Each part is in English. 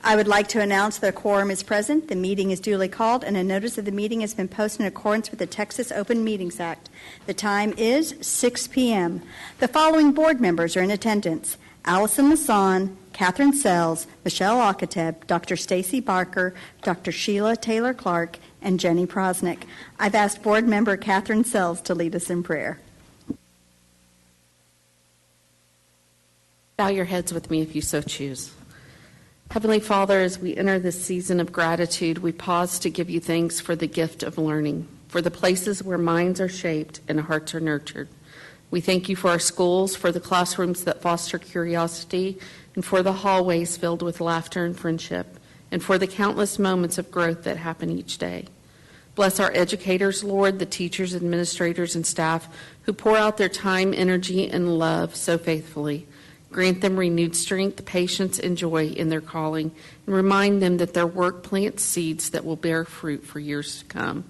I would like to announce that a quorum is present, the meeting is duly called, and a notice of the meeting has been posted in accordance with the Texas Open Meetings Act. The time is 6 p.m. The following board members are in attendance: Allison Lasan, Catherine Sells, Michelle Akateb, Dr. Stacy Barker, Dr. Sheila Taylor-Clark, and Jenny Prosnick. I've asked board member Catherine Sells to lead us in prayer. Bow your heads with me if you so choose. Heavenly Father, as we enter this season of gratitude, we pause to give you thanks for the gift of learning, for the places where minds are shaped and hearts are nurtured. We thank you for our schools, for the classrooms that foster curiosity, and for the hallways filled with laughter and friendship, and for the countless moments of growth that happen each day. Bless our educators, Lord, the teachers, administrators, and staff who pour out their time, energy, and love so faithfully. Grant them renewed strength, patience, and joy in their calling, and remind them that their work plants seeds that will bear fruit for years to come.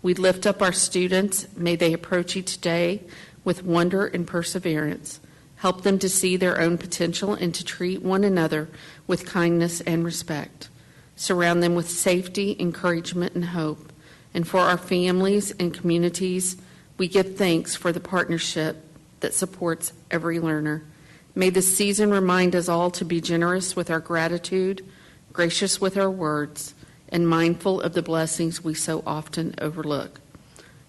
We lift up our students. May they approach each day with wonder and perseverance. Help them to see their own potential and to treat one another with kindness and respect. Surround them with safety, encouragement, and hope. And for our families and communities, we give thanks for the partnership that supports every learner. May this season remind us all to be generous with our gratitude, gracious with our words, and mindful of the blessings we so often overlook.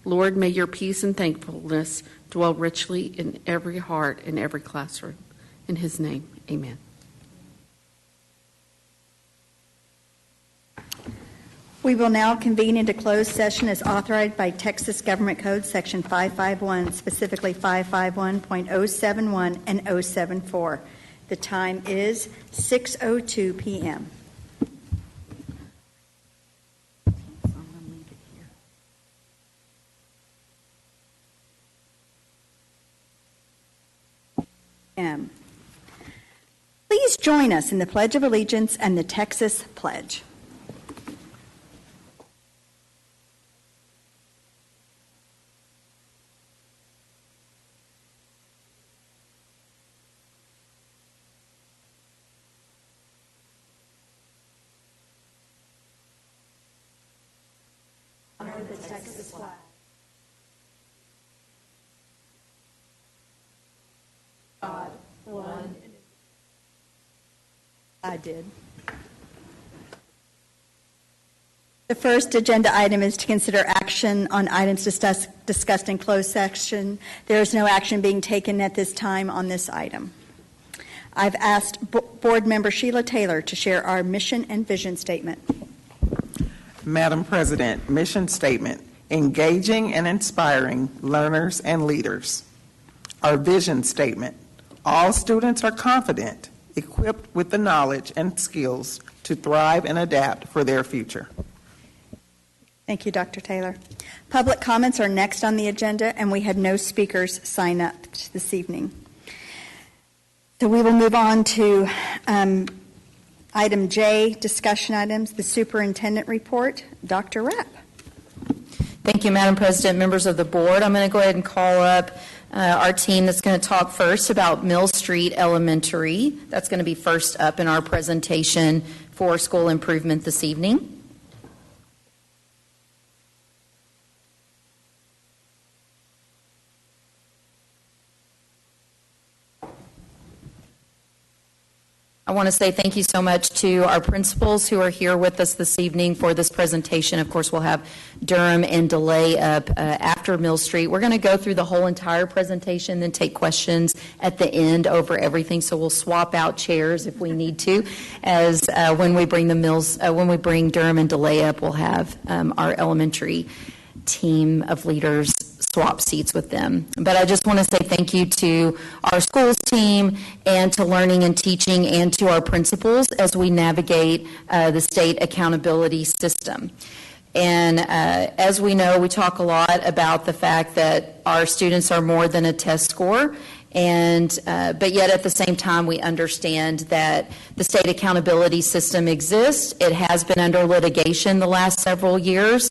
Lord, may your peace and thankfulness dwell richly in every heart and every classroom. In his name, amen. We will now convene into closed session as authorized by Texas Government Code Section 551, specifically 551.071 and 074. The time is 6:02 p.m. Please join us in the Pledge of Allegiance and the Texas Pledge. Honor the Texas flag. God, one. I did. The first agenda item is to consider action on items discussed in closed session. There is no action being taken at this time on this item. I've asked Board Member Sheila Taylor to share our mission and vision statement. Madam President, mission statement: engaging and inspiring learners and leaders. Our vision statement: all students are confident, equipped with the knowledge and skills to thrive and adapt for their future. Thank you, Dr. Taylor. Public comments are next on the agenda, and we had no speakers sign up this evening. So we will move on to item J, discussion items, the superintendent report. Dr. Rapp. Thank you, Madam President, members of the board. I'm going to go ahead and call up our team that's going to talk first about Mill Street Elementary. That's going to be first up in our presentation for school improvement this evening. I want to say thank you so much to our principals who are here with us this evening for this presentation. Of course, we'll have Durham and DeLay up after Mill Street. We're going to go through the whole entire presentation, then take questions at the end over everything. So we'll swap out chairs if we need to. As when we bring Durham and DeLay up, we'll have our elementary team of leaders swap seats with them. But I just want to say thank you to our schools team and to learning and teaching and to our principals as we navigate the state accountability system. And as we know, we talk a lot about the fact that our students are more than a test score. And but yet at the same time, we understand that the state accountability system exists. It has been under litigation the last couple of years,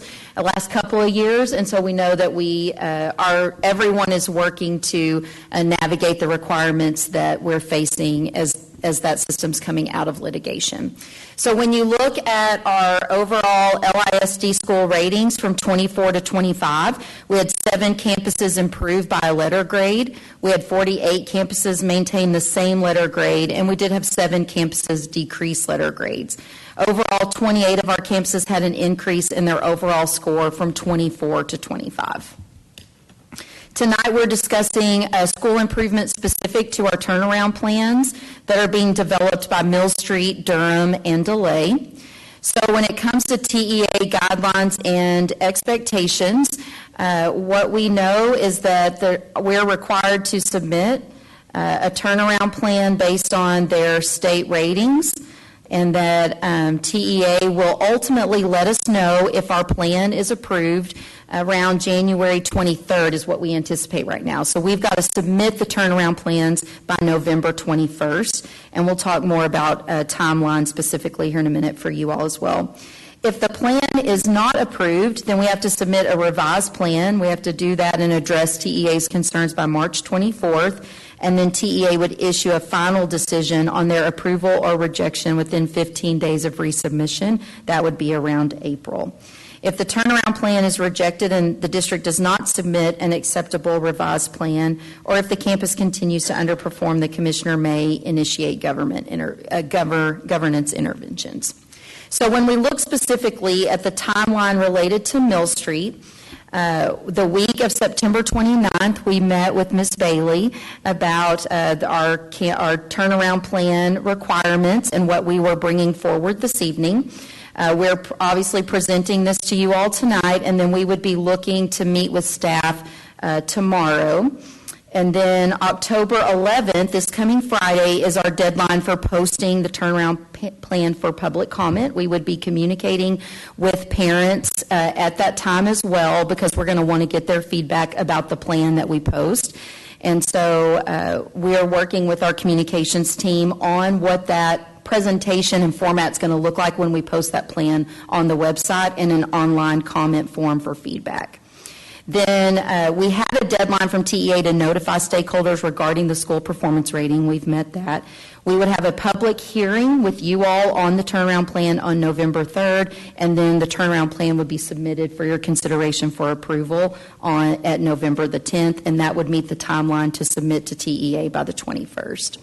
and so we know that everyone is working to navigate the requirements that we're facing as as that system's coming out of litigation. So when you look at our overall LISD school ratings from 24 to 25, we had 7 campuses improve by a letter grade. We had 48 campuses maintain the same letter grade, and we did have 7 campuses decrease letter grades. Overall, 28 of our campuses had an increase in their overall score from 24 to 25. Tonight, we're discussing school improvements specific to our turnaround plans that are being developed by Mill Street, Durham, and DeLay. So when it comes to TEA guidelines and expectations, what we know is that we're required to submit a turnaround plan based on their state ratings, and that TEA will ultimately let us know if our plan is approved around January 23rd is what we anticipate right now. So we've got to submit the turnaround plans by November 21st, and we'll talk more about a timeline specifically here in a minute for you all as well. If the plan is not approved, then we have to submit a revised plan. We have to do that and address TEA's concerns by March 24th, and then TEA would issue a final decision on their approval or rejection within 15 days of resubmission. That would be around April. If the turnaround plan is rejected and the district does not submit an acceptable revised plan, or if the campus continues to underperform, the commissioner may initiate governance interventions. So when we look specifically at the timeline related to Mill Street, the week of September 29th, we met with Ms. Bailey about our turnaround plan requirements and what we were bringing forward this evening. We're obviously presenting this to you all tonight, and then we would be looking to meet with staff tomorrow. And then October 11th, this coming Friday, is our deadline for posting the turnaround plan for public comment. We would be communicating with parents at that time as well, because we're going to want to get their feedback about the plan that we post. And so we are working with our communications team on what that presentation and format's going to look like when we post that plan on the website in an online comment form for feedback. Then we have a deadline from TEA to notify stakeholders regarding the school performance rating. We've met that. We would have a public hearing with you all on the turnaround plan on November 3rd, and then the turnaround plan would be submitted for your consideration for approval at November the 10th, and that would meet the timeline to submit to TEA by the 21st.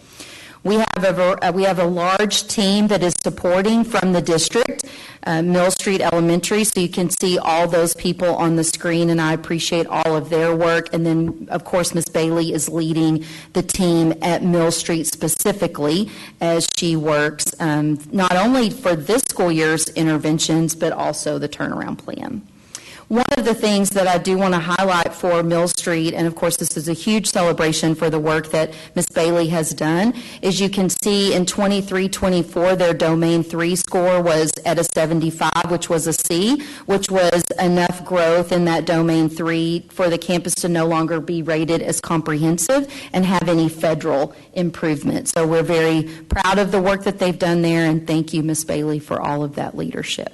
We have a large team that is supporting from the district, Mill Street Elementary, so you can see all those people on the screen, and I appreciate all of their work. And then, of course, Ms. Bailey is leading the team at Mill Street specifically as she works not only for this school year's interventions, but also the turnaround plan. One of the things that I do want to highlight for Mill Street, and of course this is a huge celebration for the work that Ms. Bailey has done, is you can see in 23-24 their Domain 3 score was at a 75, which was a C, which was enough growth in that Domain 3 for the campus to no longer be rated as comprehensive and have any federal improvement. So we're very proud of the work that they've done there, and thank you, Ms. Bailey, for all of that leadership.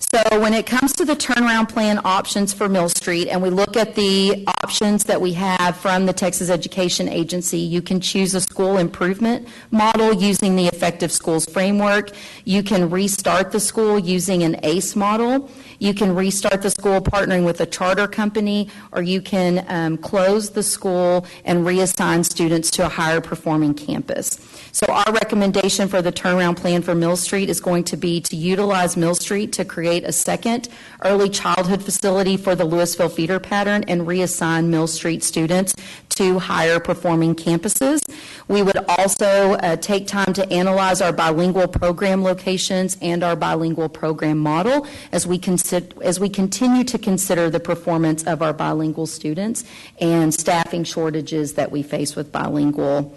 So when it comes to the turnaround plan options for Mill Street, and we look at the options that we have from the Texas Education Agency, you can choose a school improvement model using the Effective Schools Framework. You can restart the school using an ACE model. You can restart the school partnering with a charter company, or you can close the school and reassign students to a higher performing campus. So our recommendation for the turnaround plan for Mill Street is going to be to utilize Mill Street to create a second early childhood facility for the Lewisville feeder pattern and reassign Mill Street students to higher performing campuses. We would also take time to analyze our bilingual program locations and our bilingual program model as we continue to consider the performance of our bilingual students and staffing shortages that we face with bilingual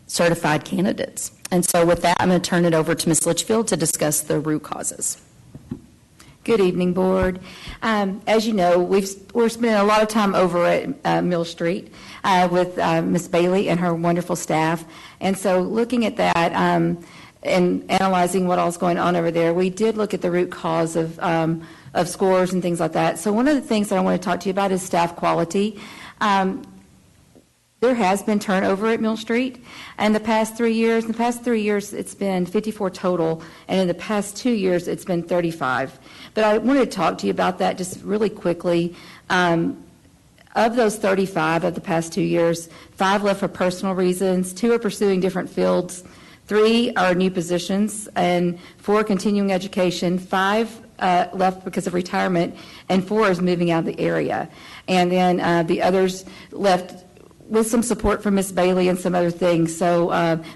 certified candidates. And so with that, I'm going to turn it over to Ms. Litchfield to discuss the root causes. Good evening, Board. As you know, we're spending a lot of time over at Mill Street with Ms. Bailey and her wonderful staff. And so looking at that and analyzing what all's going on over there, we did look at the root cause of scores and things like that. So one of the things that I want to talk to you about is staff quality. there has been turnover at Mill Street in the past 3 years. In the past 3 years, it's been 54 total, and in the past 2 years, it's been 35. But I wanted to talk to you about that just really quickly. Of those 35 of the past 2 years, 5 left for personal reasons, 2 are pursuing different fields, 3 are new positions, and 4 continuing education, 5 left because of retirement, and 4 is moving out of the area. And then the others left with some support from Ms. Bailey and some other things. So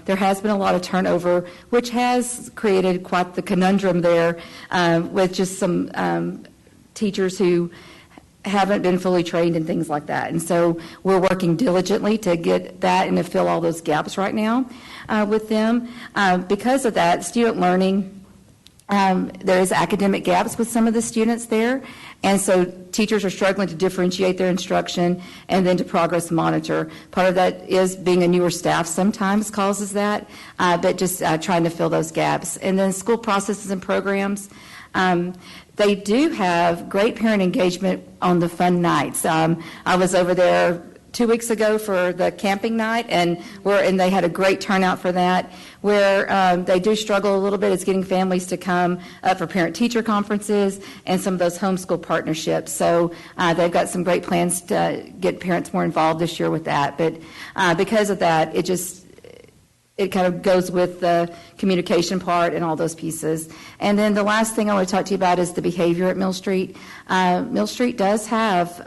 there has been a lot of turnover, which has created quite the conundrum there with just some teachers who haven't been fully trained and things like that. And so we're working diligently to get that and to fill all those gaps right now with them. Because of that, student learning, there is academic gaps with some of the students there, and so teachers are struggling to differentiate their instruction and then to progress monitor. Part of that is being a newer staff sometimes causes that, but just trying to fill those gaps. And then school processes and programs, they do have great parent engagement on the fun nights. I was over there 2 weeks ago for the camping night, and they had a great turnout for that. Where they do struggle a little bit is getting families to come up for parent-teacher conferences and some of those homeschool partnerships. So they've got some great plans to get parents more involved this year with that. But because of that, it kind of goes with the communication part and all those pieces. And then the last thing I want to talk to you about is the behavior at Mill Street. Mill Street does have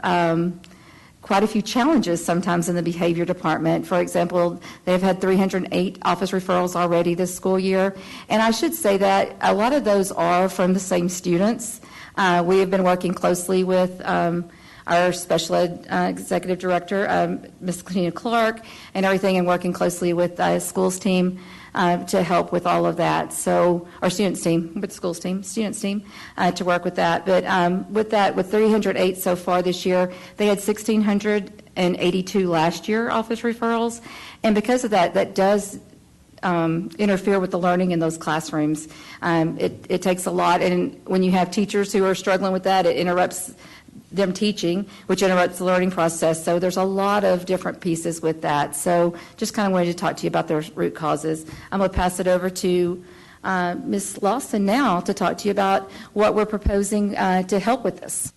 quite a few challenges sometimes in the behavior department. For example, they've had 308 office referrals already this school year. And I should say that a lot of those are from the same students. We have been working closely with our special ed executive director, Ms. Cleena Clark, and everything, and working closely with the schools team to help with all of that. So our students team, with schools team, students team, to work with that. But with 308 so far this year, they had 1,682 last year office referrals, and because of that, that does interfere with the learning in those classrooms. It takes a lot, and when you have teachers who are struggling with that, it interrupts them teaching, which interrupts the learning process. So there's a lot of different pieces with that. So just kind of wanted to talk to you about those root causes. I'm going to pass it over to Ms. Lawson now to talk to you about what we're proposing to help with this.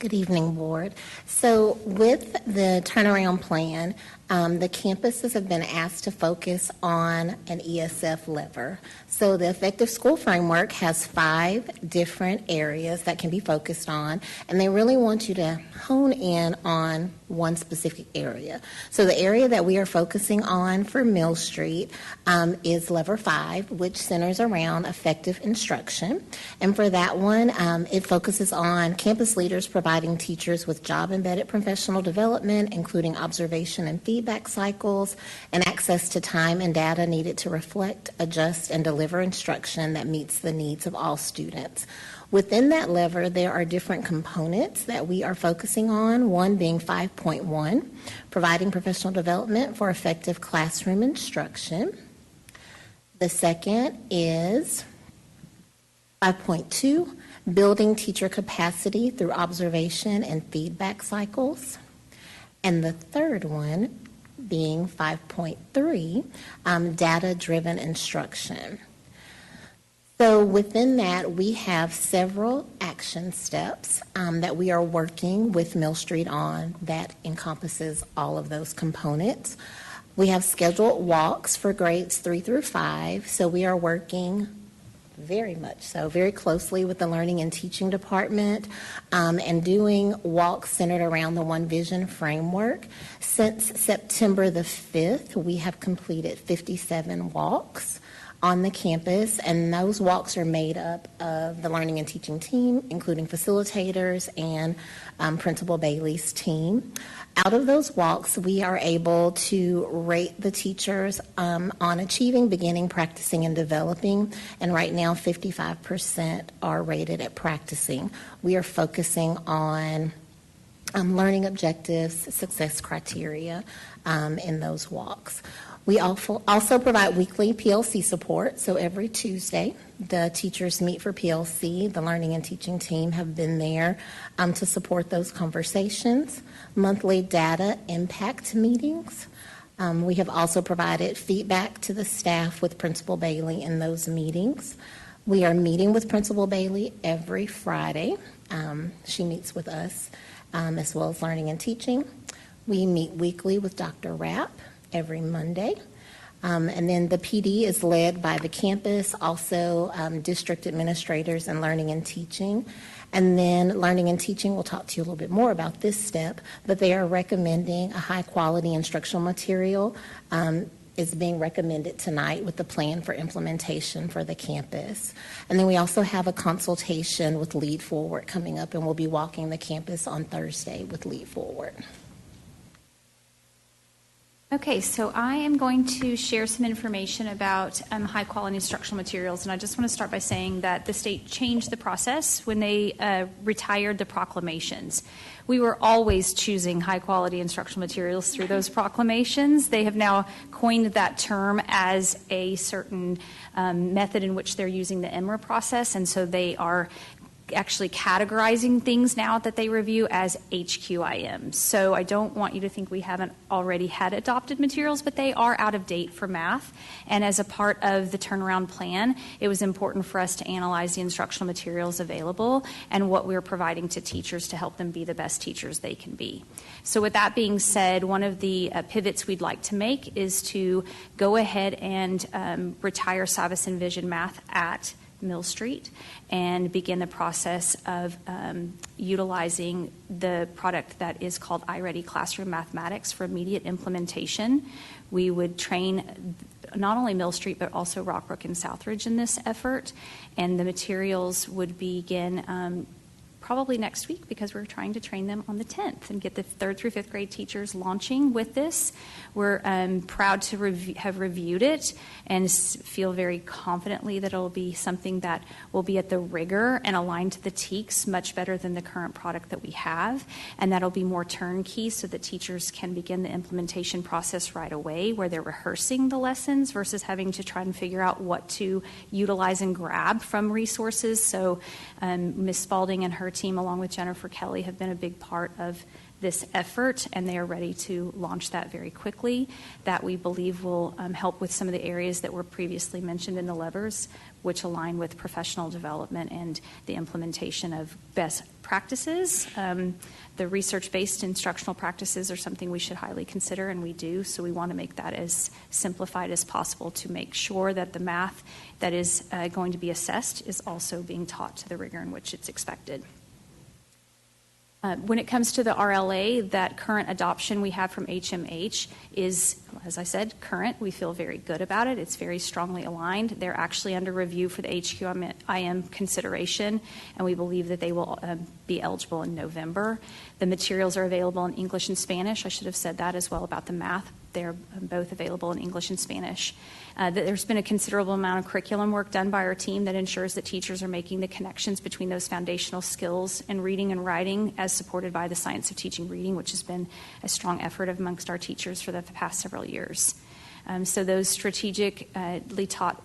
Good evening, Board. So with the turnaround plan, the campuses have been asked to focus on an ESF lever. So the Effective School Framework has 5 different areas that can be focused on, and they really want you to hone in on one specific area. So the area that we are focusing on for Mill Street is lever 5, which centers around effective instruction. And for that one, it focuses on campus leaders providing teachers with job-embedded professional development, including observation and feedback cycles, and access to time and data needed to reflect, adjust, and deliver instruction that meets the needs of all students. Within that lever, there are different components that we are focusing on, one being 5.1, providing professional development for effective classroom instruction. The second is 5.2, building teacher capacity through observation and feedback cycles. And the third one being 5.3, data-driven instruction. So within that, we have several action steps that we are working with Mill Street on that encompasses all of those components. We have scheduled walks for grades 3 through 5, so we are working very closely with the Learning and Teaching Department and doing walks centered around the One Vision framework. Since September the 5th, we have completed 57 walks on the campus, and those walks are made up of the Learning and Teaching team, including facilitators and Principal Bailey's team. Out of those walks, we are able to rate the teachers on achieving, beginning, practicing, and developing, and right now 55% are rated at practicing. We are focusing on learning objectives, success criteria in those walks. We also provide weekly PLC support, so every Tuesday, the teachers meet for PLC. The learning and teaching team have been there to support those conversations. Monthly data impact meetings. We have also provided feedback to the staff with Principal Bailey in those meetings. We are meeting with Principal Bailey every Friday. She meets with us as well as learning and teaching. We meet weekly with Dr. Rapp every Monday. And then the PD is led by the campus, also district administrators and learning and teaching. And then learning and teaching, we'll talk to you a little bit more about this step, but they are recommending a high-quality instructional material is being recommended tonight with the plan for implementation for the campus. And then we also have a consultation with Lead Forward coming up, and we'll be walking the campus on Thursday with Lead Forward. Okay, so I am going to share some information about high-quality instructional materials, and I just want to start by saying that the state changed the process when they retired the proclamations. We were always choosing high-quality instructional materials through those proclamations. They have now coined that term as a certain method in which they're using the EMRA process, and so they are actually categorizing things now that they review as HQIM. So I don't want you to think we haven't already had adopted materials, but they are out of date for math. And as a part of the turnaround plan, it was important for us to analyze the instructional materials available and what we're providing to teachers to help them be the best teachers they can be. So with that being said, one of the pivots we'd like to make is to go ahead and retire Savas and Vision Math at Mill Street and begin the process of utilizing the product that is called iReady Classroom Mathematics for immediate implementation. We would train not only Mill Street but also Rockbrook and Southridge in this effort, and the materials would begin probably next week because we're trying to train them on the 10th and get the 3rd through 5th grade teachers launching with this. We're proud to have reviewed it and feel very confidently that it will be something that will be at the rigor and aligned to the TEKS much better than the current product that we have, and that'll be more turnkey so that teachers can begin the implementation process right away where they're rehearsing the lessons versus having to try and figure out what to utilize and grab from resources. So Ms. Spalding and her team, along with Jennifer Kelly, have been a big part of this effort, and they are ready to launch that very quickly. That we believe will help with some of the areas that were previously mentioned in the levers, which align with professional development and the implementation of best practices. The research-based instructional practices are something we should highly consider, and we do, so we want to make that as simplified as possible to make sure that the math that is going to be assessed is also being taught to the rigor in which it's expected. When it comes to the RLA, that current adoption we have from HMH is, as I said, current. We feel very good about it. It's very strongly aligned. They're actually under review for the HQIM consideration, and we believe that they will be eligible in November. The materials are available in English and Spanish. I should have said that as well about the math. They're both available in English and Spanish. There's been a considerable amount of curriculum work done by our team that ensures that teachers are making the connections between those foundational skills in reading and writing as supported by the Science of Teaching Reading, which has been a strong effort amongst our teachers for the past several years. So those strategically taught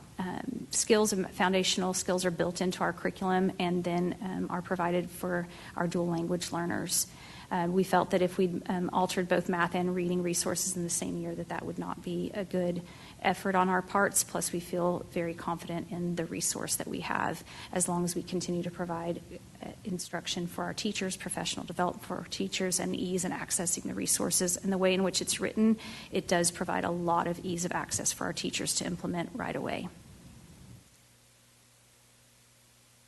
skills and foundational skills are built into our curriculum and then are provided for our dual language learners. We felt that if we altered both math and reading resources in the same year, that would not be a good effort on our parts. Plus, we feel very confident in the resource that we have as long as we continue to provide instruction for our teachers, professional development for our teachers, and ease in accessing the resources. And the way in which it's written, it does provide a lot of ease of access for our teachers to implement right away.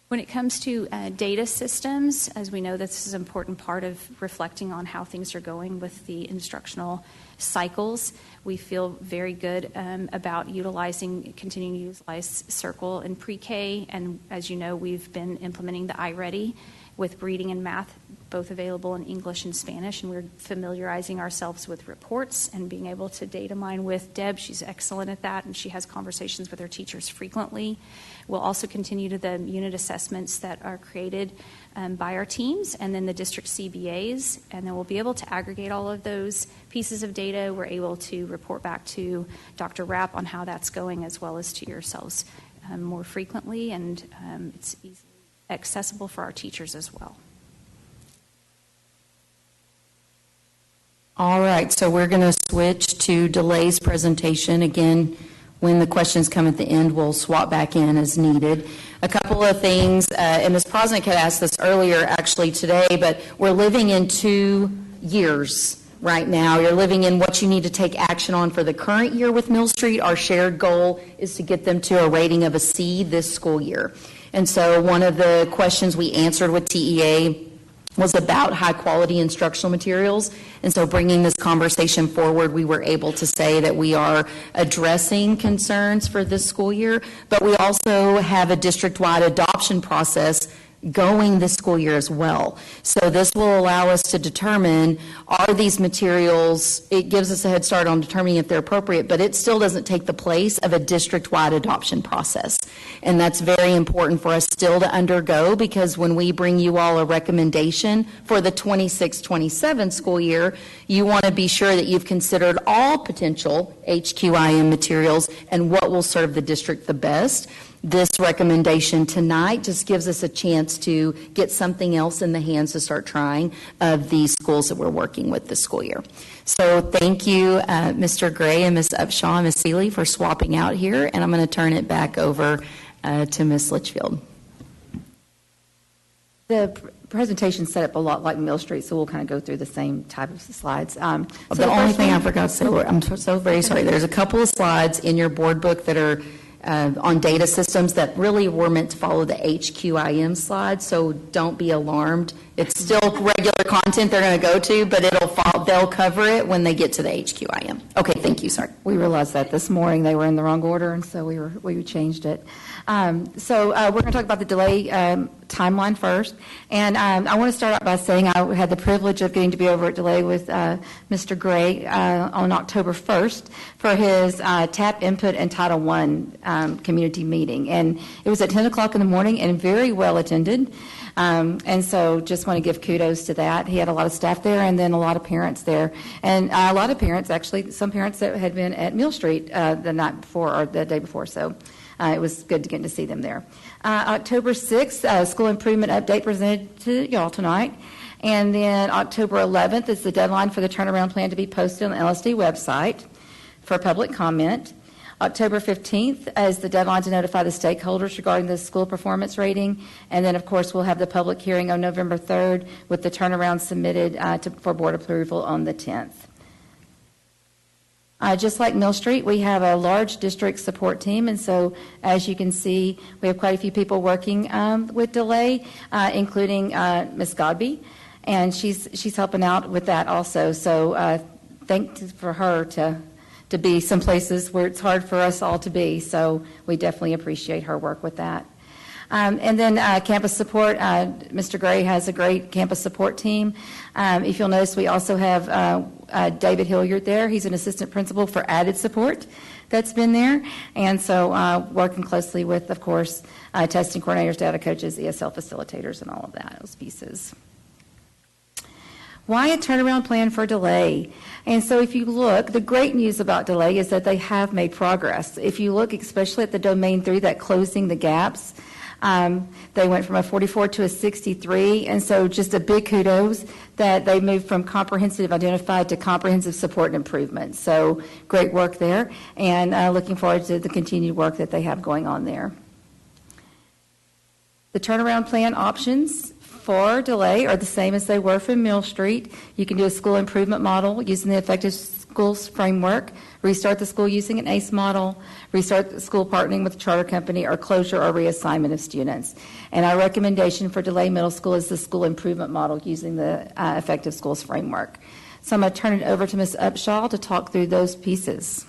When it comes to data systems, as we know, this is an important part of reflecting on how things are going with the instructional cycles. We feel very good about continuing to utilize Circle in pre-K, and as you know, we've been implementing the iReady with reading and math both available in English and Spanish, and we're familiarizing ourselves with reports and being able to data mine with Deb. She's excellent at that, and she has conversations with her teachers frequently. We'll also continue to the unit assessments that are created by our teams, and then the district CBAs, and then we'll be able to aggregate all of those pieces of data. We're able to report back to Dr. Rapp on how that's going, as well as to yourselves more frequently, and it's easily accessible for our teachers as well. All right, so we're going to switch to Delay's presentation. Again, when the questions come at the end, we'll swap back in as needed. A couple of things, and Ms. Prosnick had asked this earlier actually today, but we're living in 2 years right now. You're living in what you need to take action on for the current year with Mill Street. Our shared goal is to get them to a rating of a C this school year. And so one of the questions we answered with TEA was about high-quality instructional materials. And so bringing this conversation forward, we were able to say that we are addressing concerns for this school year, but we also have a district-wide adoption process going this school year as well. So this will allow us to determine, are these materials, it gives us a head start on determining if they're appropriate, but it still doesn't take the place of a district-wide adoption process. And that's very important for us still to undergo, because when we bring you all a recommendation for the 26-27 school year, you want to be sure that you've considered all potential HQIM materials and what will serve the district the best. This recommendation tonight just gives us a chance to get something else in the hands to start trying of these schools that we're working with this school year. So thank you, Mr. Gray and Ms. Upshaw and Ms. Seeley for swapping out here, and I'm going to turn it back over to Ms. Litchfield. The presentation set up a lot like Mill Street, so we'll kind of go through the same type of slides. The only thing I forgot to say, I'm so very sorry, there's a couple of slides in your board book that are on data systems that really were meant to follow the HQIM slides, so don't be alarmed. It's still regular content they're going to go to, but they'll cover it when they get to the HQIM. Okay, thank you, sorry. We realized that this morning they were in the wrong order, and so we changed it. So we're going to talk about the delay timeline first. And I want to start out by saying I had the privilege of getting to be over at Delay with Mr. Gray on October 1st for his TAP Input and Title I community meeting. And it was at 10 o'clock in the morning and very well attended. And so just want to give kudos to that. He had a lot of staff there and then a lot of parents there. And a lot of parents, actually, some parents that had been at Mill Street the night before or the day before. So it was good to get to see them there. October 6th, school improvement update presented to y'all tonight. And then October 11th is the deadline for the turnaround plan to be posted on the LSD website for public comment. October 15th is the deadline to notify the stakeholders regarding the school performance rating. And then, of course, we'll have the public hearing on November 3rd with the turnaround submitted for board approval on the 10th. Just like Mill Street, we have a large district support team, and so as you can see, we have quite a few people working with Delay, including Ms. Godby, and she's helping out with that also. So thanks for her to be some places where it's hard for us all to be. So we definitely appreciate her work with that. And then campus support, Mr. Gray has a great campus support team. If you'll notice, we also have David Hilliard there. He's an assistant principal for added support that's been there. And so working closely with, of course, testing coordinators, data coaches, ESL facilitators, and all of that, those pieces. Why a turnaround plan for Delay? And so if you look, the great news about Delay is that they have made progress. If you look especially at the Domain 3, that closing the gaps, they went from a 44 to a 63, and so just a big kudos that they moved from comprehensive identified to comprehensive support and improvement. So great work there, and looking forward to the continued work that they have going on there. The turnaround plan options for Delay are the same as they were for Mill Street. You can do a school improvement model using the Effective Schools framework, restart the school using an ACE model, restart the school partnering with a charter company, or closure or reassignment of students. And our recommendation for Delay Middle School is the school improvement model using the Effective Schools framework. So I'm going to turn it over to Ms. Upshaw to talk through those pieces.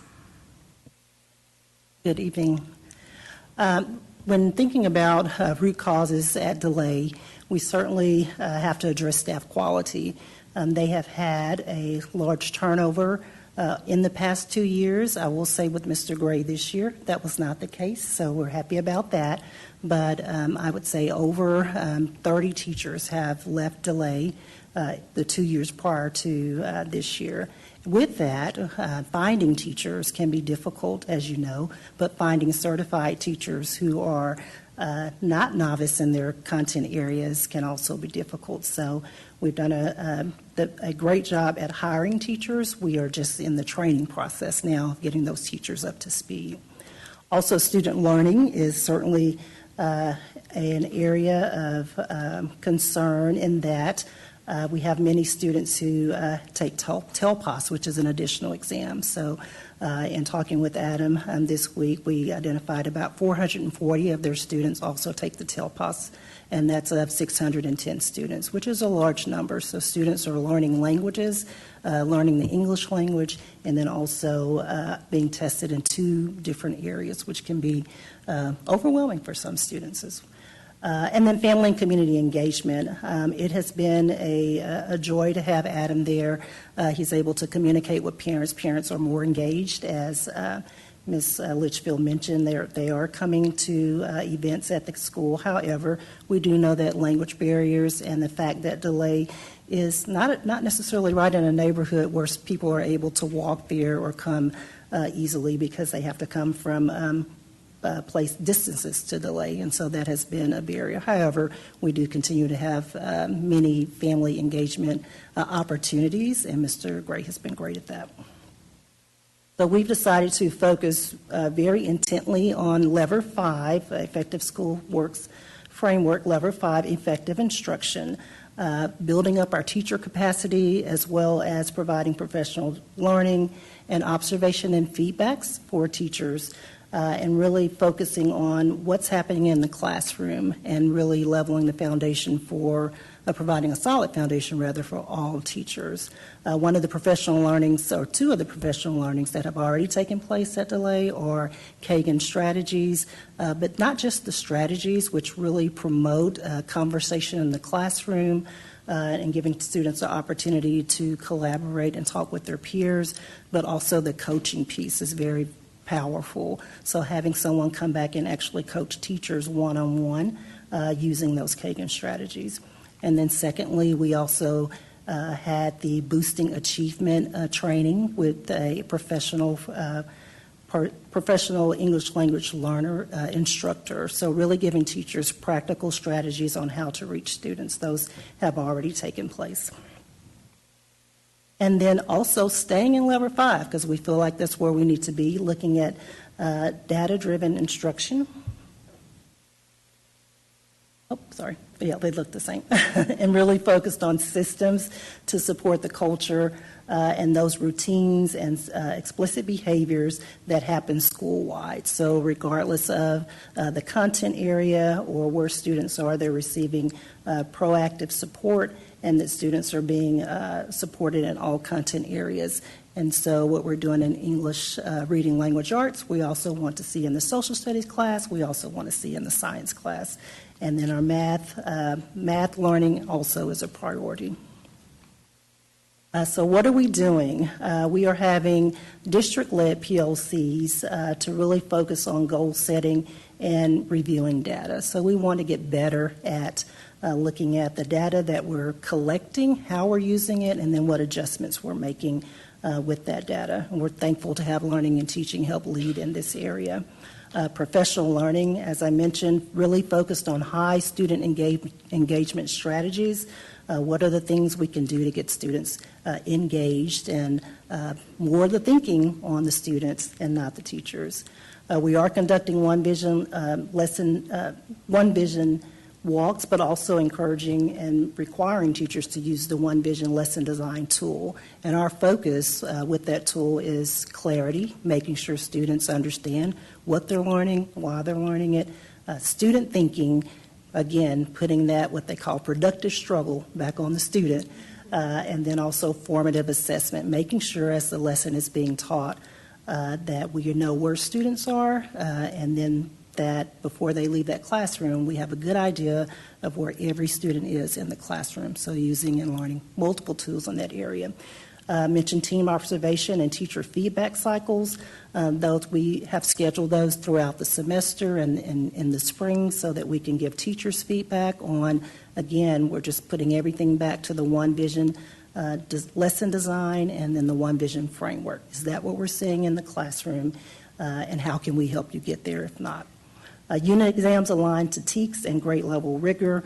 Good evening. when thinking about root causes at delay, we certainly have to address staff quality. They have had a large turnover in the past 2 years. I will say with Mr. Gray this year, that was not the case, so we're happy about that. But I would say over 30 teachers have left delay the 2 years prior to this year. With that, finding teachers can be difficult, as you know, but finding certified teachers who are not novice in their content areas can also be difficult. So we've done a great job at hiring teachers. We are just in the training process now, getting those teachers up to speed. Also, student learning is certainly an area of concern in that we have many students who take TELPAS, which is an additional exam. So in talking with Adam this week, we identified about 440 of their students also take the TELPAS, and that's of 610 students, which is a large number. So students are learning languages, learning the English language, and then also being tested in 2 different areas, which can be overwhelming for some students as well. And then family and community engagement. It has been a joy to have Adam there. He's able to communicate with parents. Parents are more engaged, as Ms. Litchfield mentioned. They are coming to events at the school. However, we do know that language barriers and the fact that delay is not necessarily right in a neighborhood where people are able to walk there or come easily, because they have to come from place distances to delay, and so that has been a barrier. However, we do continue to have many family engagement opportunities, and Mr. Gray has been great at that. So we've decided to focus very intently on Lever 5, Effective School Works Framework, Lever 5, Effective Instruction, building up our teacher capacity, as well as providing professional learning and observation and feedbacks for teachers, and really focusing on what's happening in the classroom and really leveling the foundation for providing a solid foundation, rather, for all teachers. One of the professional learnings, or 2 of the professional learnings that have already taken place at delay, are Kagan strategies, but not just the strategies, which really promote conversation in the classroom, and giving students the opportunity to collaborate and talk with their peers, but also the coaching piece is very powerful. So having someone come back and actually coach teachers one-on-one using those Kagan strategies. And then secondly, we also had the Boosting Achievement training with a professional English language learner instructor. So really giving teachers practical strategies on how to reach students. Those have already taken place. And then also staying in Lever 5, because we feel like that's where we need to be, looking at data-driven instruction. Oh, sorry. Yeah, they look the same. And really focused on systems to support the culture and those routines and explicit behaviors that happen school-wide. So regardless of the content area or where students are, they're receiving proactive support, and that students are being supported in all content areas. And so what we're doing in English reading language arts, we also want to see in the social studies class, we also want to see in the science class. And then our math learning also is a priority. So what are we doing? We are having district-led PLCs to really focus on goal setting and reviewing data. So we want to get better at looking at the data that we're collecting, how we're using it, and then what adjustments we're making with that data. And we're thankful to have Learning and Teaching help lead in this area. Professional learning, as I mentioned, really focused on high student engagement strategies. What are the things we can do to get students engaged, and more of the thinking on the students and not the teachers. We are conducting One Vision walks, but also encouraging and requiring teachers to use the One Vision lesson design tool. And our focus with that tool is clarity, making sure students understand what they're learning, why they're learning it, student thinking, again, putting that, what they call productive struggle, back on the student, and then also formative assessment, making sure as the lesson is being taught that we know where students are, and then that before they leave that classroom, we have a good idea of where every student is in the classroom. So using and learning multiple tools in that area. Mentioned team observation and teacher feedback cycles. Those we have scheduled those throughout the semester and in the spring so that we can give teachers feedback on, again, we're just putting everything back to the One Vision lesson design and then the One Vision framework. Is that what we're seeing in the classroom? And how can we help you get there if not? Unit exams aligned to TEKS and grade level rigor.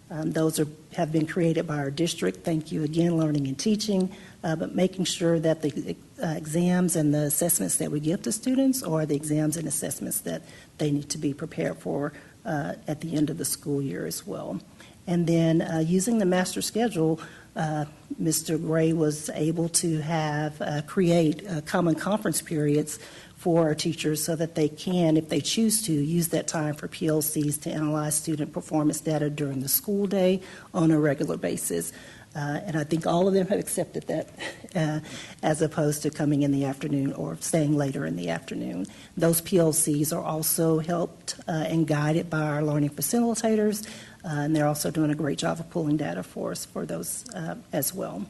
Those have been created by our district. Thank you again, Learning and Teaching. But making sure that the exams and the assessments that we give to students are the exams and assessments that they need to be prepared for at the end of the school year as well. And then using the master schedule, Mr. Gray was able to have create common conference periods for our teachers so that they can, if they choose to, use that time for PLCs to analyze student performance data during the school day on a regular basis. And I think all of them have accepted that as opposed to coming in the afternoon or staying later in the afternoon. Those PLCs are also helped and guided by our learning facilitators, and they're also doing a great job of pulling data for us for those as well.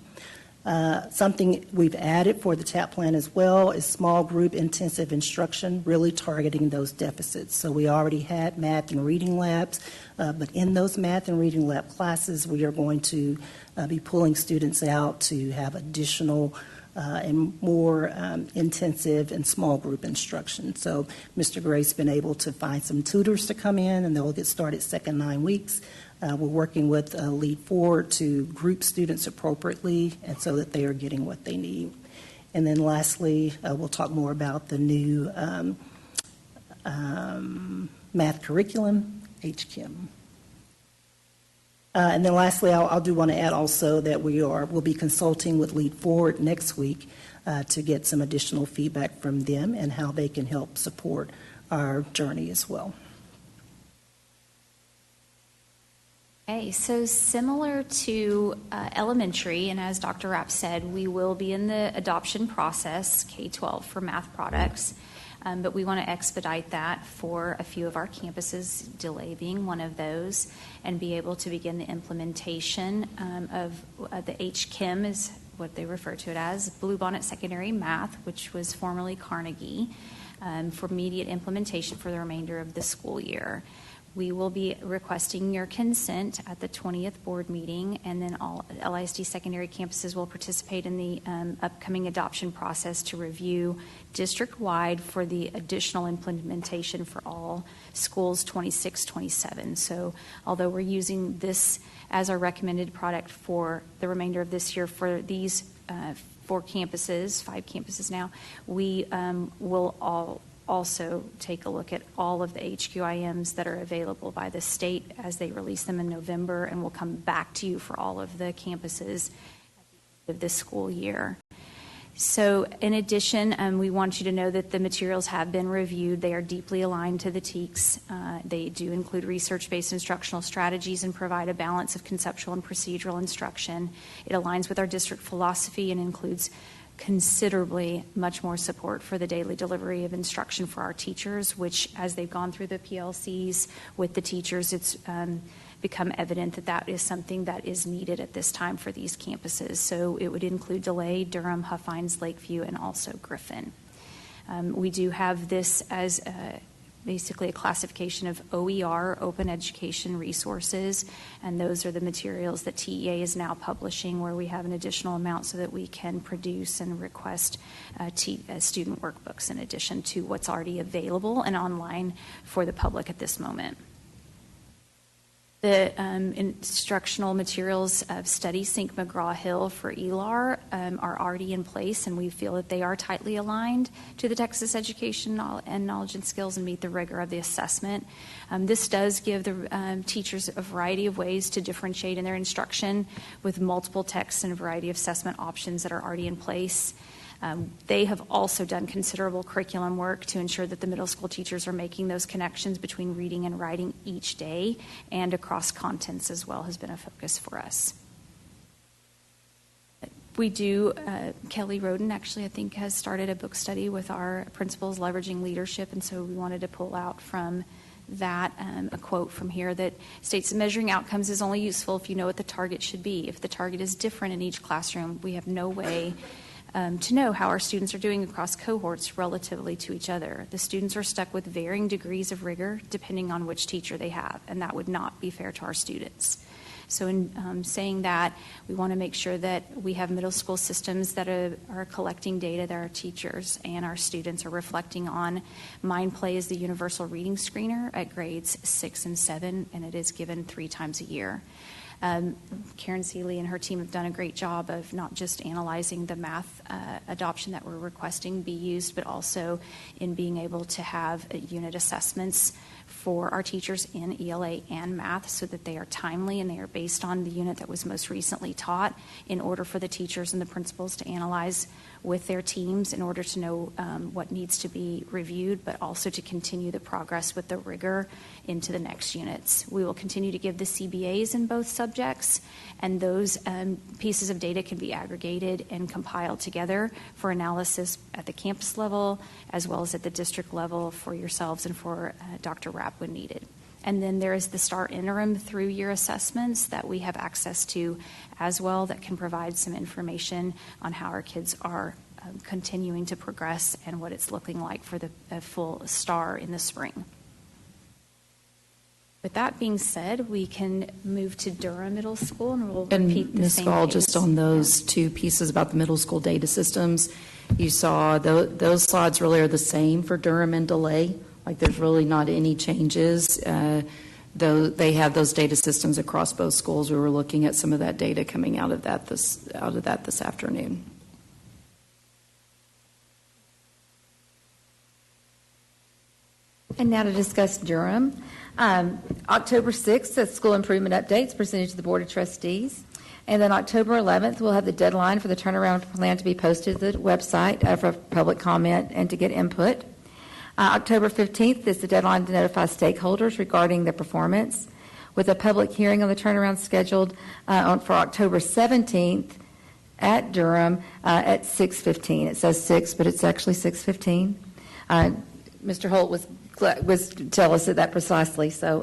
Something we've added for the TAP plan as well is small group intensive instruction, really targeting those deficits. So we already had math and reading labs, but in those math and reading lab classes, we are going to be pulling students out to have additional and more intensive and small group instruction. So Mr. Gray's been able to find some tutors to come in, and they'll get started second 9 weeks. We're working with Lead Forward to group students appropriately and so that they are getting what they need. And then lastly, we'll talk more about the new math curriculum, HKIM. And then lastly, I do want to add also that we'll be consulting with Lead Forward next week to get some additional feedback from them and how they can help support our journey as well. Okay, so similar to elementary, and as Dr. Rapp said, we will be in the adoption process, K-12 for math products, but we want to expedite that for a few of our campuses, Delay being one of those, and be able to begin the implementation of the HKIM is what they refer to it as, Bluebonnet Secondary Math, which was formerly Carnegie, for immediate implementation for the remainder of the school year. We will be requesting your consent at the 20th board meeting, and then all LISD secondary campuses will participate in the upcoming adoption process to review district-wide for the additional implementation for all schools 26-27. So although we're using this as our recommended product for the remainder of this year for these 4 campuses, 5 campuses now, we will also take a look at all of the HQIMs that are available by the state as they release them in November, and we'll come back to you for all of the campuses at the end of this school year. So in addition, we want you to know that the materials have been reviewed. They are deeply aligned to the TEKS. They do include research-based instructional strategies and provide a balance of conceptual and procedural instruction. It aligns with our district philosophy and includes considerably much more support for the daily delivery of instruction for our teachers, which as they've gone through the PLCs with the teachers, it's become evident that that is something that is needed at this time for these campuses. So it would include Delay, Durham, Huffines, Lakeview, and also Griffin. We do have this as basically a classification of OER, Open Education Resources, and those are the materials that TEA is now publishing where we have an additional amount so that we can produce and request student workbooks in addition to what's already available and online for the public at this moment. The instructional materials of Study Sync McGraw-Hill for ELAR are already in place, and we feel that they are tightly aligned to the Texas Education and Knowledge and Skills and meet the rigor of the assessment. This does give the teachers a variety of ways to differentiate in their instruction with multiple texts and a variety of assessment options that are already in place. They have also done considerable curriculum work to ensure that the middle school teachers are making those connections between reading and writing each day, and across contents as well has been a focus for us. We do, Kelly Roden actually I think has started a book study with our principals leveraging leadership, and so we wanted to pull out from that a quote from here that states that measuring outcomes is only useful if you know what the target should be. If the target is different in each classroom, we have no way to know how our students are doing across cohorts relatively to each other. The students are stuck with varying degrees of rigor depending on which teacher they have, and that would not be fair to our students. So in saying that, we want to make sure that we have middle school systems that are collecting data that our teachers and our students are reflecting on. MindPlay is the universal reading screener at grades 6 and 7, and it is given 3 times a year. Karen Seeley and her team have done a great job of not just analyzing the math adoption that we're requesting be used, but also in being able to have unit assessments for our teachers in ELA and math so that they are timely and they are based on the unit that was most recently taught in order for the teachers and the principals to analyze with their teams in order to know what needs to be reviewed, but also to continue the progress with the rigor into the next units. We will continue to give the CBAs in both subjects, and those pieces of data can be aggregated and compiled together for analysis at the campus level as well as at the district level for yourselves and for Dr. Rapp when needed. And then there is the STAR interim through-year assessments that we have access to as well that can provide some information on how our kids are continuing to progress and what it's looking like for the full STAR in the spring. With that being said, we can move to Durham Middle School and we'll repeat the Ms. same Gall, things. just on those two pieces about the middle school data systems, you saw those slides really are the same for Durham and DeLay. Like there's really not any changes. Though they have those data systems across both schools. We were looking at some of that data coming out of that this afternoon. And now to discuss Durham. October 6th, the school improvement updates presented to the Board of Trustees. And then October 11th, we'll have the deadline for the turnaround plan to be posted to the website for public comment and to get input. October 15th is the deadline to notify stakeholders regarding the performance, with a public hearing on the turnaround scheduled for October 17th at Durham at 6:15. It says 6, but it's actually 6:15. Mr. Holt was tell us that precisely, so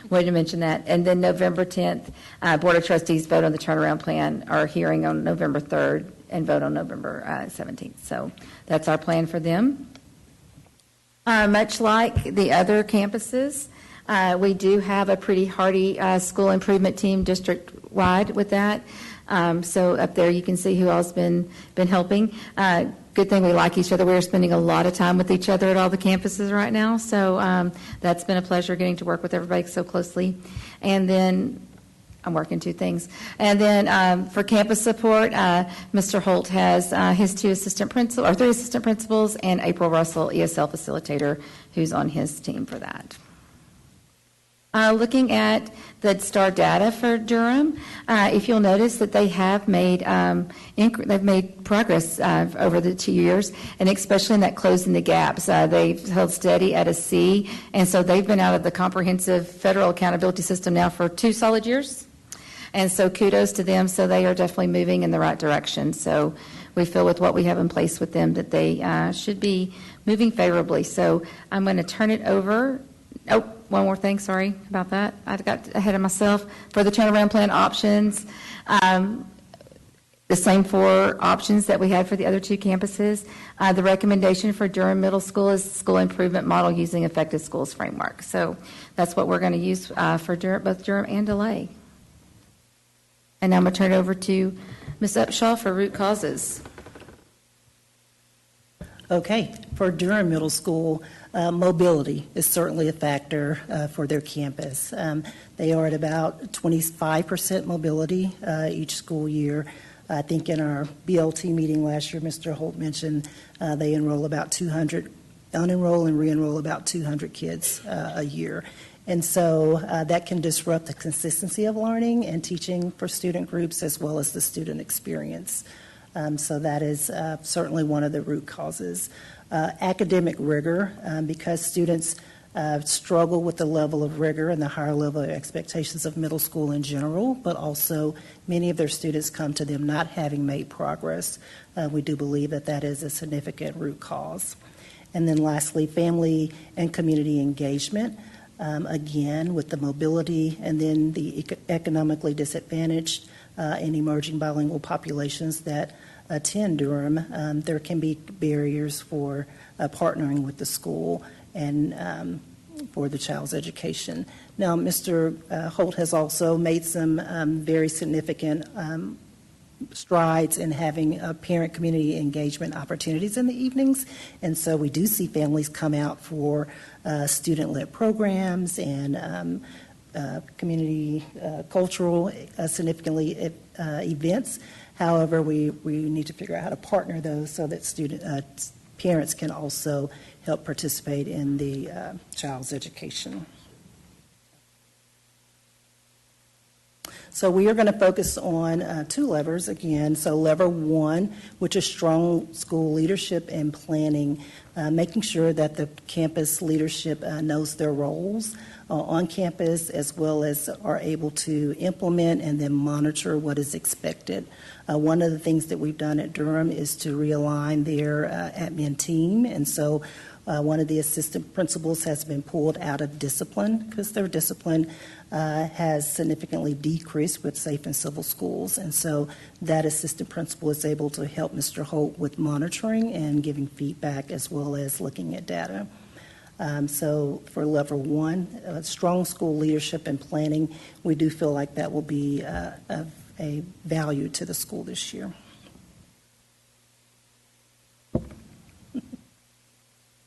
wanted to mention that. And then November 10th, Board of Trustees vote on the turnaround plan, our hearing on November 3rd, and vote on November 17th. So that's our plan for them. Much like the other campuses, we do have a pretty hearty school improvement team district-wide with that. So up there you can see who all's been helping. Good thing we like each other. We're spending a lot of time with each other at all the campuses right now. So that's been a pleasure getting to work with everybody so closely. And then I'm working 2 things. And then for campus support, Mr. Holt has his 3 assistant principals, and April Russell, ESL facilitator, who's on his team for that. Looking at the STAR data for Durham, if you'll notice that they have made they've made progress over the 2 years, and especially in that closing the gaps. They've held steady at a C, and so they've been out of the comprehensive federal accountability system now for 2 solid years. And so kudos to them. So they are definitely moving in the right direction. So we feel with what we have in place with them that they should be moving favorably. So I'm going to turn it over. Oh, one more thing. Sorry about that. I got ahead of myself. For the turnaround plan options, the same 4 options that we had for the other 2 campuses. The recommendation for Durham Middle School is school improvement model using effective schools framework. So that's what we're going to use for both Durham and DeLay. And now I'm going to turn it over to Ms. Upshaw for root causes. Okay, for Durham Middle School, mobility is certainly a factor for their campus. They are at about 25% mobility each school year. I think in our BLT meeting last year, Mr. Holt mentioned they unenroll and re-enroll about 200 kids a year. And so that can disrupt the consistency of learning and teaching for student groups as well as the student experience. So that is certainly one of the root causes. Academic rigor, because students struggle with the level of rigor and the higher level of expectations of middle school in general, but also many of their students come to them not having made progress. We do believe that that is a significant root cause. And then lastly, family and community engagement. again, with the mobility and then the economically disadvantaged and emerging bilingual populations that attend Durham, there can be barriers for partnering with the school and for the child's education. Now, Mr. Holt has also made some very significant strides in having parent community engagement opportunities in the evenings, and so we do see families come out for student-led programs and community cultural significantly events. However, we need to figure out how to partner those so that parents can also help participate in the child's education. So we are going to focus on two levers again. So lever one, which is strong school leadership and planning, making sure that the campus leadership knows their roles on campus, as well as are able to implement and then monitor what is expected. One of the things that we've done at Durham is to realign their admin team, and so one of the assistant principals has been pulled out of discipline because their discipline has significantly decreased with safe and civil schools. And so that assistant principal is able to help Mr. Holt with monitoring and giving feedback as well as looking at data. So for level one, strong school leadership and planning, we do feel like that will be of a value to the school this year.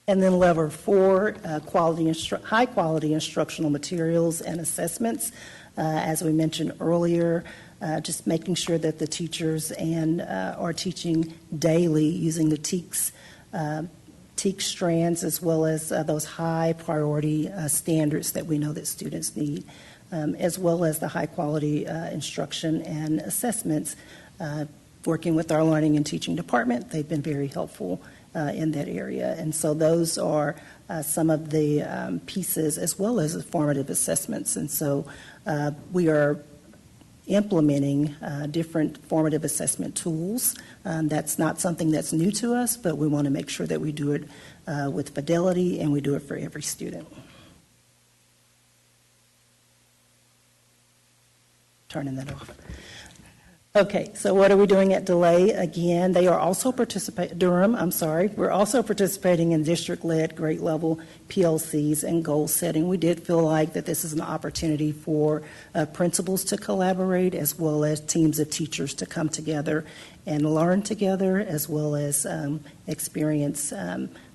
And then level four, high quality instructional materials and assessments. As we mentioned earlier, just making sure that the teachers are teaching daily using the TEKS strands, as well as those high priority standards that we know that students need, as well as the high quality instruction and assessments. Working with our learning and teaching department, they've been very helpful in that area. And so those are some of the pieces, as well as formative assessments. And so we are implementing different formative assessment tools. That's not something that's new to us, but we want to make sure that we do it with fidelity and we do it for every student. Turning that off. Okay, so what are we doing at Delay? Again, they are also we're also participating in district-led grade level PLCs and goal setting. We did feel like that this is an opportunity for principals to collaborate, as well as teams of teachers to come together and learn together, as well as experience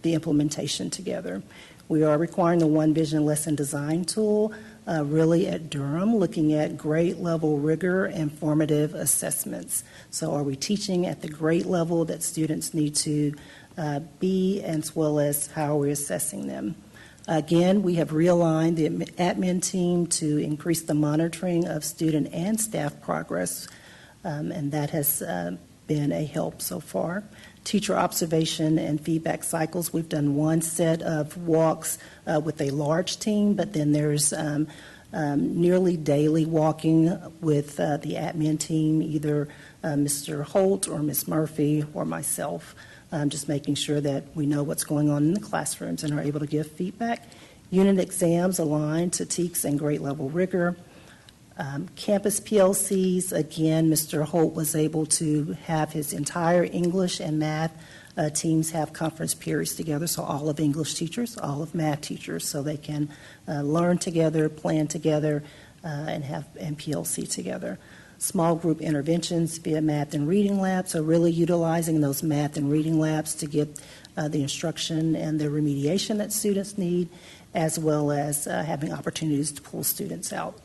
the implementation together. We are requiring the One Vision lesson design tool really at Durham, looking at grade level rigor and formative assessments. So are we teaching at the grade level that students need to be, as well as how are we assessing them? Again, we have realigned the admin team to increase the monitoring of student and staff progress, and that has been a help so far. Teacher observation and feedback cycles. We've done one set of walks with a large team, but then there's nearly daily walking with the admin team, either Mr. Holt or Ms. Murphy or myself, just making sure that we know what's going on in the classrooms and are able to give feedback. Unit exams aligned to TEKS and grade level rigor. Campus PLCs, again, Mr. Holt was able to have his entire English and math teams have conference periods together, so all of English teachers, all of math teachers, so they can learn together, plan together, and PLC together. Small group interventions via math and reading labs, so really utilizing those math and reading labs to get the instruction and the remediation that students need, as well as having opportunities to pull students out.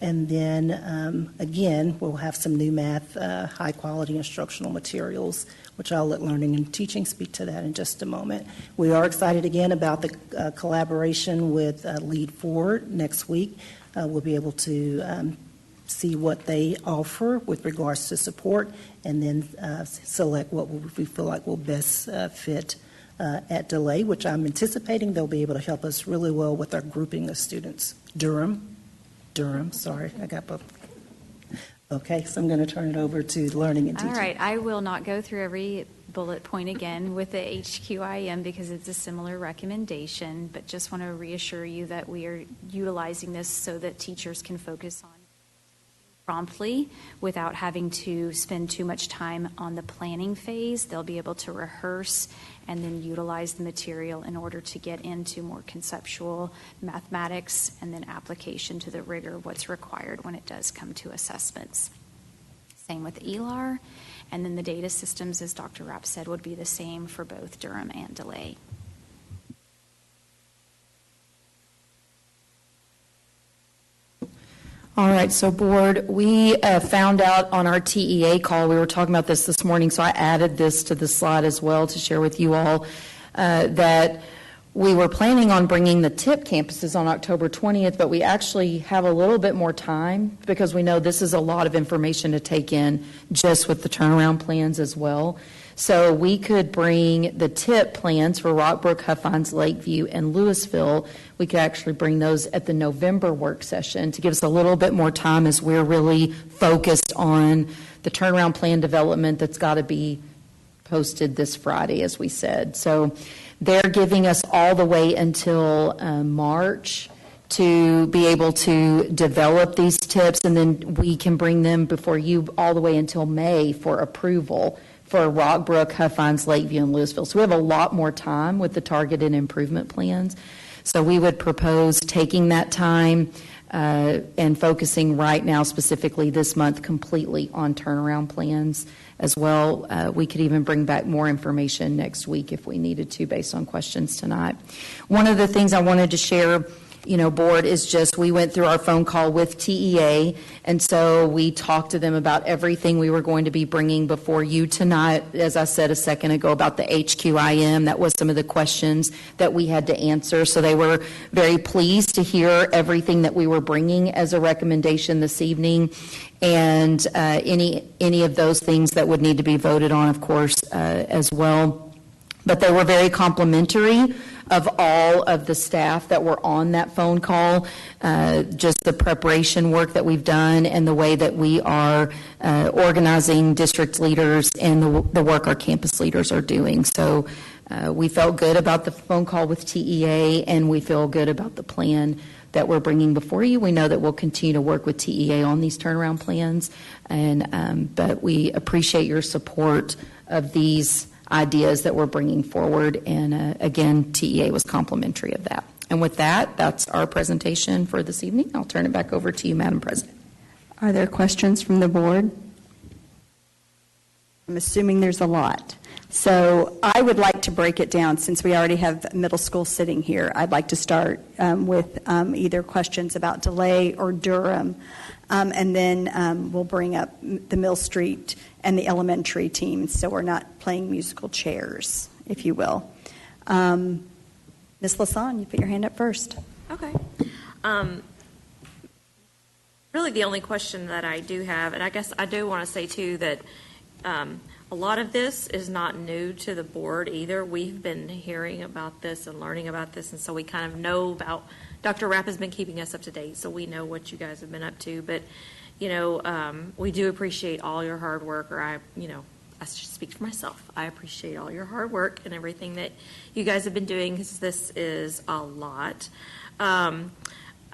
And then, again, we'll have some new math, high-quality instructional materials, which I'll let Learning and Teaching speak to that in just a moment. We are excited, again, about the collaboration with Lead Forward next week. We'll be able to see what they offer with regards to support, and then select what we feel like will best fit at Delay, which I'm anticipating they'll be able to help us really well with our grouping of students. Durham, sorry, I got both. Okay, so I'm going to turn it over to Learning and Teaching. All right, I will not go through every bullet point again with the HQIM because it's a similar recommendation, but just want to reassure you that we are utilizing this so that teachers can focus on promptly without having to spend too much time on the planning phase. They'll be able to rehearse and then utilize the material in order to get into more conceptual mathematics and then application to the rigor of what's required when it does come to assessments. Same with ELAR, and then the data systems, as Dr. Rapp said, would be the same for both Durham and DeLay. All right, so board, we found out on our TEA call, we were talking about this morning, so I added this to the slide as well to share with you all, that we were planning on bringing the TIP campuses on October 20th, but we actually have a little bit more time because we know this is a lot of information to take in just with the turnaround plans as well. So we could bring the TIP plans for Rockbrook, Huffines, Lakeview, and Lewisville. We could actually bring those at the November work session to give us a little bit more time as we're really focused on the turnaround plan development that's got to be posted this Friday, as we said. So they're giving us all the way until March to be able to develop these tips, and then we can bring them before you all the way until May for approval for Rockbrook, Huffines, Lakeview, and Lewisville. So we have a lot more time with the targeted improvement plans. So we would propose taking that time and focusing right now, specifically this month, completely on turnaround plans as well. We could even bring back more information next week if we needed to based on questions tonight. One of the things I wanted to share, board, is just we went through our phone call with TEA, and so we talked to them about everything we were going to be bringing before you tonight. As I said a second ago about the HQIM, that was some of the questions that we had to answer. So they were very pleased to hear everything that we were bringing as a recommendation this evening, and any of those things that would need to be voted on, of course, as well. But they were very complimentary of all of the staff that were on that phone call, just the preparation work that we've done and the way that we are organizing district leaders and the work our campus leaders are doing. So we felt good about the phone call with TEA, and we feel good about the plan that we're bringing before you. We know that we'll continue to work with TEA on these turnaround plans, but we appreciate your support of these ideas that we're bringing forward, and again, TEA was complimentary of that. And with that, that's our presentation for this evening. I'll turn it back over to you, Madam President. Are there questions from the board? I'm assuming there's a lot. So I would like to break it down since we already have middle school sitting here. I'd like to start with either questions about DeLay or Durham, and then we'll bring up the Mill Street and the elementary teams, so we're not playing musical chairs, if you will. Ms. Lasan, you put your hand up first. Okay. Really the only question that I do have, and I guess I do want to say too that a lot of this is not new to the board either. We've been hearing about this and learning about this, and so we kind of know about, Dr. Rapp has been keeping us up to date, so we know what you guys have been up to. But, we do appreciate all your hard work, or I should speak for myself. I appreciate all your hard work and everything that you guys have been doing, because this is a lot.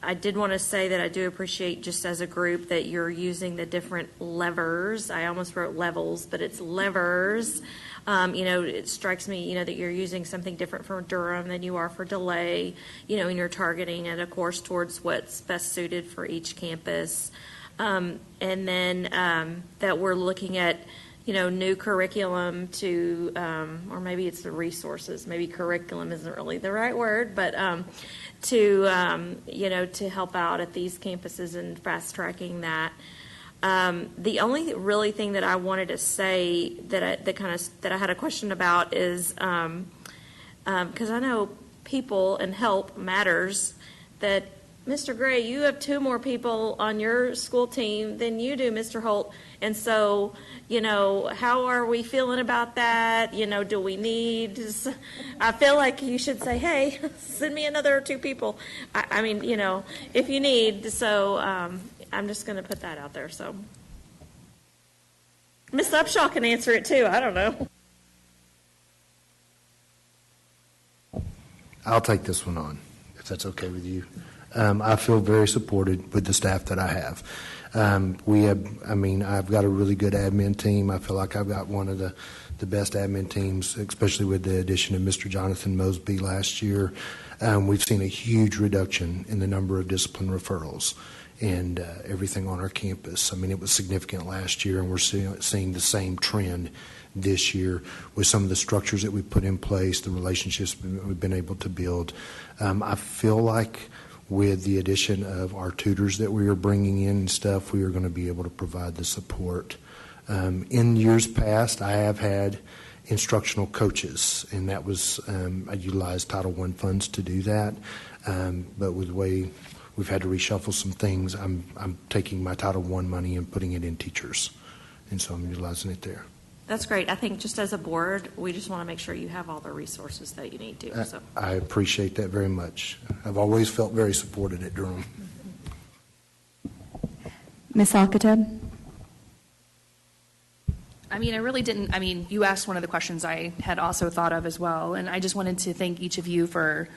I did want to say that I do appreciate, just as a group, that you're using the different levers. I almost wrote levels, but it's levers. It strikes me, that you're using something different for Durham than you are for DeLay, and you're targeting it, of course, towards what's best suited for each campus. And then that we're looking at, new curriculum to, or maybe it's the resources. Maybe curriculum isn't really the right word, but to help out at these campuses and fast tracking that. The only really thing that I wanted to say that I had a question about is because I know people and help matters. That Mr. Gray, you have 2 more people on your school team than you do, Mr. Holt, and so how are we feeling about that? Do we need? I feel like you should say, hey, send me another 2 people. I mean, if you need. So I'm just going to put that out there. So Ms. Upshaw can answer it too. I don't know. I'll take this one on, if that's okay with you. I feel very supported with the staff that I have. I've got a really good admin team. I feel like I've got one of the best admin teams, especially with the addition of Mr. Jonathan Mosby last year. We've seen a huge reduction in the number of discipline referrals and everything on our campus. I mean, it was significant last year, and we're seeing the same trend this year with some of the structures that we put in place, the relationships we've been able to build. I feel like with the addition of our tutors that we are bringing in and stuff, we are going to be able to provide the support. In years past, I have had instructional coaches, and that was, I utilized Title I funds to do that. But with the way we've had to reshuffle some things, I'm taking my Title I money and putting it in teachers. And so I'm utilizing it there. That's great. I think just as a board, we just want to make sure you have all the resources that you need to. So. I appreciate that very much. I've always felt very supported at Durham. Ms. Alcatab? You asked one of the questions I had also thought of as well, and I just wanted to thank each of you for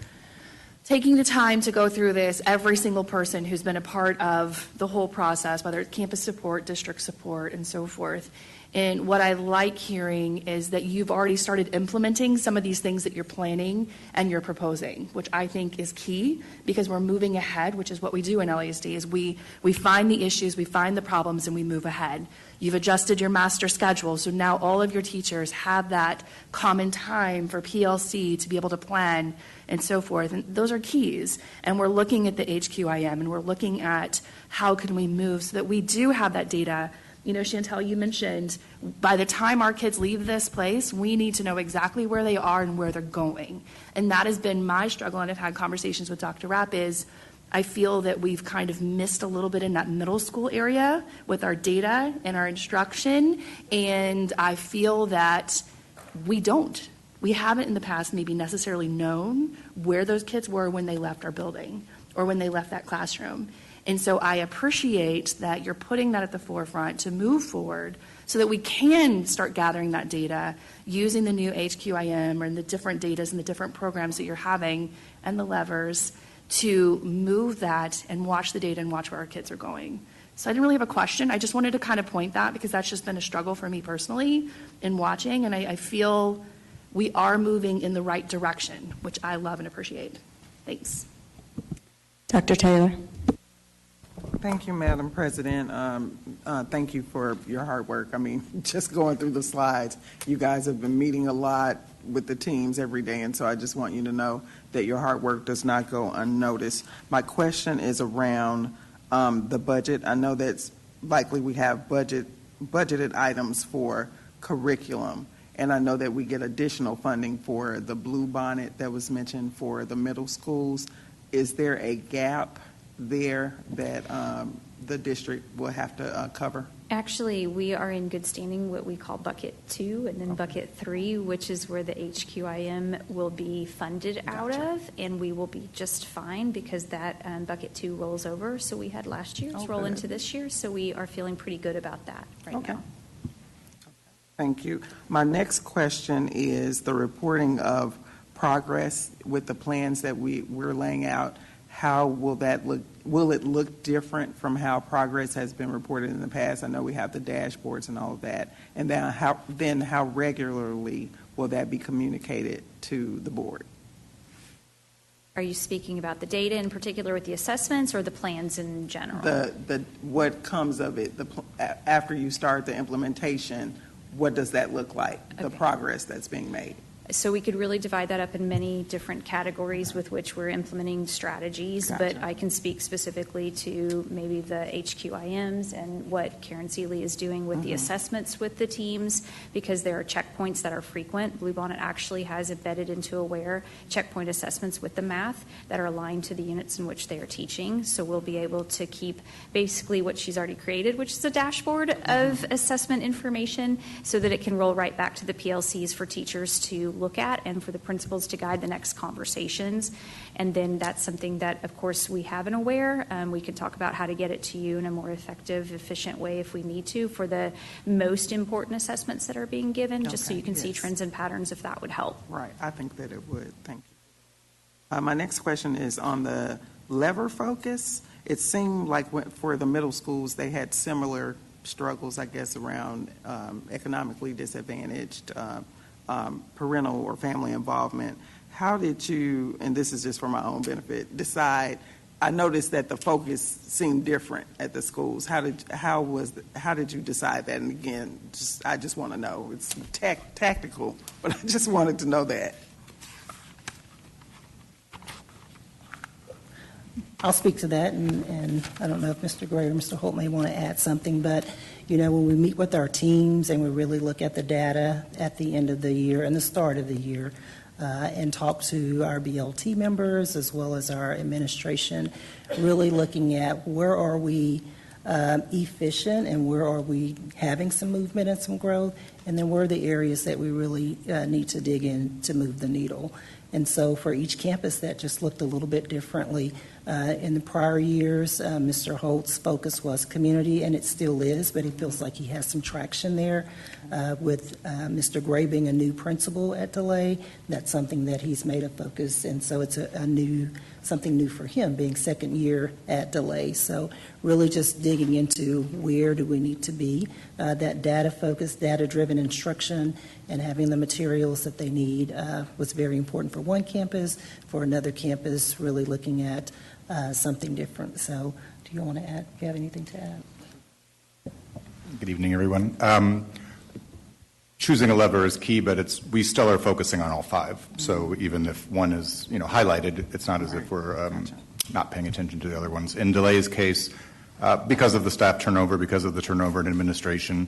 taking the time to go through this, every single person who's been a part of the whole process, whether it's campus support, district support, and so forth. And what I like hearing is that you've already started implementing some of these things that you're planning and you're proposing, which I think is key because we're moving ahead, which is what we do in LASD, is we find the issues, we find the problems, and we move ahead. You've adjusted your master schedule, so now all of your teachers have that common time for PLC to be able to plan and so forth. And those are keys. And we're looking at the HQIM, and we're looking at how can we move so that we do have that data. You know, Chantel, you mentioned by the time our kids leave this place, we need to know exactly where they are and where they're going. And that has been my struggle, and I've had conversations with Dr. Rapp, is I feel that we've kind of missed a little bit in that middle school area with our data and our instruction, and I feel that we haven't in the past maybe necessarily known where those kids were when they left our building or when they left that classroom. And so I appreciate that you're putting that at the forefront to move forward so that we can start gathering that data using the new HQIM or the different data and the different programs that you're having and the levers to move that and watch the data and watch where our kids are going. So I didn't really have a question. I just wanted to kind of point that because that's just been a struggle for me personally in watching, and I feel we are moving in the right direction, which I love and appreciate. Thanks. Dr. Taylor? Thank you, Madam President. Thank you for your hard work. I mean, just going through the slides, you guys have been meeting a lot with the teams every day, and so I just want you to know that your hard work does not go unnoticed. My question is around the budget. I know that's likely we have budgeted items for curriculum, and I know that we get additional funding for the Blue Bonnet that was mentioned for the middle schools. Is there a gap there that the district will have to cover? Actually, we are in good standing what we call bucket 2 and then bucket 3, which is where the HQIM will be funded out of, and we will be just fine because that bucket 2 rolls over. So we had last year's roll into this year, so we are feeling pretty good about that right now. Thank you. My next question is the reporting of progress with the plans that we're laying out. How will that look? Will it look different from how progress has been reported in the past? I know we have the dashboards and all of that. And then how regularly will that be communicated to the board? Are you speaking about the data in particular with the assessments or the plans in general? The what comes of it after you start the implementation, what does that look like, the progress that's being made? So we could really divide that up in many different categories with which we're implementing strategies, but I can speak specifically to maybe the HQIMs and what Karen Seeley is doing with the assessments with the teams, because there are checkpoints that are frequent. Bluebonnet actually has embedded into Aware checkpoint assessments with the math that are aligned to the units in which they are teaching. So we'll be able to keep basically what she's already created, which is a dashboard of assessment information, so that it can roll right back to the PLCs for teachers to look at and for the principals to guide the next conversations. And then that's something that, of course, we have in Aware. We can talk about how to get it to you in a more effective, efficient way if we need to for the most important assessments that are being given, just so you can see trends and patterns if that would help. Right. I think that it would. Thank you. My next question is on the lever focus. It seemed like for the middle schools, they had similar struggles, I guess, around economically disadvantaged, parental or family involvement. How did you, and this is just for my own benefit, decide? I noticed that the focus seemed different at the schools. How did you decide that? And again, I just want to know. It's tactical, but I just wanted to know that. I'll speak to that, and I don't know if Mr. Gray or Mr. Holt may want to add something, but, you know, when we meet with our teams and we really look at the data at the end of the year and the start of the year, and talk to our BLT members as well as our administration, really looking at where are we efficient and where are we having some movement and some growth, and then where are the areas that we really need to dig in to move the needle. And so for each campus, that just looked a little bit differently. In the prior years, Mr. Holt's focus was community, and it still is, but he feels like he has some traction there. With Mr. Gray being a new principal at DeLay, that's something that he's made a focus, and so it's something new for him, being second year at DeLay. So really just digging into where do we need to be, that data-focused, data-driven instruction, and having the materials that they need was very important for one campus. For another campus, really looking at something different. So do you want to add, do you have anything to add? Good evening, everyone. Choosing a lever is key, but we still are focusing on all five. So even if one is, highlighted, it's not as if we're not paying attention to the other ones. In DeLay's case, because of the staff turnover, because of the turnover in administration,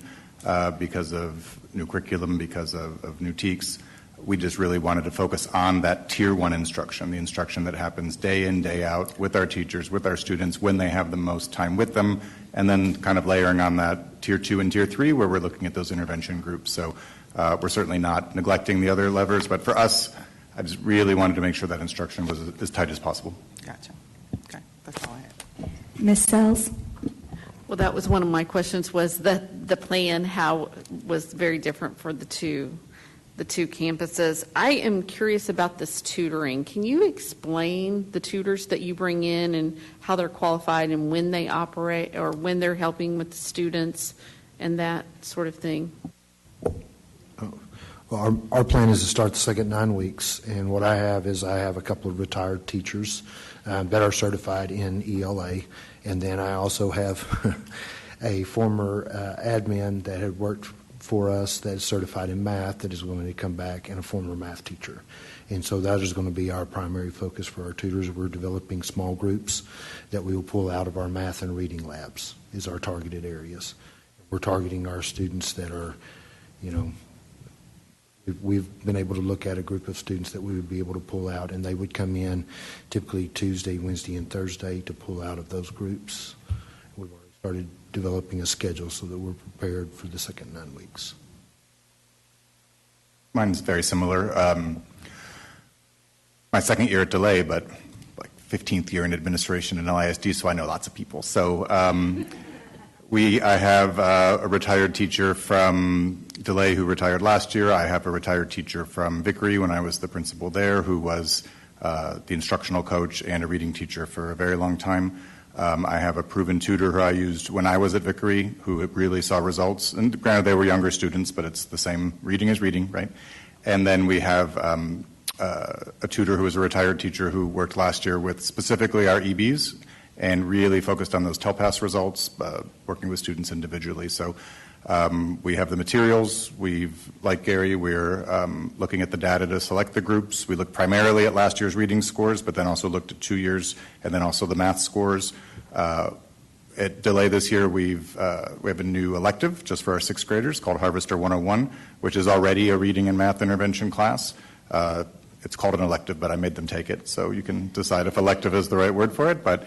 because of new curriculum, because of new TEKS, we just really wanted to focus on that Tier 1 instruction, the instruction that happens day in, day out with our teachers, with our students, when they have the most time with them, and then kind of layering on that Tier 2 and Tier 3 where we're looking at those intervention groups. So we're certainly not neglecting the other levers, but for us, I just really wanted to make sure that instruction was as tight as possible. Gotcha. Okay, that's all I had. Ms. Sells? Well, that was one of my questions, was that the plan, how was very different for the two campuses. I am curious about this tutoring. Can you explain the tutors that you bring in and how they're qualified and when they operate or when they're helping with the students and that sort of thing? Well, our plan is to start the second 9 weeks, and what I have a couple of retired teachers that are certified in ELA, and then I also have a former admin that had worked for us that is certified in math that is willing to come back, and a former math teacher. And so that is going to be our primary focus for our tutors. We're developing small groups that we will pull out of our math and reading labs is our targeted areas. We're targeting our students that are, we've been able to look at a group of students that we would be able to pull out, and they would come in typically Tuesday, Wednesday, and Thursday to pull out of those groups. We've already started developing a schedule so that we're prepared for the second 9 weeks. Mine's very similar. My second year at DeLay, but like 15th year in administration in LISD, so I know lots of people. So I have a retired teacher from DeLay who retired last year. I have a retired teacher from Vickery when I was the principal there who was the instructional coach and a reading teacher for a very long time. I have a proven tutor who I used when I was at Vickery who really saw results. And granted, they were younger students, but it's the same. Reading is reading, right? And then we have a tutor who was a retired teacher who worked last year with specifically our EBs and really focused on those TELPAS results, working with students individually. So we have the materials. Like Gary, we're looking at the data to select the groups. We looked primarily at last year's reading scores, but then also looked at 2 years, and then also the math scores. At DeLay this year, we have a new elective just for our 6th graders called Harvester 101, which is already a reading and math intervention class. It's called an elective, but I made them take it, so you can decide if elective is the right word for it. But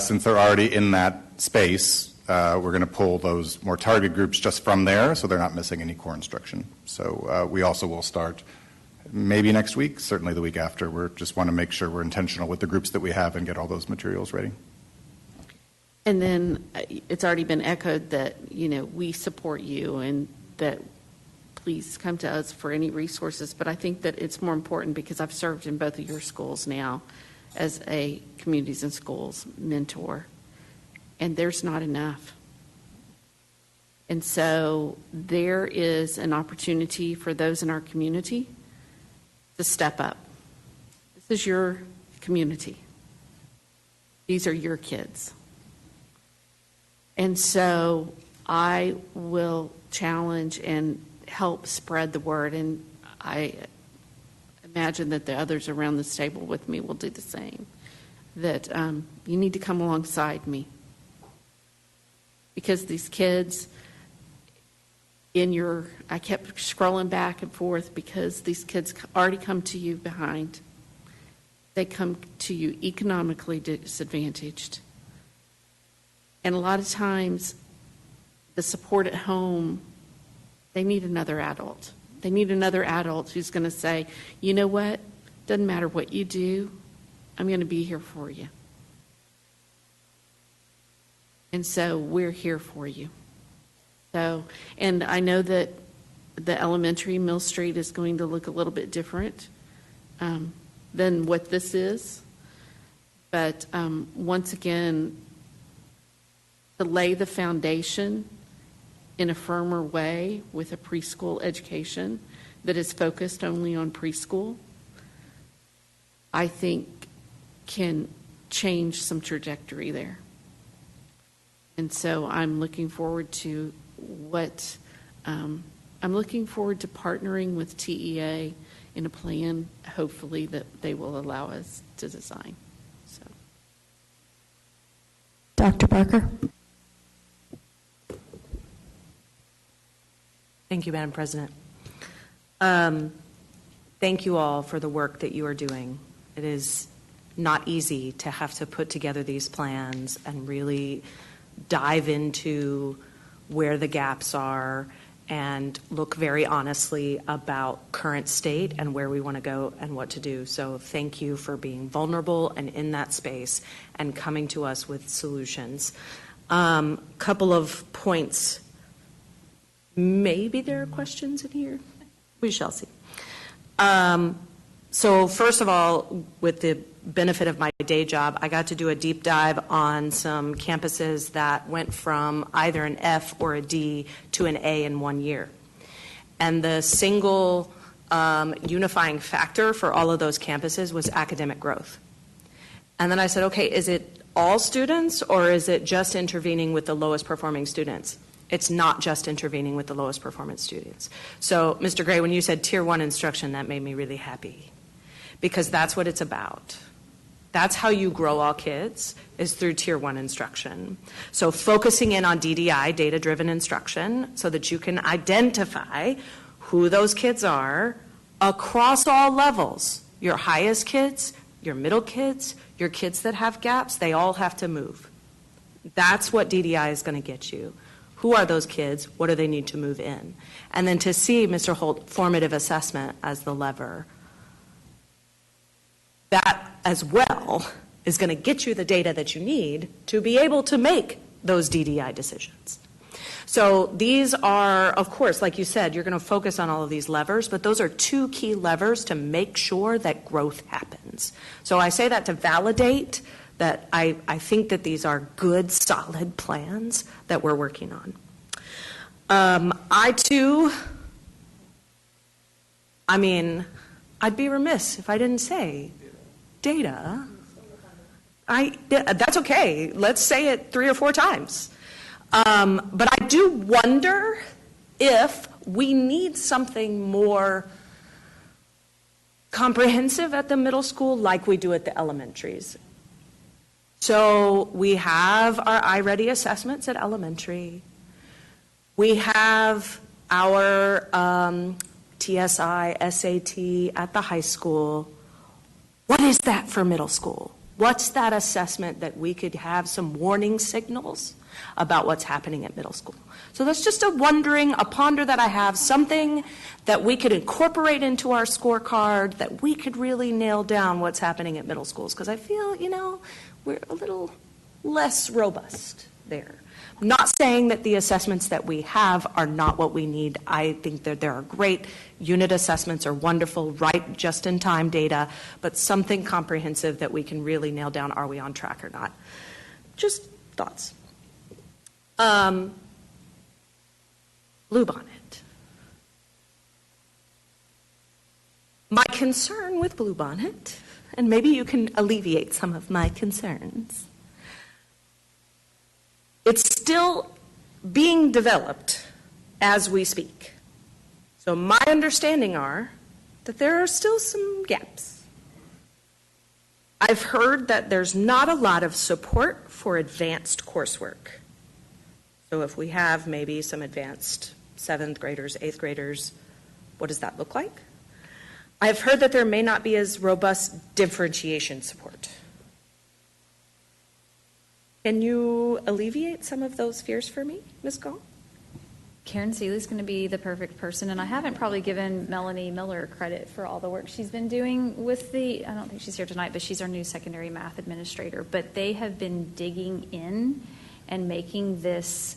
since they're already in that space, we're going to pull those more target groups just from there so they're not missing any core instruction. So we also will start maybe next week, certainly the week after. We just want to make sure we're intentional with the groups that we have and get all those materials ready. And then it's already been echoed that, we support you and that please come to us for any resources. But I think that it's more important because I've served in both of your schools now as a Communities in Schools mentor, and there's not enough. And so there is an opportunity for those in our community to step up. This is your community. These are your kids. And so I will challenge and help spread the word, and I imagine that the others around this table with me will do the same, that you need to come alongside me. Because these kids I kept scrolling back and forth because these kids already come to you behind. They come to you economically disadvantaged. And a lot of times, the support at home, they need another adult. They need another adult who's going to say, you know what? Doesn't matter what you do, I'm going to be here for you. And so we're here for you. So, and I know that the elementary Mill Street is going to look a little bit different than what this is. But once again, to lay the foundation in a firmer way with a preschool education that is focused only on preschool, I think can change some trajectory there. And so I'm looking forward to I'm looking forward to partnering with TEA in a plan, hopefully, that they will allow us to design. So. Dr. Barker. Thank you, Madam President. Thank you all for the work that you are doing. It is not easy to have to put together these plans and really dive into where the gaps are and look very honestly about current state and where we want to go and what to do. So thank you for being vulnerable and in that space and coming to us with solutions. Couple of points. Maybe there are questions in here. We shall see. So first of all, with the benefit of my day job, I got to do a deep dive on some campuses that went from either an F or a D to an A in 1 year. And the single unifying factor for all of those campuses was academic growth. And then I said, okay, is it all students or is it just intervening with the lowest performing students? It's not just intervening with the lowest performance students. So, Mr. Gray, when you said Tier 1 instruction, that made me really happy because that's what it's about. That's how you grow all kids, is through Tier 1 instruction. So focusing in on DDI, data-driven instruction, so that you can identify who those kids are across all levels. Your highest kids, your middle kids, your kids that have gaps, they all have to move. That's what DDI is going to get you. Who are those kids? What do they need to move in? And then to see, Mr. Holt, formative assessment as the lever. That as well is going to get you the data that you need to be able to make those DDI decisions. So these are, of course, like you said, you're going to focus on all of these levers, but those are two key levers to make sure that growth happens. So I say that to validate that I think that these are good, solid plans that we're working on. I'd be remiss if I didn't say data. That's okay. Let's say it 3 or 4 times. But I do wonder if we need something more comprehensive at the middle school like we do at the elementaries. So we have our iReady assessments at elementary. We have our TSI, SAT at the high school. What is that for middle school? What's that assessment that we could have some warning signals about what's happening at middle school? So that's just a ponder that I have, something that we could incorporate into our scorecard that we could really nail down what's happening at middle schools. Because I feel, we're a little less robust there. Not saying that the assessments that we have are not what we need. I think that there are great unit assessments, are wonderful, right, just-in-time data, but something comprehensive that we can really nail down, are we on track or not? Just thoughts. Bluebonnet. My concern with Bluebonnet, and maybe you can alleviate some of my concerns, it's still being developed as we speak. So my understanding are that there are still some gaps. I've heard that there's not a lot of support for advanced coursework. So if we have maybe some advanced 7th graders, 8th graders, what does that look like? I've heard that there may not be as robust differentiation support. Can you alleviate some of those fears for me, Ms. Gall? Karen Seeley's going to be the perfect person, and I haven't probably given Melanie Miller credit for all the work she's been doing with I don't think she's here tonight, but she's our new secondary math administrator. But they have been digging in and making this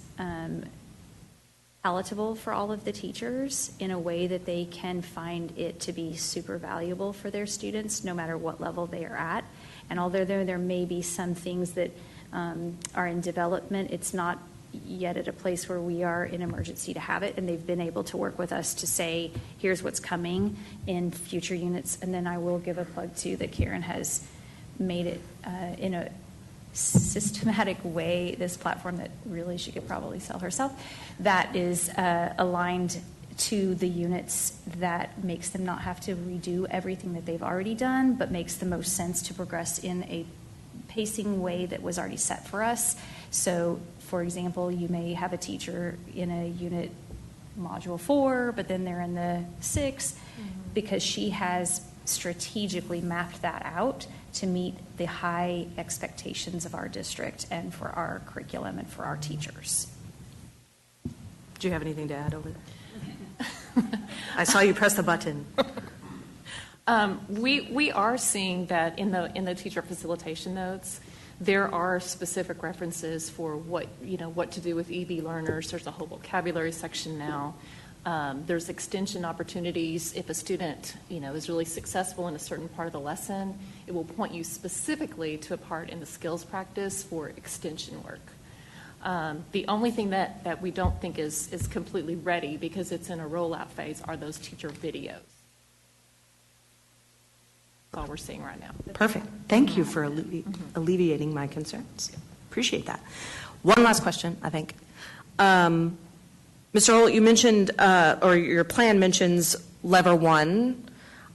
palatable for all of the teachers in a way that they can find it to be super valuable for their students, no matter what level they are at. And although there may be some things that are in development, it's not yet at a place where we are in emergency to have it, and they've been able to work with us to say, here's what's coming in future units. And then I will give a plug too that Karen has made it in a systematic way, this platform that really she could probably sell herself, that is aligned to the units, that makes them not have to redo everything that they've already done, but makes the most sense to progress in a pacing way that was already set for us. So, for example, you may have a teacher in a unit module 4, but then they're in the 6, because she has strategically mapped that out to meet the high expectations of our district and for our curriculum and for our teachers. Do you have anything to add over there? I saw you press the button. We are seeing that in the teacher facilitation notes, there are specific references for what to do with EB learners. There's a whole vocabulary section now. There's extension opportunities. If a student is really successful in a certain part of the lesson, it will point you specifically to a part in the skills practice for extension work. The only thing that we don't think is completely ready, because it's in a rollout phase, are those teacher videos. That's all we're seeing right now. Perfect. Thank you for alleviating my concerns. Appreciate that. One last question, I think. Mr. Holt, you mentioned, or your plan mentions lever 1,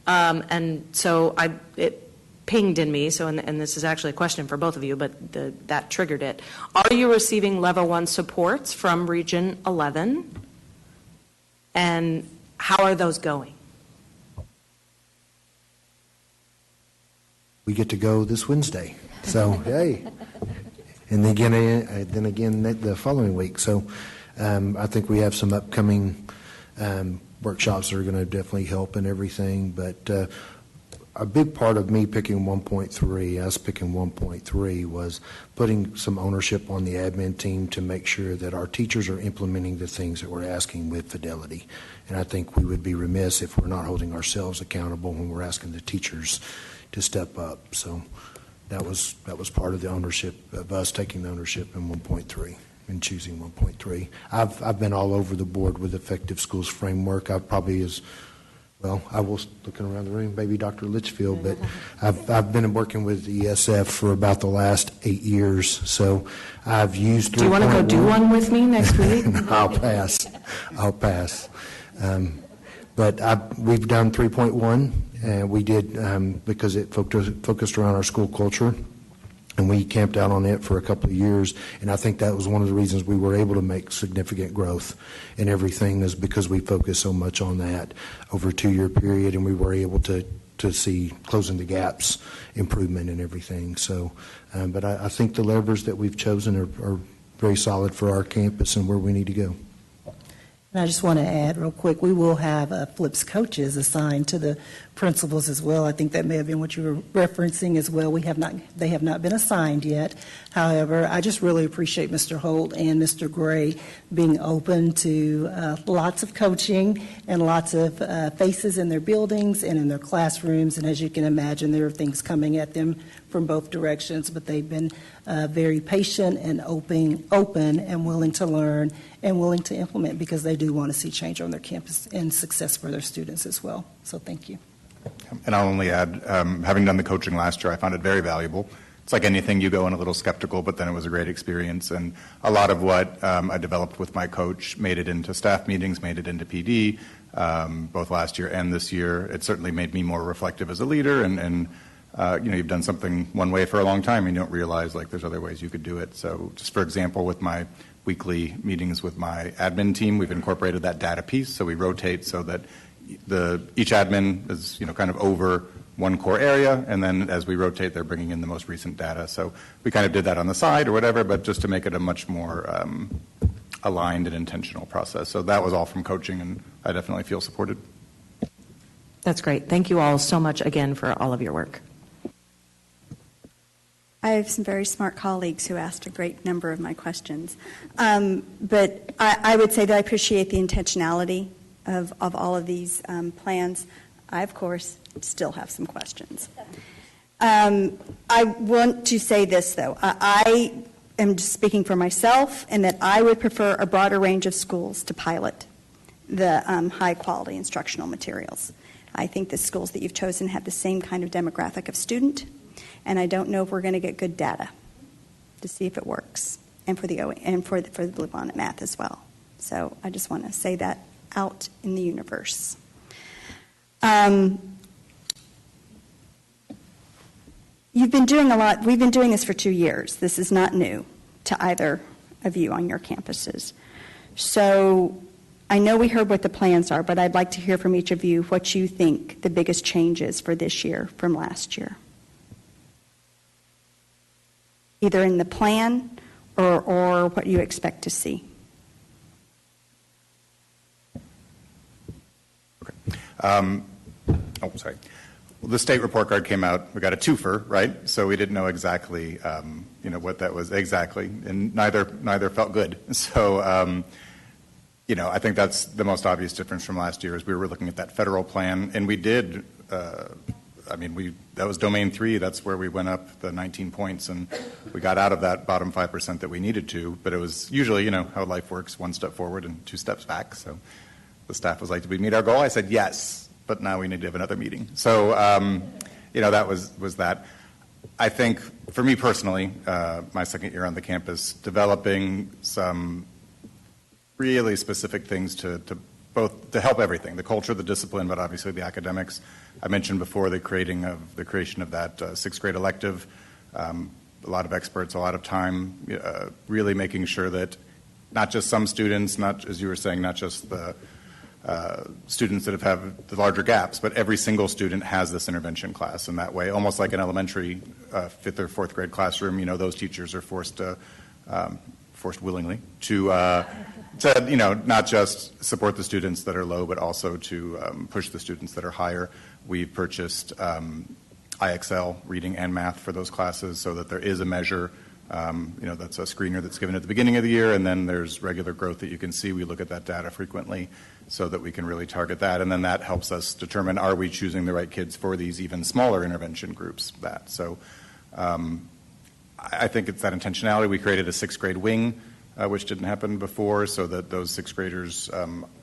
and so it pinged in me, and this is actually a question for both of you, but that triggered it. Are you receiving level 1 supports from Region 11? And how are those going? We get to go this Wednesday, so hey. And then again the following week. So I think we have some upcoming workshops that are going to definitely help and everything, but a big part of me picking 1.3, us picking 1.3, was putting some ownership on the admin team to make sure that our teachers are implementing the things that we're asking with fidelity. And I think we would be remiss if we're not holding ourselves accountable when we're asking the teachers to step up. So that was part of the ownership of us taking the ownership in 1.3 and choosing 1.3. I've been all over the board with Effective Schools Framework. I was looking around the room, maybe Dr. Litchfield, but I've been working with ESF for about the last 8 years, so I've used 3.1. Do you want to go do one with me next week? I'll pass. But we've done 3.1, and we did because it focused around our school culture, and we camped out on it for a couple of years, and I think that was one of the reasons we were able to make significant growth in everything, is because we focused so much on that over a 2-year period, and we were able to see closing the gaps, improvement in everything. So, but I think the levers that we've chosen are very solid for our campus and where we need to go. And I just want to add real quick, we will have FLIPS coaches assigned to the principals as well. I think that may have been what you were referencing as well. They have not been assigned yet. However, I just really appreciate Mr. Holt and Mr. Gray being open to lots of coaching and lots of faces in their buildings and in their classrooms. And as you can imagine, there are things coming at them from both directions, but they've been very patient and open and willing to learn and willing to implement, because they do want to see change on their campus and success for their students as well. So thank you. And I'll only add, having done the coaching last year, I found it very valuable. It's like anything, you go in a little skeptical, but then it was a great experience. And a lot of what I developed with my coach made it into staff meetings, made it into PD, both last year and this year. It certainly made me more reflective as a leader. And you've done something one way for a long time, and you don't realize like there's other ways you could do it. So just for example, with my weekly meetings with my admin team, we've incorporated that data piece. So we rotate so that each admin is kind of over one core area, and then as we rotate, they're bringing in the most recent data. So we kind of did that on the side or whatever, but just to make it a much more aligned and intentional process. So that was all from coaching, and I definitely feel supported. That's great. Thank you all so much again for all of your work. I have some very smart colleagues who asked a great number of my questions. But I would say that I appreciate the intentionality of all of these plans. I, of course, still have some questions. I want to say this, though. I am just speaking for myself, and that I would prefer a broader range of schools to pilot the high-quality instructional materials. I think the schools that you've chosen have the same kind of demographic of student, and I don't know if we're going to get good data to see if it works, and for the Bluebonnet math as well. So I just want to say that out in the universe. You've been doing a lot. We've been doing this for 2 years. This is not new to either of you on your campuses. So I know we heard what the plans are, but I'd like to hear from each of you what you think the biggest change is for this year from last year, either in the plan or what you expect to see. Sorry. Well, the state report card came out. We got a twofer, right? So we didn't know exactly, what that was exactly, and neither felt good. So, I think that's the most obvious difference from last year is we were looking at that federal plan, and we did. That was domain 3. That's where we went up the 19 points, and we got out of that bottom 5% that we needed to. But it was usually, how life works: 1 step forward and 2 steps back. So the staff was like, "Did we meet our goal?" I said, "Yes, but now we need to have another meeting." So, that was that. I think for me personally, my second year on the campus, developing some really specific things to help everything, the culture, the discipline, but obviously the academics. I mentioned before the creation of that 6th grade elective, a lot of experts, a lot of time, really making sure that not just some students, not, as you were saying, not just the students that have the larger gaps, but every single student has this intervention class. And that way, almost like an elementary 5th or 4th grade classroom, those teachers are forced willingly to not just support the students that are low, but also to push the students that are higher. We've purchased IXL, reading and math, for those classes, so that there is a measure. That's a screener that's given at the beginning of the year, and then there's regular growth that you can see. We look at that data frequently so that we can really target that, and then that helps us determine, are we choosing the right kids for these even smaller intervention groups? So I think it's that intentionality. We created a 6th grade wing, which didn't happen before, so that those 6th graders,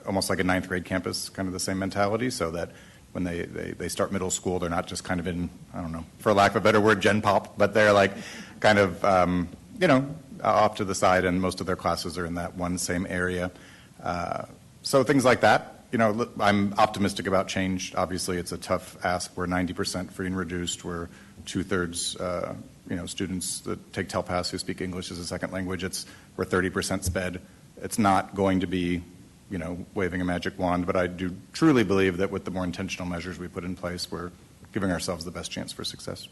almost like a 9th grade campus, kind of the same mentality, so that when they start middle school, they're not just kind of in, I don't know, for lack of a better word, gen pop, but they're like kind of, off to the side, and most of their classes are in that one same area. So things like that. I'm optimistic about change. Obviously, it's a tough ask. We're 90% free and reduced. We're 2/3, students that take TELPAS who speak English as a second language. We're 30% SPED. It's not going to be, waving a magic wand, but I do truly believe that with the more intentional measures we put in place, we're giving ourselves the best chance for success.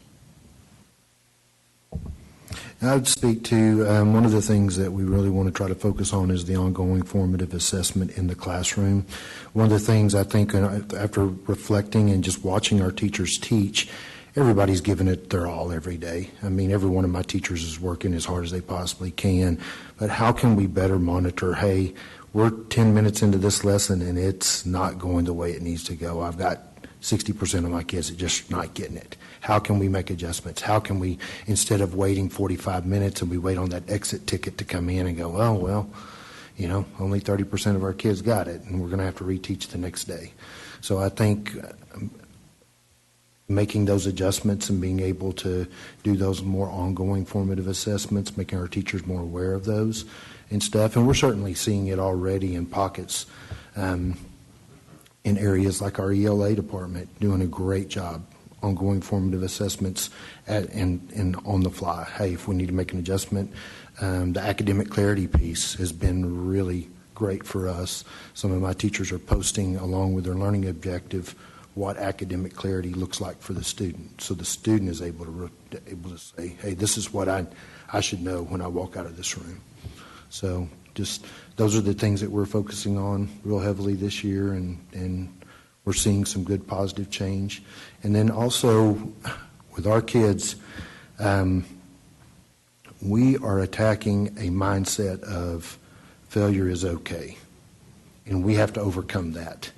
I would speak to one of the things that we really want to try to focus on is the ongoing formative assessment in the classroom. One of the things I think after reflecting and just watching our teachers teach, everybody's giving it their all every day. I mean, every one of my teachers is working as hard as they possibly can, but how can we better monitor, hey, we're 10 minutes into this lesson and it's not going the way it needs to go. I've got 60% of my kids are just not getting it. How can we make adjustments? How can we, instead of waiting 45 minutes and we wait on that exit ticket to come in and go, oh, well, you know, only 30% of our kids got it and we're going to have to reteach the next day. So I think making those adjustments and being able to do those more ongoing formative assessments, making our teachers more aware of those and stuff. And we're certainly seeing it already in pockets in areas like our ELA department, doing a great job ongoing formative assessments and on the fly. Hey, if we need to make an adjustment, the academic clarity piece has been really great for us. Some of my teachers are posting along with their learning objective what academic clarity looks like for the student. So the student is able to say, hey, this is what I should know when I walk out of this room. So just those are the things that we're focusing on real heavily this year, and we're seeing some good positive change. And then also with our kids, we are attacking a mindset of failure is okay, and we have to overcome that.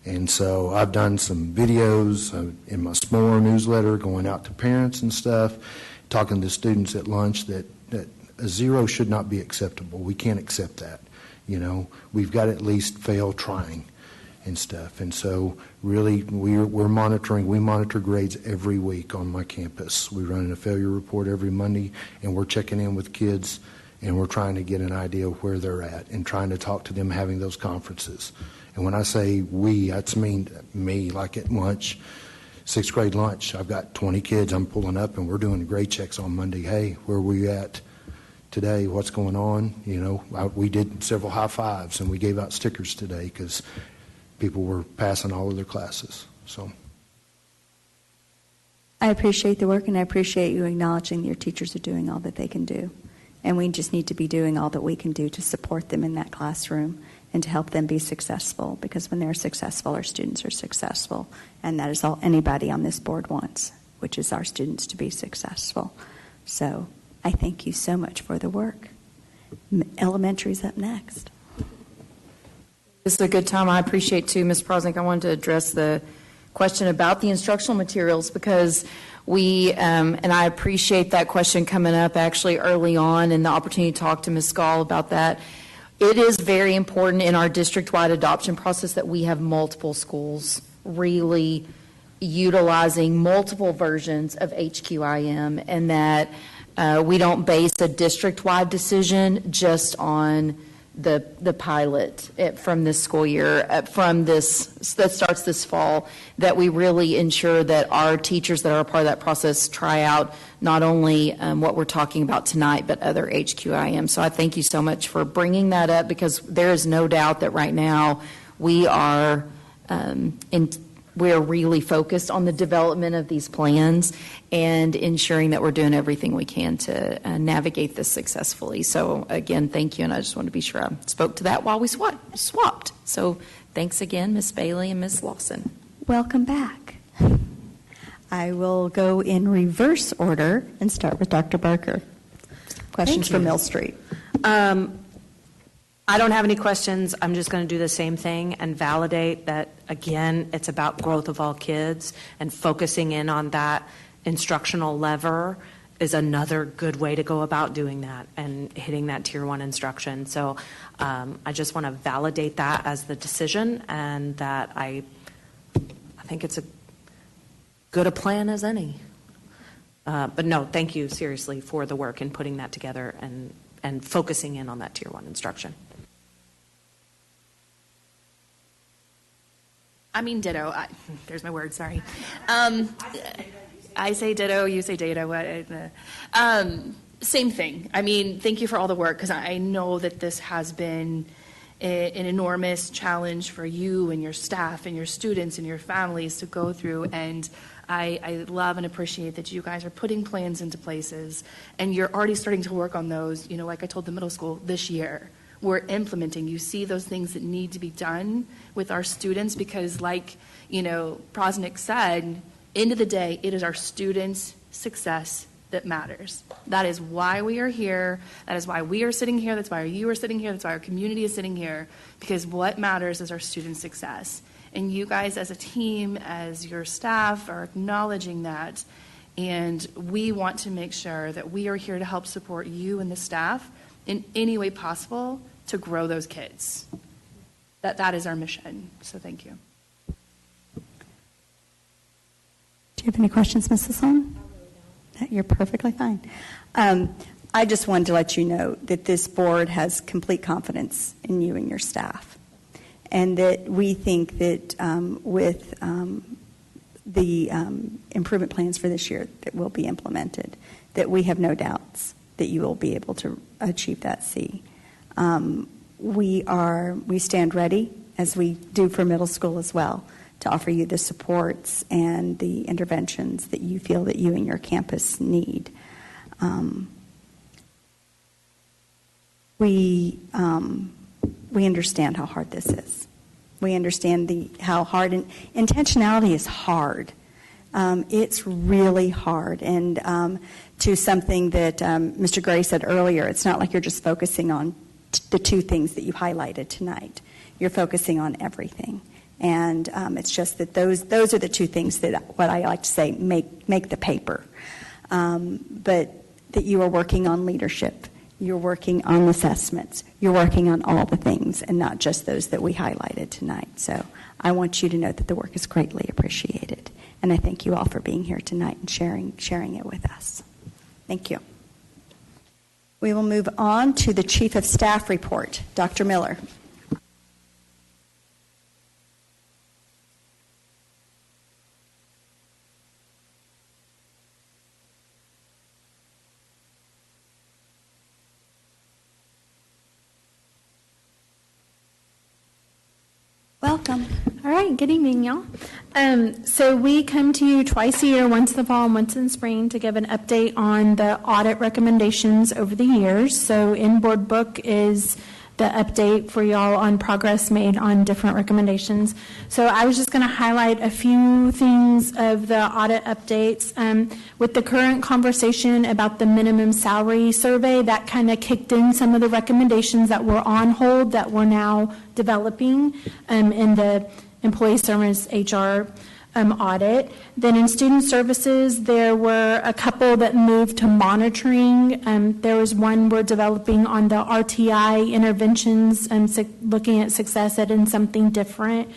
And so I've done some videos in my smaller newsletter going out to parents and stuff, talking to students at lunch that a 0 should not be acceptable. We can't accept that. You know, we've got to at least fail trying and stuff. And so really we're monitoring. We monitor grades every week on my campus. We run a failure report every Monday, and we're checking in with kids, and we're trying to get an idea of where they're at and trying to talk to them, having those conferences. And when I say we, that's mean me, like at lunch, 6th grade lunch, I've got 20 kids I'm pulling up, and we're doing grade checks on Monday. Hey, where are we at today? What's going on? You know, we did several high fives, and we gave out stickers today because people were passing all of their classes. So I appreciate the work, and I appreciate you acknowledging that your teachers are doing all that they can do. And we just need to be doing all that we can do to support them in that classroom and to help them be successful, because when they're successful, our students are successful. And that is all anybody on this board wants, which is our students to be successful. So I thank you so much for the work. Elementary's up next. This is a good time. I appreciate, too, Ms. Prosnick, I wanted to address the question about the instructional materials, because we, and I appreciate that question coming up actually early on and the opportunity to talk to Ms. Gall about that. It is very important in our district-wide adoption process that we have multiple schools really utilizing multiple versions of HQIM, and that we don't base a district-wide decision just on the pilot from this school year, from this, that starts this fall, that we really ensure that our teachers that are a part of that process try out not only what we're talking about tonight, but other HQIM. So I thank you so much for bringing that up, because there is no doubt that right now we are we're really focused on the development of these plans and ensuring that we're doing everything we can to navigate this successfully. So again, thank you, and I just want to be sure I spoke to that while we swapped. So thanks again, Ms. Bailey and Ms. Lawson. Welcome back. I will go in reverse order and start with Dr. Barker. Questions for Mill Street. I don't have any questions. I'm just going to do the same thing and validate that, again, it's about growth of all kids, and focusing in on that instructional lever is another good way to go about doing that and hitting that Tier 1 instruction. So I just want to validate that as the decision, and that I think it's a good a plan as any. But no, thank you seriously for the work in putting that together and focusing in on that Tier 1 instruction. I mean, ditto. There's my word, sorry. I say ditto, you say data. Same thing. I mean, thank you for all the work, because I know that this has been an enormous challenge for you and your staff and your students and your families to go through. And I love and appreciate that you guys are putting plans into places, and you're already starting to work on those, like I told the middle school, this year. We're implementing. You see those things that need to be done with our students because, like, Prosnick said, end of the day, it is our students' success that matters. That is why we are here. That is why we are sitting here. That's why you are sitting here. That's why our community is sitting here, because what matters is our students' success. And you guys as a team, as your staff, are acknowledging that. And we want to make sure that we are here to help support you and the staff in any way possible to grow those kids. That is our mission. So thank you. Do you have any questions, Mrs. Sloan? You're perfectly fine. I just wanted to let you know that this board has complete confidence in you and your staff, and that we think that with the improvement plans for this year that will be implemented, that we have no doubts that you will be able to achieve that C. We stand ready, as we do for middle school as well, to offer you the supports and the interventions that you feel that you and your campus need. We understand how hard this is. We understand how hard, and intentionality is hard. It's really hard. And to something that Mr. Gray said earlier, it's not like you're just focusing on the two things that you highlighted tonight. You're focusing on everything. And it's just that those are the two things that, what I like to say, make the paper. But that you are working on leadership. You're working on assessments. You're working on all the things and not just those that we highlighted tonight. So I want you to know that the work is greatly appreciated. And I thank you all for being here tonight and sharing it with us. Thank you. We will move on to the Chief of Staff report. Dr. Miller. Welcome. All right, good evening, y'all. So we come to you twice a year, once in the fall and once in spring, to give an update on the audit recommendations over the years. So in board book is the update for y'all on progress made on different recommendations. So I was just going to highlight a few things of the audit updates. With the current conversation about the minimum salary survey, that kind of kicked in some of the recommendations that were on hold that we're now developing in the employee service HR audit. Then in student services, there were a couple that moved to monitoring. There was one we're developing on the RTI interventions and looking at success at in something different.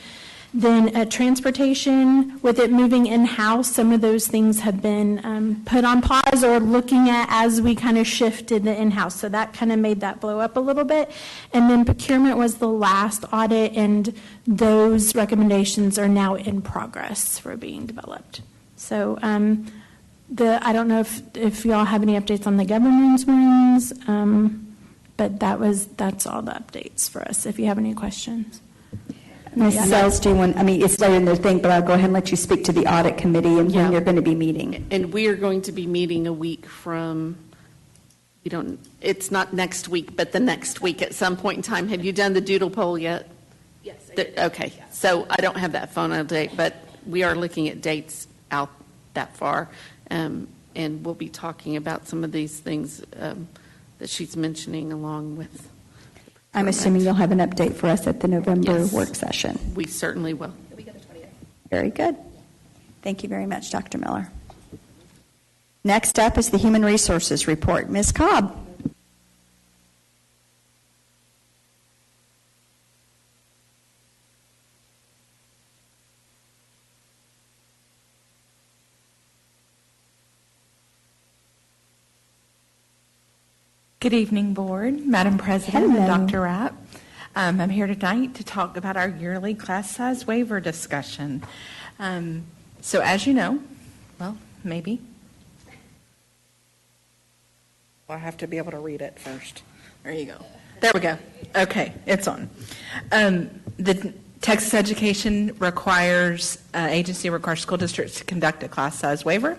Then transportation, with it moving in-house, some of those things have been put on pause or looking at as we kind of shifted the in-house. So that kind of made that blow up a little bit. And then procurement was the last audit, and those recommendations are now in progress for being developed. So I don't know if y'all have any updates on the governance ones, but that's all the updates for us, if you have any questions. Ms. Sells, do you want, it's later in the thing, but I'll go ahead and let you speak to the audit committee and when you're going to be meeting. And we are going to be meeting a week from, it's not next week, but the next week at some point in time. Have you done the doodle poll yet? Yes. Okay, so I don't have that final date, but we are looking at dates out that far. And we'll be talking about some of these things that she's mentioning along with. I'm assuming you'll have an update for us at the November work session. We certainly will. Very good. Thank you very much, Dr. Miller. Next up is the Human Resources Report. Ms. Cobb. Good evening, Board, Madam President, and Dr. Rapp. I'm here tonight to talk about our yearly class size waiver discussion. So as you know, well, maybe. Well, I have to be able to read it first. There you go. There we go. Okay, it's on. The Texas Education agency requires school districts to conduct a class size waiver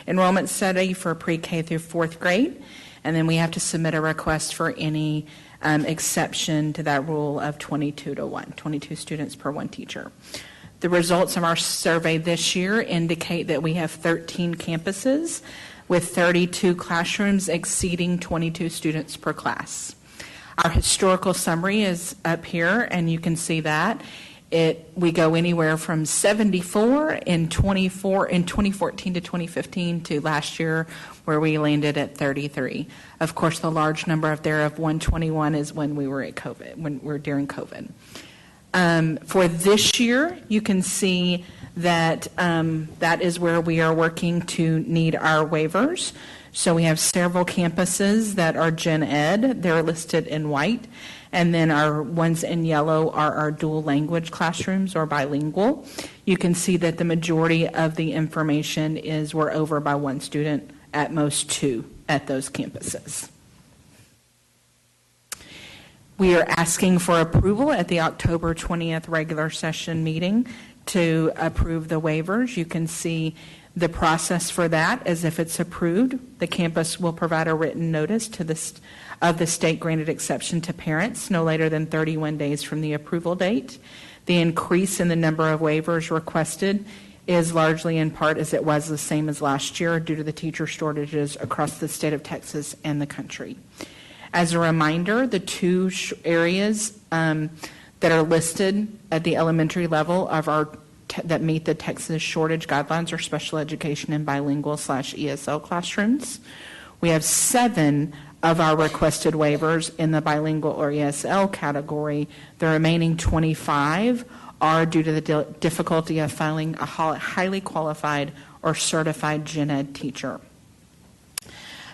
enrollment study for pre-K through fourth grade, and then we have to submit a request for any exception to that rule of 22 to 1, 22 students per one teacher. The results of our survey this year indicate that we have 13 campuses with 32 classrooms exceeding 22 students per class. Our historical summary is up here, and you can see that. We go anywhere from 74 in 2014 to 2015 to last year, where we landed at 33. Of course, the large number up there of 121 is when we were at COVID, when we're during COVID. For this year, you can see that that is where we are working to need our waivers. So we have several campuses that are gen ed. They're listed in white. And then our ones in yellow are our dual language classrooms or bilingual. You can see that the majority of the information is we're over by one student, at most two at those campuses. We are asking for approval at the October 20th regular session meeting to approve the waivers. You can see the process for that as if it's approved. The campus will provide a written notice to of the state-granted exception to parents no later than 31 days from the approval date. The increase in the number of waivers requested is largely in part as it was the same as last year due to the teacher shortages across the state of Texas and the country. As a reminder, the two areas that are listed at the elementary level of our that meet the Texas shortage guidelines are special education and bilingual/ESL classrooms. We have 7 of our requested waivers in the bilingual or ESL category. The remaining 25 are due to the difficulty of finding a highly qualified or certified gen ed teacher.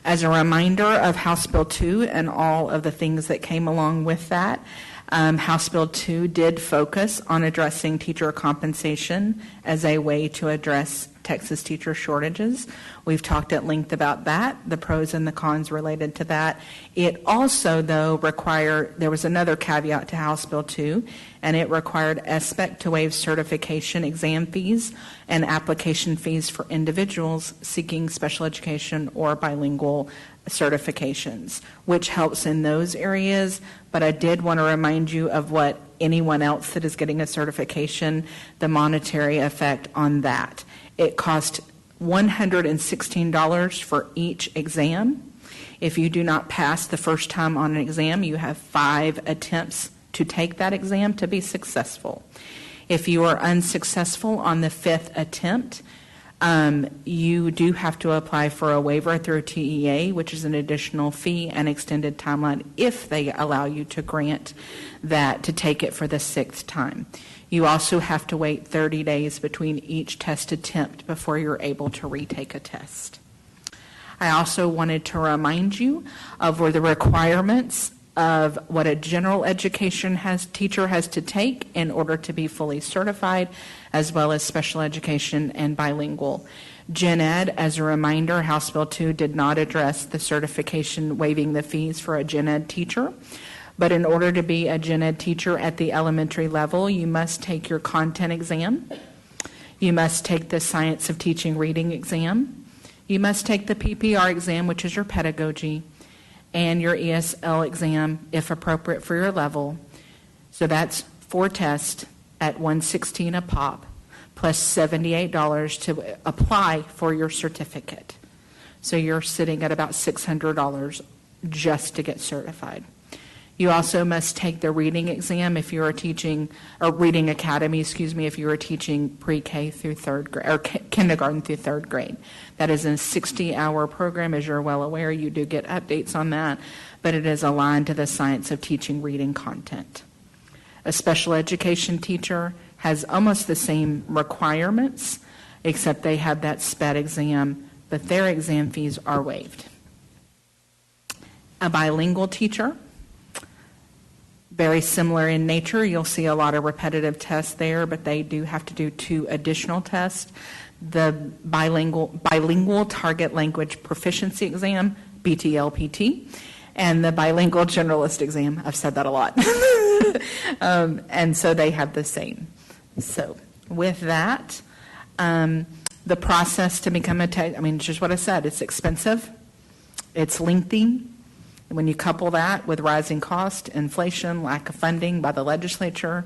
As a reminder of House Bill 2 and all of the things that came along with that, House Bill 2 did focus on addressing teacher compensation as a way to address Texas teacher shortages. We've talked at length about that, the pros and the cons related to that. It also, though, there was another caveat to House Bill 2, and it required SBEC to waive certification exam fees and application fees for individuals seeking special education or bilingual certifications, which helps in those areas. But I did want to remind you of what anyone else that is getting a certification, the monetary effect on that. It costs $116 for each exam. If you do not pass the first time on an exam, you have 5 attempts to take that exam to be successful. If you are unsuccessful on the 5th attempt, you do have to apply for a waiver through TEA, which is an additional fee and extended timeline if they allow you to grant that to take it for the 6th time. You also have to wait 30 days between each test attempt before you're able to retake a test. I also wanted to remind you of the requirements of what a general education teacher has to take in order to be fully certified, as well as special education and bilingual. Gen Ed, as a reminder, House Bill 2 did not address the certification waiving the fees for a Gen Ed teacher. But in order to be a Gen Ed teacher at the elementary level, you must take your content exam. You must take the Science of Teaching Reading exam. You must take the PPR exam, which is your pedagogy, and your ESL exam, if appropriate for your level. So that's 4 tests at $116 a pop, plus $78 to apply for your certificate. So you're sitting at about $600 just to get certified. You also must take the reading exam if you are teaching, or reading academy, if you are teaching pre-K through 3rd grade, or kindergarten through 3rd grade. That is a 60-hour program, as you're well aware. You do get updates on that, but it is aligned to the Science of Teaching Reading content. A special education teacher has almost the same requirements, except they have that SPED exam, but their exam fees are waived. A bilingual teacher, very similar in nature. You'll see a lot of repetitive tests there, but they do have to do 2 additional tests. The bilingual target language proficiency exam, BTLPT, and the bilingual generalist exam. I've said that a lot. And so they have the same. So with that, the process to become it's just what I said, it's expensive, it's lengthy. And when you couple that with rising cost, inflation, lack of funding by the legislature,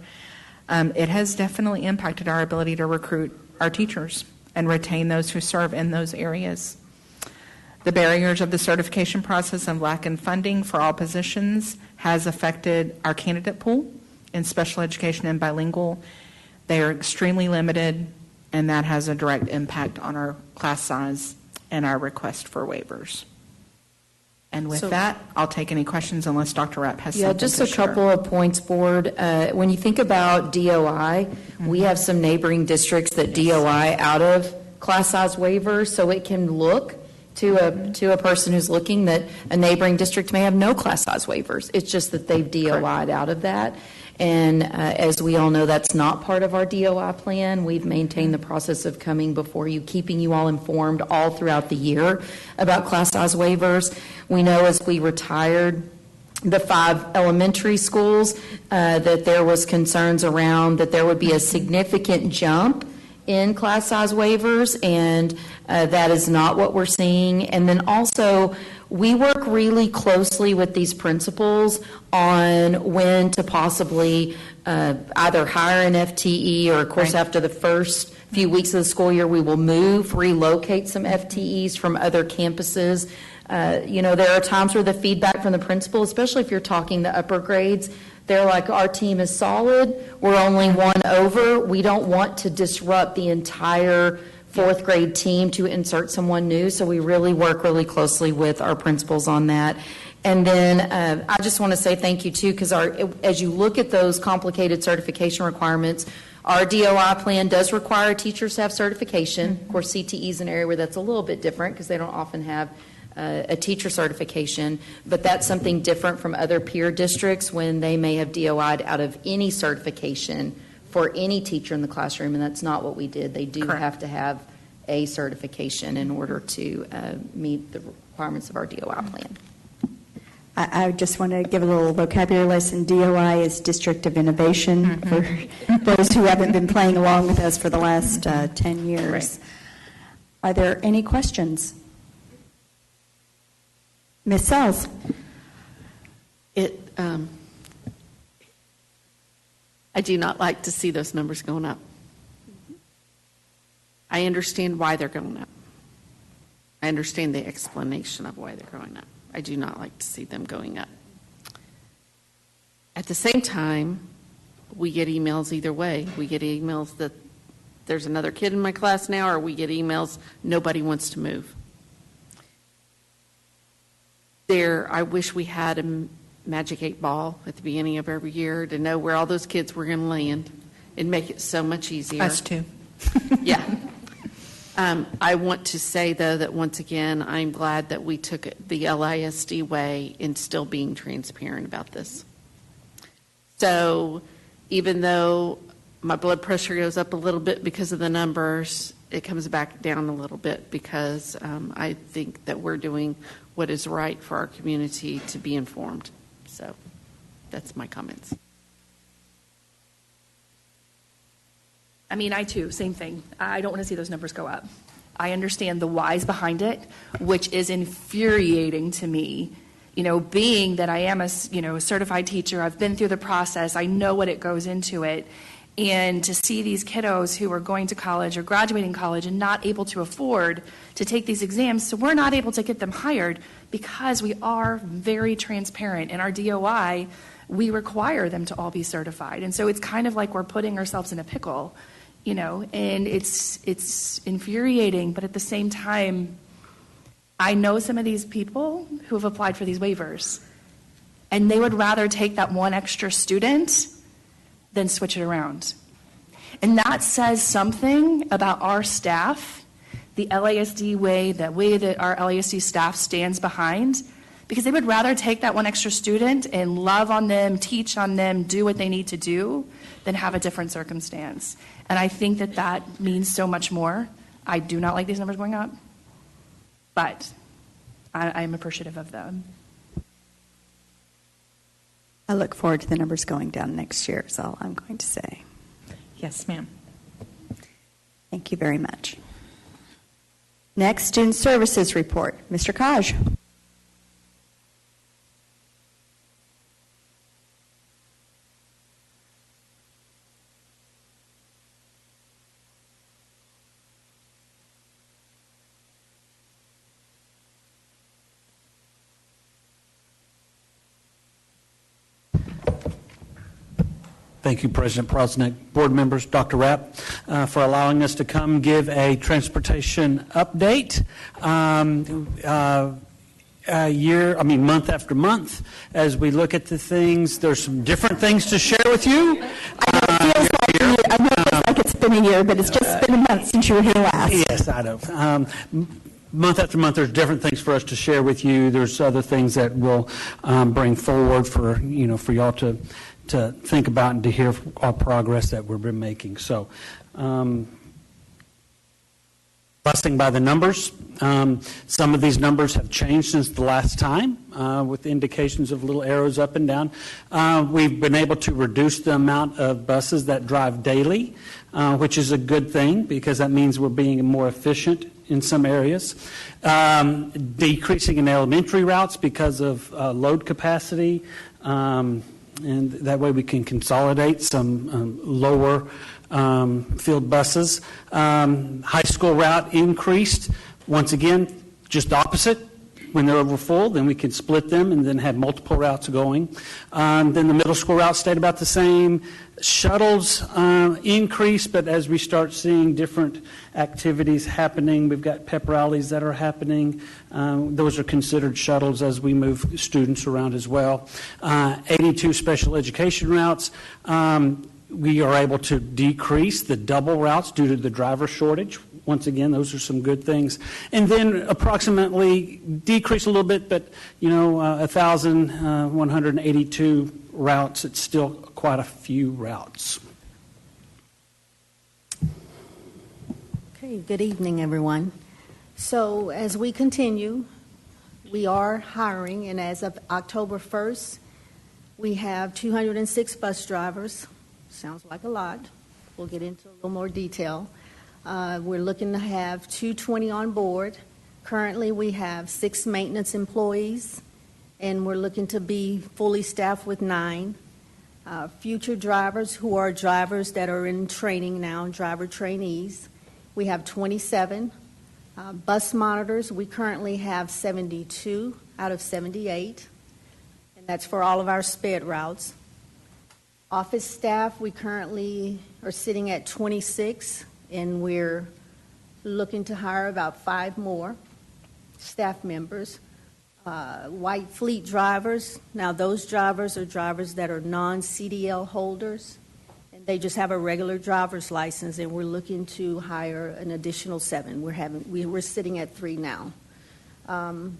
it has definitely impacted our ability to recruit our teachers and retain those who serve in those areas. The barriers of the certification process and lack in funding for all positions has affected our candidate pool in special education and bilingual. They are extremely limited, and that has a direct impact on our class size and our request for waivers. And with that, I'll take any questions unless Dr. Rapp has something just to a share. couple of points, Board. When you think about DOI, we have some neighboring districts that DOI out of class size waivers, so it can look to a person who's looking that a neighboring district may have no class size waivers. It's just that they've DOI'd out of that. And as we all know, that's not part of our DOI plan. We've maintained the process of coming before you, keeping you all informed all throughout the year about class size waivers. We know as we retired the 5 elementary schools that there was concerns around that there would be a significant jump in class size waivers, and that is not what we're seeing. And then also, we work really closely with these principals on when to possibly either hire an FTE or, of course, after the first few weeks of the school year, we will relocate some FTEs from other campuses. There are times where the feedback from the principal, especially if you're talking the upper grades, they're like, our team is solid, we're only one over. We don't want to disrupt the entire 4th grade team to insert someone new, so we really work really closely with our principals on that. And then I just want to say thank you, too, because as you look at those complicated certification requirements, our DOI plan does require teachers to have certification. Of course, CTE is an area where that's a little bit different because they don't often have a teacher certification, but that's something different from other peer districts when they may have DOI'd out of any certification for any teacher in the classroom, and that's not what we did. They do have to have a certification in order to meet the requirements of our DOI plan. I just want to give a little vocabulary lesson. DOI is District of Innovation for those who haven't been playing along with us for the last 10 years. Right. Are there any questions? Ms. Sells. I do not like to see those numbers going up. I understand why they're going up. I understand the explanation of why they're going up. I do not like to see them going up. At the same time, we get emails either way. We get emails that there's another kid in my class now, or we get emails nobody wants to move. I wish we had a magic 8-ball at the beginning of every year to know where all those kids were going to land and make it so much easier. Us too. Yeah. I want to say, though, that once again, I'm glad that we took the LISD way in still being transparent about this. So even though my blood pressure goes up a little bit because of the numbers, it comes back down a little bit because I think that we're doing what is right for our community to be informed. So that's my comments. I mean, I too, same thing. I don't want to see those numbers go up. I understand the whys behind it, which is infuriating to me. Being that I am a certified teacher, I've been through the process, I know what it goes into it. And to see these kiddos who are going to college or graduating college and not able to afford to take these exams, so we're not able to get them hired because we are very transparent. In our DOI, we require them to all be certified. And so it's kind of like we're putting ourselves in a pickle, and it's infuriating. But at the same time, I know some of these people who have applied for these waivers, and they would rather take that one extra student than switch it around. And that says something about our staff, the LASD way, that way that our LASD staff stands behind, because they would rather take that one extra student and love on them, teach on them, do what they need to do, than have a different circumstance. And I think that that means so much more. I do not like these numbers going up, but I'm appreciative of them. I look forward to the numbers going down next year, is all I'm going to say. Yes, ma'am. Thank you very much. Next, Student Services Report. Mr. Kaj. Thank you, President Prosnick, board members, Dr. Rapp, for allowing us to come give a transportation update. Month after month, as we look at the things, there's some different things to share with you. I know it feels like it's been a year, but it's just been a month since you were here last. Yes, I know. Month after month, there's different things for us to share with you. There's other things that we'll bring forward for y'all to think about and to hear our progress that we've been making. So, busting by the numbers, some of these numbers have changed since the last time, with indications of little arrows up and down. We've been able to reduce the amount of buses that drive daily, which is a good thing because that means we're being more efficient in some areas. Decreasing in elementary routes because of load capacity. And that way we can consolidate some lower field buses. High school route increased. Once again, just opposite. When they're over full, then we can split them and then have multiple routes going. Then the middle school route stayed about the same. Shuttles increased, but as we start seeing different activities happening, we've got pep rallies that are happening. Those are considered shuttles as we move students around as well. 82 special education routes. We are able to decrease the double routes due to the driver shortage. Once again, those are some good things. And then approximately decrease a little bit, but 1,182 routes. It's still quite a few routes. Okay, good evening, everyone. So as we continue, we are hiring, and as of October 1st, we have 206 bus drivers. Sounds like a lot. We'll get into a little more detail. We're looking to have 220 on board. Currently, we have 6 maintenance employees, and we're looking to be fully staffed with 9. Future drivers who are drivers that are in training now, driver trainees, we have 27. Bus monitors, we currently have 72 out of 78, and that's for all of our sped routes. Office staff, we currently are sitting at 26, and we're looking to hire about 5 more staff members. White fleet drivers, now those drivers are drivers that are non-CDL holders, and they just have a regular driver's license, and we're looking to hire an additional 7. We're sitting at 3 now.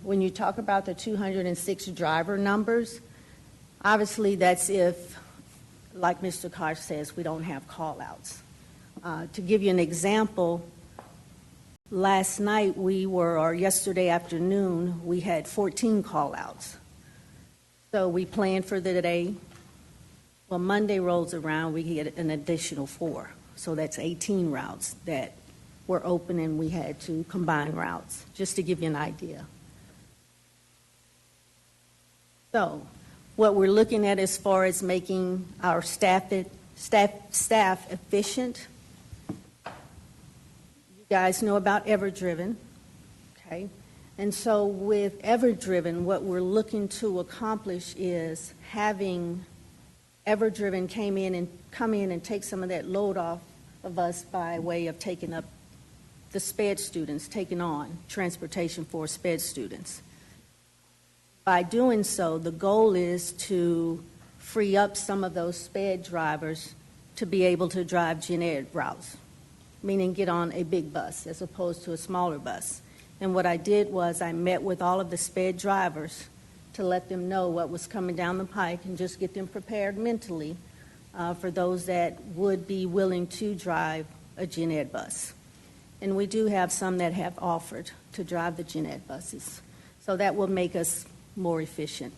When you talk about the 206 driver numbers, obviously that's if, like Mr. Koch says, we don't have call-outs. To give you an example, last night or yesterday afternoon, we had 14 call-outs. So we planned for the day. Well, Monday rolls around, we get an additional 4. So that's 18 routes that were open, and we had to combine routes, just to give you an idea. So what we're looking at as far as making our staff efficient, you guys know about EverDriven, okay? And so with EverDriven, what we're looking to accomplish is having EverDriven come in and take some of that load off of us by way of taking up the SPED students, taking on transportation for SPED students. By doing so, the goal is to free up some of those SPED drivers to be able to drive gen ed routes, meaning get on a big bus as opposed to a smaller bus. And what I did was I met with all of the SPED drivers to let them know what was coming down the pike and just get them prepared mentally for those that would be willing to drive a gen ed bus. And we do have some that have offered to drive the gen ed buses. So that will make us more efficient.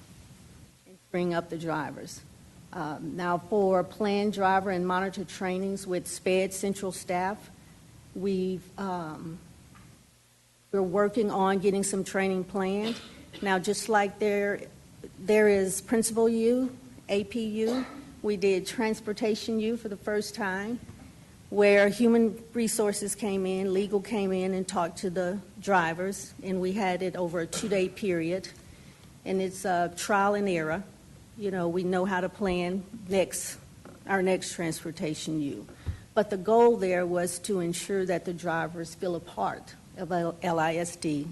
bring up the drivers. Now, for planned driver and monitor trainings with SPED Central staff, we're working on getting some training planned. Now, just like there is Principal U, APU, we did Transportation U for the first time, where human resources came in, legal came in and talked to the drivers, and we had it over a 2-day period. And it's trial and error. You know, we know how to plan our next Transportation U. But the goal there was to ensure that the drivers feel a part of LISD.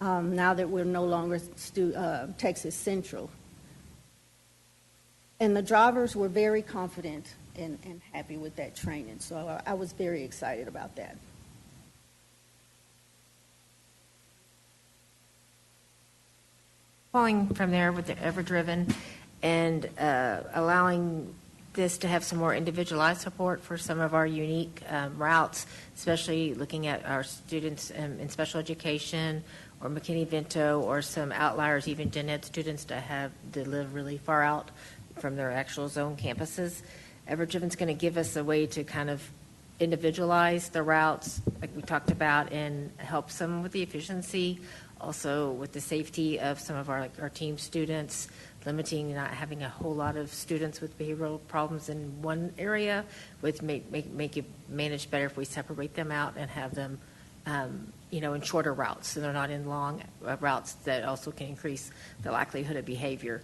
Now that we're no longer Texas Central. And the drivers were very confident and happy with that training. So I was very excited about that. Following from there with the Ever-Driven and allowing this to have some more individualized support for some of our unique routes, especially looking at our students in special education or McKinney-Vento or some outliers, even gen ed students that live really far out from their actual zone campuses. Ever-Driven's going to give us a way to kind of individualize the routes like we talked about and help some with the efficiency, also with the safety of some of our team students, limiting, not having a whole lot of students with behavioral problems in one area, which make it manage better if we separate them out and have them, in shorter routes, so they're not in long routes that also can increase the likelihood of behavior.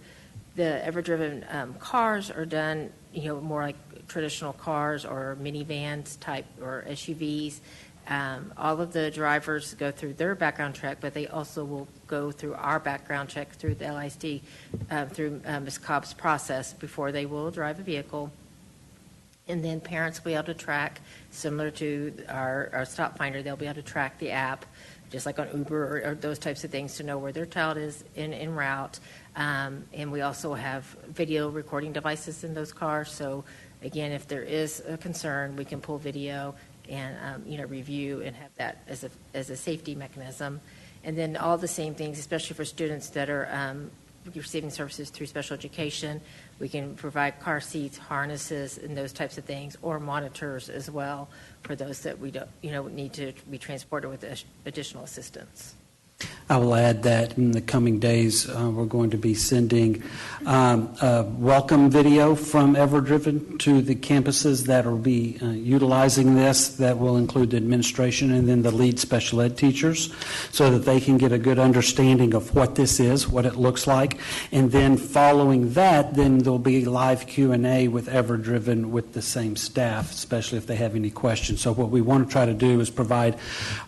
The Ever-Driven cars are done, more like traditional cars or minivans type or SUVs. All of the drivers go through their background check, but they also will go through our background check through the LISD, through Ms. Cobb's process before they will drive a vehicle. And then parents will be able to track, similar to our Stop Finder, they'll be able to track the app, just like on Uber or those types of things, to know where their child is en route. And we also have video recording devices in those cars. So again, if there is a concern, we can pull video and review and have that as a safety mechanism. And then all the same things, especially for students that are receiving services through special education, we can provide car seats, harnesses, and those types of things, or monitors as well for those that we don't need to be transported with additional assistance. I will add that in the coming days, we're going to be sending a welcome video from Ever-Driven to the campuses that will be utilizing this. That will include the administration and then the lead special ed teachers, so that they can get a good understanding of what this is, what it looks like. And then following that, then there'll be live Q&A with Ever-Driven with the same staff, especially if they have any questions. So what we want to try to do is provide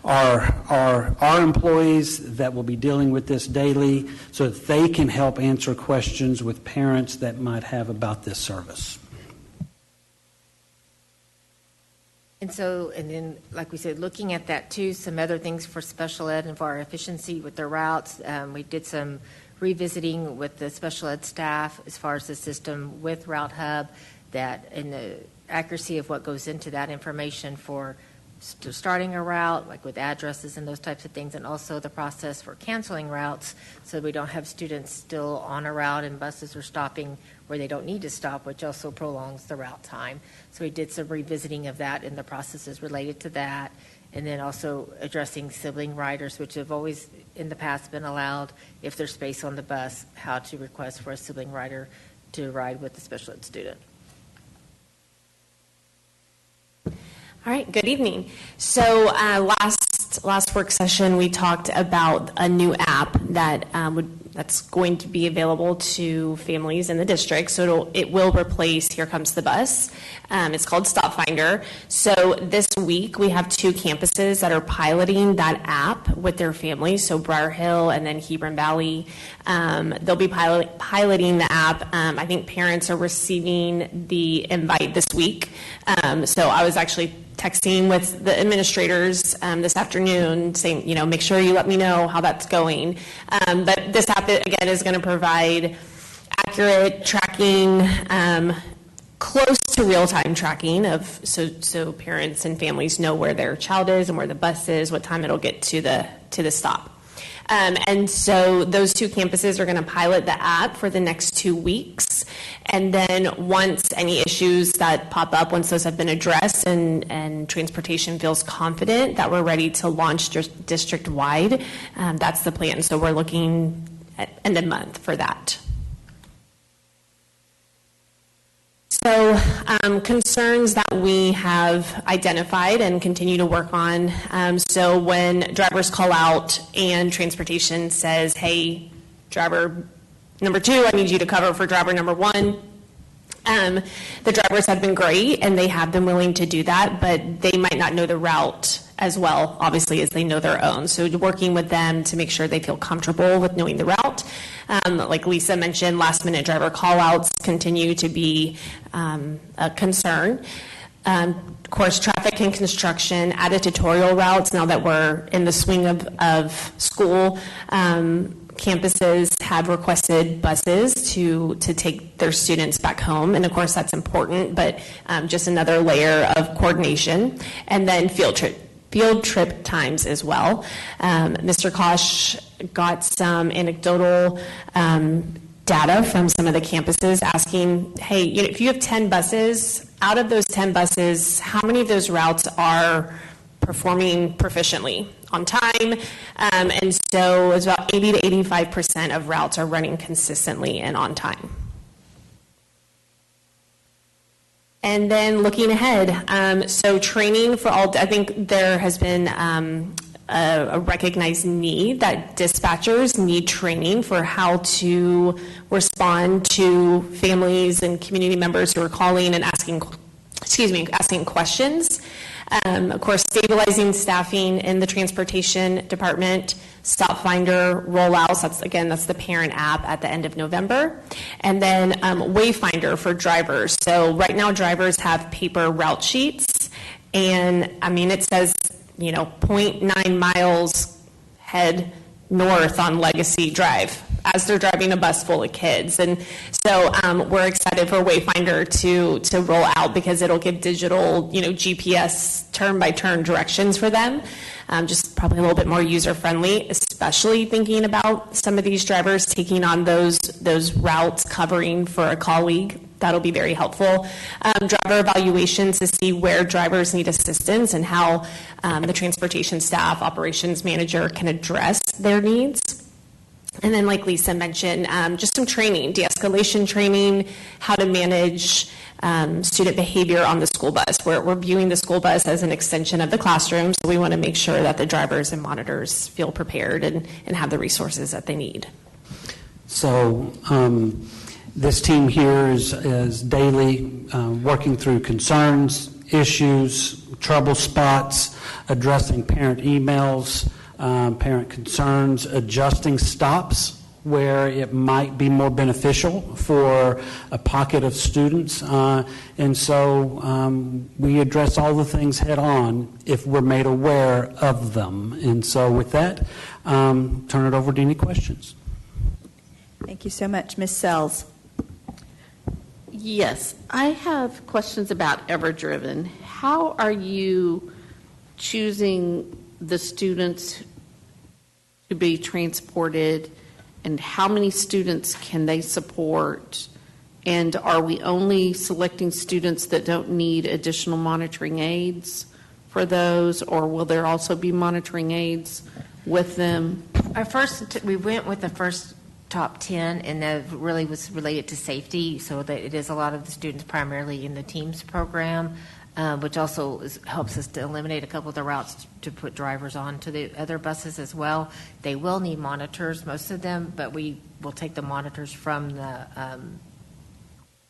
our employees that will be dealing with this daily so that they can help answer questions with parents that might have about this service. And then, like we said, looking at that too, some other things for special ed and for our efficiency with the routes. We did some revisiting with the special ed staff as far as the system with Route Hub, that and the accuracy of what goes into that information for starting a route, like with addresses and those types of things, and also the process for canceling routes so we don't have students still on a route and buses are stopping where they don't need to stop, which also prolongs the route time. So we did some revisiting of that and the processes related to that, and then also addressing sibling riders, which have always in the past been allowed if there's space on the bus, how to request for a sibling rider to ride with the special ed student. All right, good evening. So last work session, we talked about a new app that that's going to be available to families in the district. So it will replace Here Comes the Bus. It's called Stop Finder. So this week, we have 2 campuses that are piloting that app with their families. So Briar Hill and then Hebron Valley. They'll be piloting the app. I think parents are receiving the invite this week. So I was actually texting with the administrators this afternoon saying, make sure you let me know how that's going. But this app, again, is going to provide accurate tracking, close to real-time tracking of so parents and families know where their child is and where the bus is, what time it'll get to the stop. And so those two campuses are going to pilot the app for the next 2 weeks. And then once any issues that pop up, once those have been addressed and transportation feels confident that we're ready to launch district-wide, that's the plan. So we're looking at end of month for that. So concerns that we have identified and continue to work on. So when drivers call out and transportation says, hey, driver number 2, I need you to cover for driver number 1. The drivers have been great and they have been willing to do that, but they might not know the route as well, obviously, as they know their own. So working with them to make sure they feel comfortable with knowing the route. Like Lisa mentioned, last minute driver call outs continue to be a concern. Of course, traffic and construction, added tutorial routes now that we're in the swing of school. Campuses have requested buses to take their students back home, and of course that's important, but just another layer of coordination. And then field trip times as well. Mr. Kosh got some anecdotal data from some of the campuses asking, hey, if you have 10 buses, out of those 10 buses, how many of those routes are performing proficiently on time? And so it's about 80 to 85% of routes are running consistently and on time. And then looking ahead, so training for all, I think there has been a recognized need that dispatchers need training for how to respond to families and community members who are calling and asking questions. Of course, stabilizing staffing in the transportation department, Stop Finder rollouts, that's the parent app at the end of November. And then Wayfinder for drivers. So right now drivers have paper route sheets, and it says, 0.9 miles head north on Legacy Drive as they're driving a bus full of kids. And so we're excited for Wayfinder to roll out because it'll give digital, GPS turn-by-turn directions for them. Just probably a little bit more user-friendly, especially thinking about some of these drivers taking on those routes covering for a colleague. That'll be very helpful. Driver evaluations to see where drivers need assistance and how the transportation staff operations manager can address their needs. And then, like Lisa mentioned, just some training, de-escalation training, how to manage student behavior on the school bus. We're viewing the school bus as an extension of the classroom, so we want to make sure that the drivers and monitors feel prepared and have the resources that they need. So this team here is daily working through concerns, issues, trouble spots, addressing parent emails, parent concerns, adjusting stops where it might be more beneficial for a pocket of students. And so we address all the things head on if we're made aware of them. And so with that, turn it over to any questions. Thank you so much. Ms. Sells. Yes, I have questions about EverDriven. How are you choosing the students to be transported, and how many students can they support? And are we only selecting students that don't need additional monitoring aids for those, or will there also be monitoring aids with them? We went with the first top 10, and that really was related to safety, so that it is a lot of the students primarily in the TEAMS program, which also helps us to eliminate a couple of the routes to put drivers on to the other buses as well. They will need monitors, most of them, but we will take the monitors from the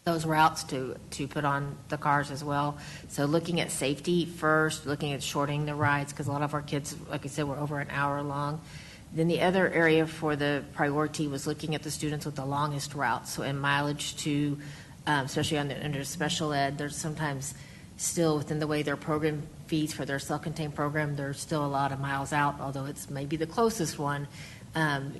those routes to put on the cars as well. So looking at safety first, looking at shortening the rides, because a lot of our kids, like I said, were over an hour long. Then the other area for the priority was looking at the students with the longest routes, so in mileage to, especially under special ed, there's sometimes still within the way their program feeds for their self-contained program, there's still a lot of miles out, although it's maybe the closest one,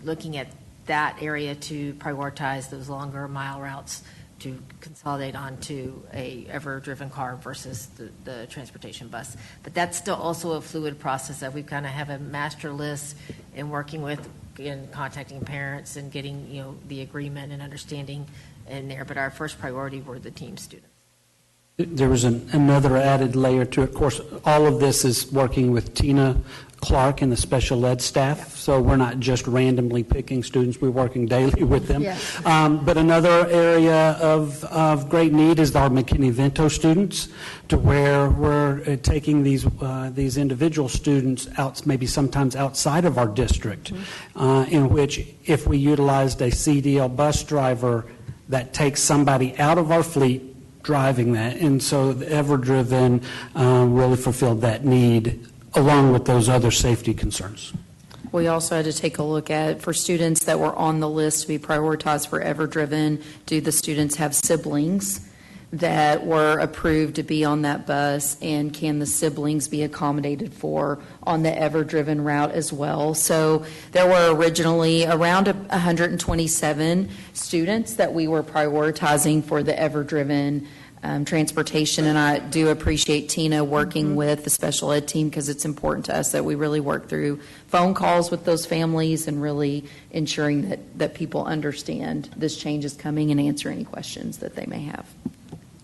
looking at that area to prioritize those longer mile routes to consolidate onto a ever-driven car versus the transportation bus. But that's still also a fluid process that we kind of have a master list and working with in contacting parents and getting, the agreement and understanding in there. But our first priority were the team students. There was another added layer to it. Of course, all of this is working with Tina Clark and the special ed staff, so we're not just randomly picking students, we're working daily with them. Yes. But another area of great need is our McKinney-Vento students, to where we're taking these individual students out, maybe sometimes outside of our district, in which if we utilized a CDL bus driver that takes somebody out of our fleet driving that, and so the Ever-Driven really fulfilled that need along with those other safety concerns. We also had to take a look at, for students that were on the list to be prioritized for Ever-Driven, do the students have siblings that were approved to be on that bus, and can the siblings be accommodated for on the Ever-Driven route as well? So there were originally around 127 students that we were prioritizing for the Ever-Driven transportation, and I do appreciate Tina working with the special ed team, because it's important to us that we really work through phone calls with those families and really ensuring that people understand this change is coming and answer any questions that they may have.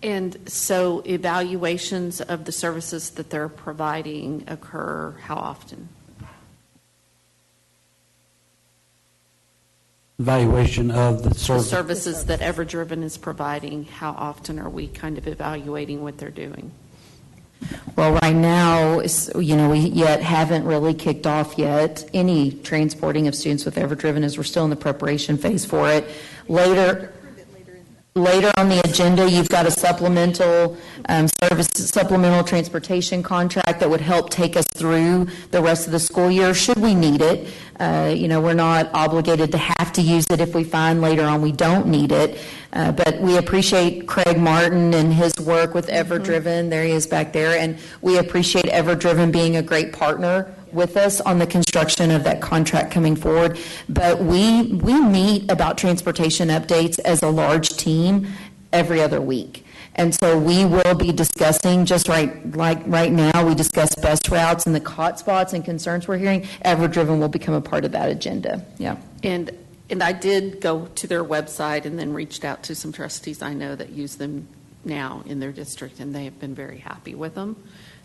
And so evaluations of the services that they're providing occur how often? Evaluation of the The services that Ever-Driven is providing, how often are we kind of evaluating what they're doing? Well, right now, we yet haven't really kicked off yet any transporting of students with Ever-Driven, as we're still in the preparation phase for it. Later on the agenda, you've got a supplemental transportation contract that would help take us through the rest of the school year, should we need it. We're not obligated to have to use it if we find later on we don't need it. But we appreciate Craig Martin and his work with Ever-Driven. There he is back there. And we appreciate Ever-Driven being a great partner with us on the construction of that contract coming forward. But we meet about transportation updates as a large team every other week. And so we will be discussing, just right now, we discuss bus routes and the hot spots and concerns we're hearing. Ever-Driven will become a part of that agenda. Yeah. And I did go to their website and then reached out to some trustees I know that use them now in their district, and they have been very happy with them.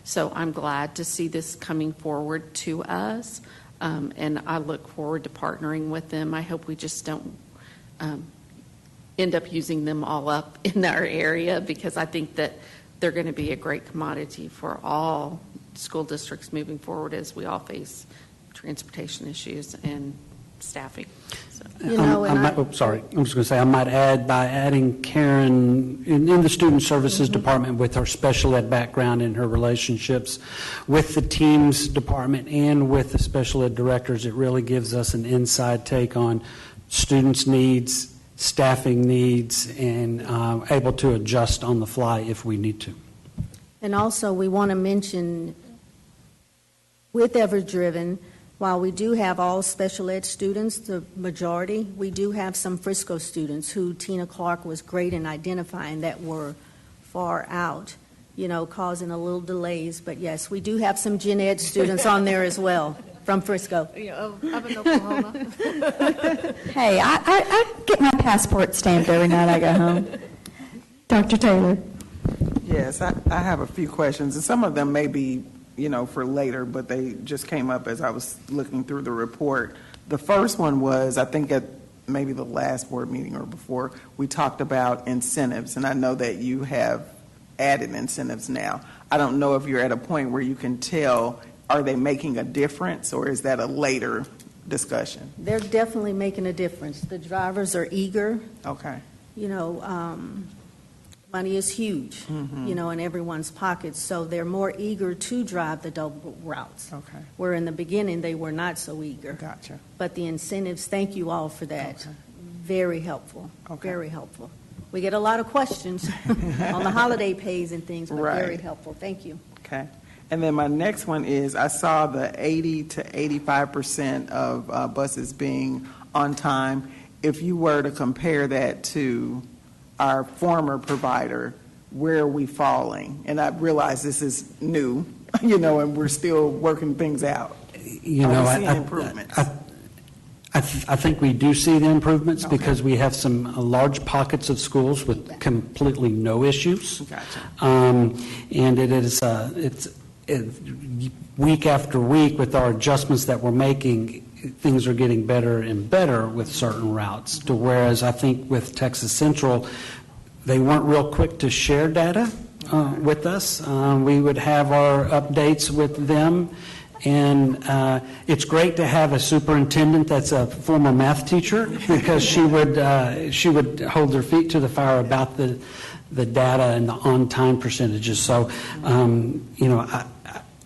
So I'm glad to see this coming forward to us, and I look forward to partnering with them. I hope we just don't end up using them all up in our area, because I think that they're going to be a great commodity for all school districts moving forward as we all face transportation issues and staffing. So. Sorry, I was going to say, I might add, by adding Karen in the Student Services Department with her special ed background and her relationships with the teams department and with the special ed directors, it really gives us an inside take on students' needs, staffing needs, and able to adjust on the fly if we need to. And also, we want to mention, with Ever-Driven, while we do have all special ed students, the majority, we do have some Frisco students who Tina Clark was great in identifying that were far out, causing a little delays. But yes, we do have some gen ed students on there as well from Frisco. I'm in Oklahoma. Hey, I get my passport stamped every night I go home. Dr. Taylor. Yes, I have a few questions, and some of them may be for later, but they just came up as I was looking through the report. The first one was, I think at maybe the last board meeting or before, we talked about incentives, and I know that you have added incentives now. I don't know if you're at a point where you can tell, are they making a difference, or is that a later discussion? They're definitely making a difference. The drivers are eager. Okay. Money is huge, in everyone's pockets, so they're more eager to drive the double routes. Okay. Where in the beginning, they were not so eager. Gotcha. But the incentives, thank you all for that. Okay. Very helpful. Okay. Very helpful. We get a lot of questions on the holiday pays and things, but very helpful. Thank you. Okay. And then my next one is, I saw the 80 to 85% of buses being on time. If you were to compare that to our former provider, where are we falling? And I realize this is new, and we're still working things out. Are we seeing improvements? I think we do see the improvements because we have some large pockets of schools with completely no issues. Gotcha. And week after week with our adjustments that we're making, things are getting better and better with certain routes. To whereas I think with Texas Central, they weren't real quick to share data with us. We would have our updates with them. And it's great to have a superintendent that's a former math teacher because she would hold their feet to the fire about the data and the on-time percentages. So,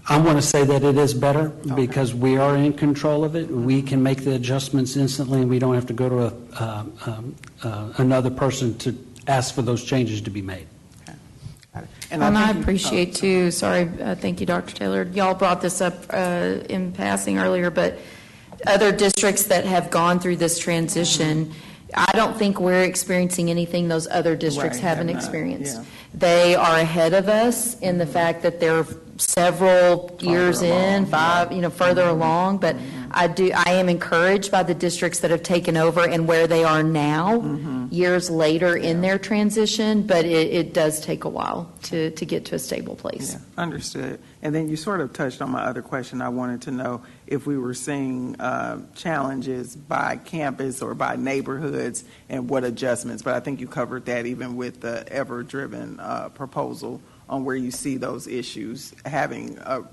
I want to say that it is better because we are in control of it. We can make the adjustments instantly, and we don't have to go to another person to ask for those changes to be made. And I appreciate too, thank you, Dr. Taylor. Y'all brought this up in passing earlier, but other districts that have gone through this transition, I don't think we're experiencing anything those other districts haven't experienced. Yeah. They are ahead of us in the fact that they're several years in, further along, but I am encouraged by the districts that have taken over and where they are now, years later in their transition, but it does take a while to get to a stable place. Yeah, understood. And then you sort of touched on my other question. I wanted to know if we were seeing challenges by campus or by neighborhoods and what adjustments, but I think you covered that even with the ever-driven proposal on where you see those issues having a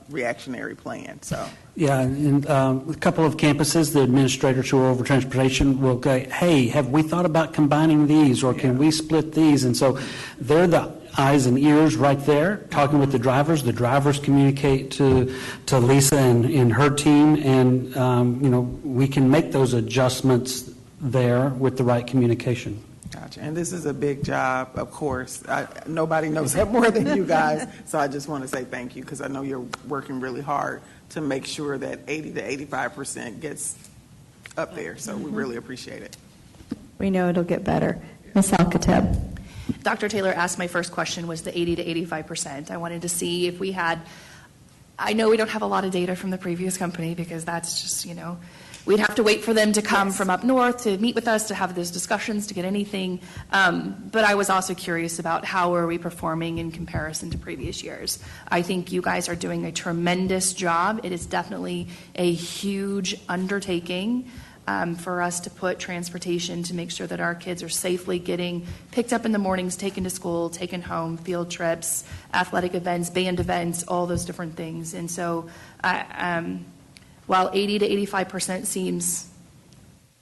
reactionary plan. So yeah, and a couple of campuses, the administrators who are over transportation will go, hey, have we thought about combining these, or can we split these? And so they're the eyes and ears right there, talking with the drivers. The drivers communicate to Lisa and her team, and we can make those adjustments there with the right communication. Gotcha. And this is a big job, of course. Nobody knows that more than you guys, so I just want to say thank you because I know you're working really hard to make sure that 80 to 85% gets up there, so we really appreciate it. We know it'll get better. Ms. Alcatab. Dr. Taylor asked my first question was the 80 to 85%. I wanted to see if we had, I know we don't have a lot of data from the previous company because that's just, we'd have to wait for them to come from up north to meet with us, to have those discussions, to get anything. But I was also curious about how are we performing in comparison to previous years. I think you guys are doing a tremendous job. It is definitely a huge undertaking for us to put transportation to make sure that our kids are safely getting picked up in the mornings, taken to school, taken home, field trips, athletic events, band events, all those different things. And so while 80 to 85% seems,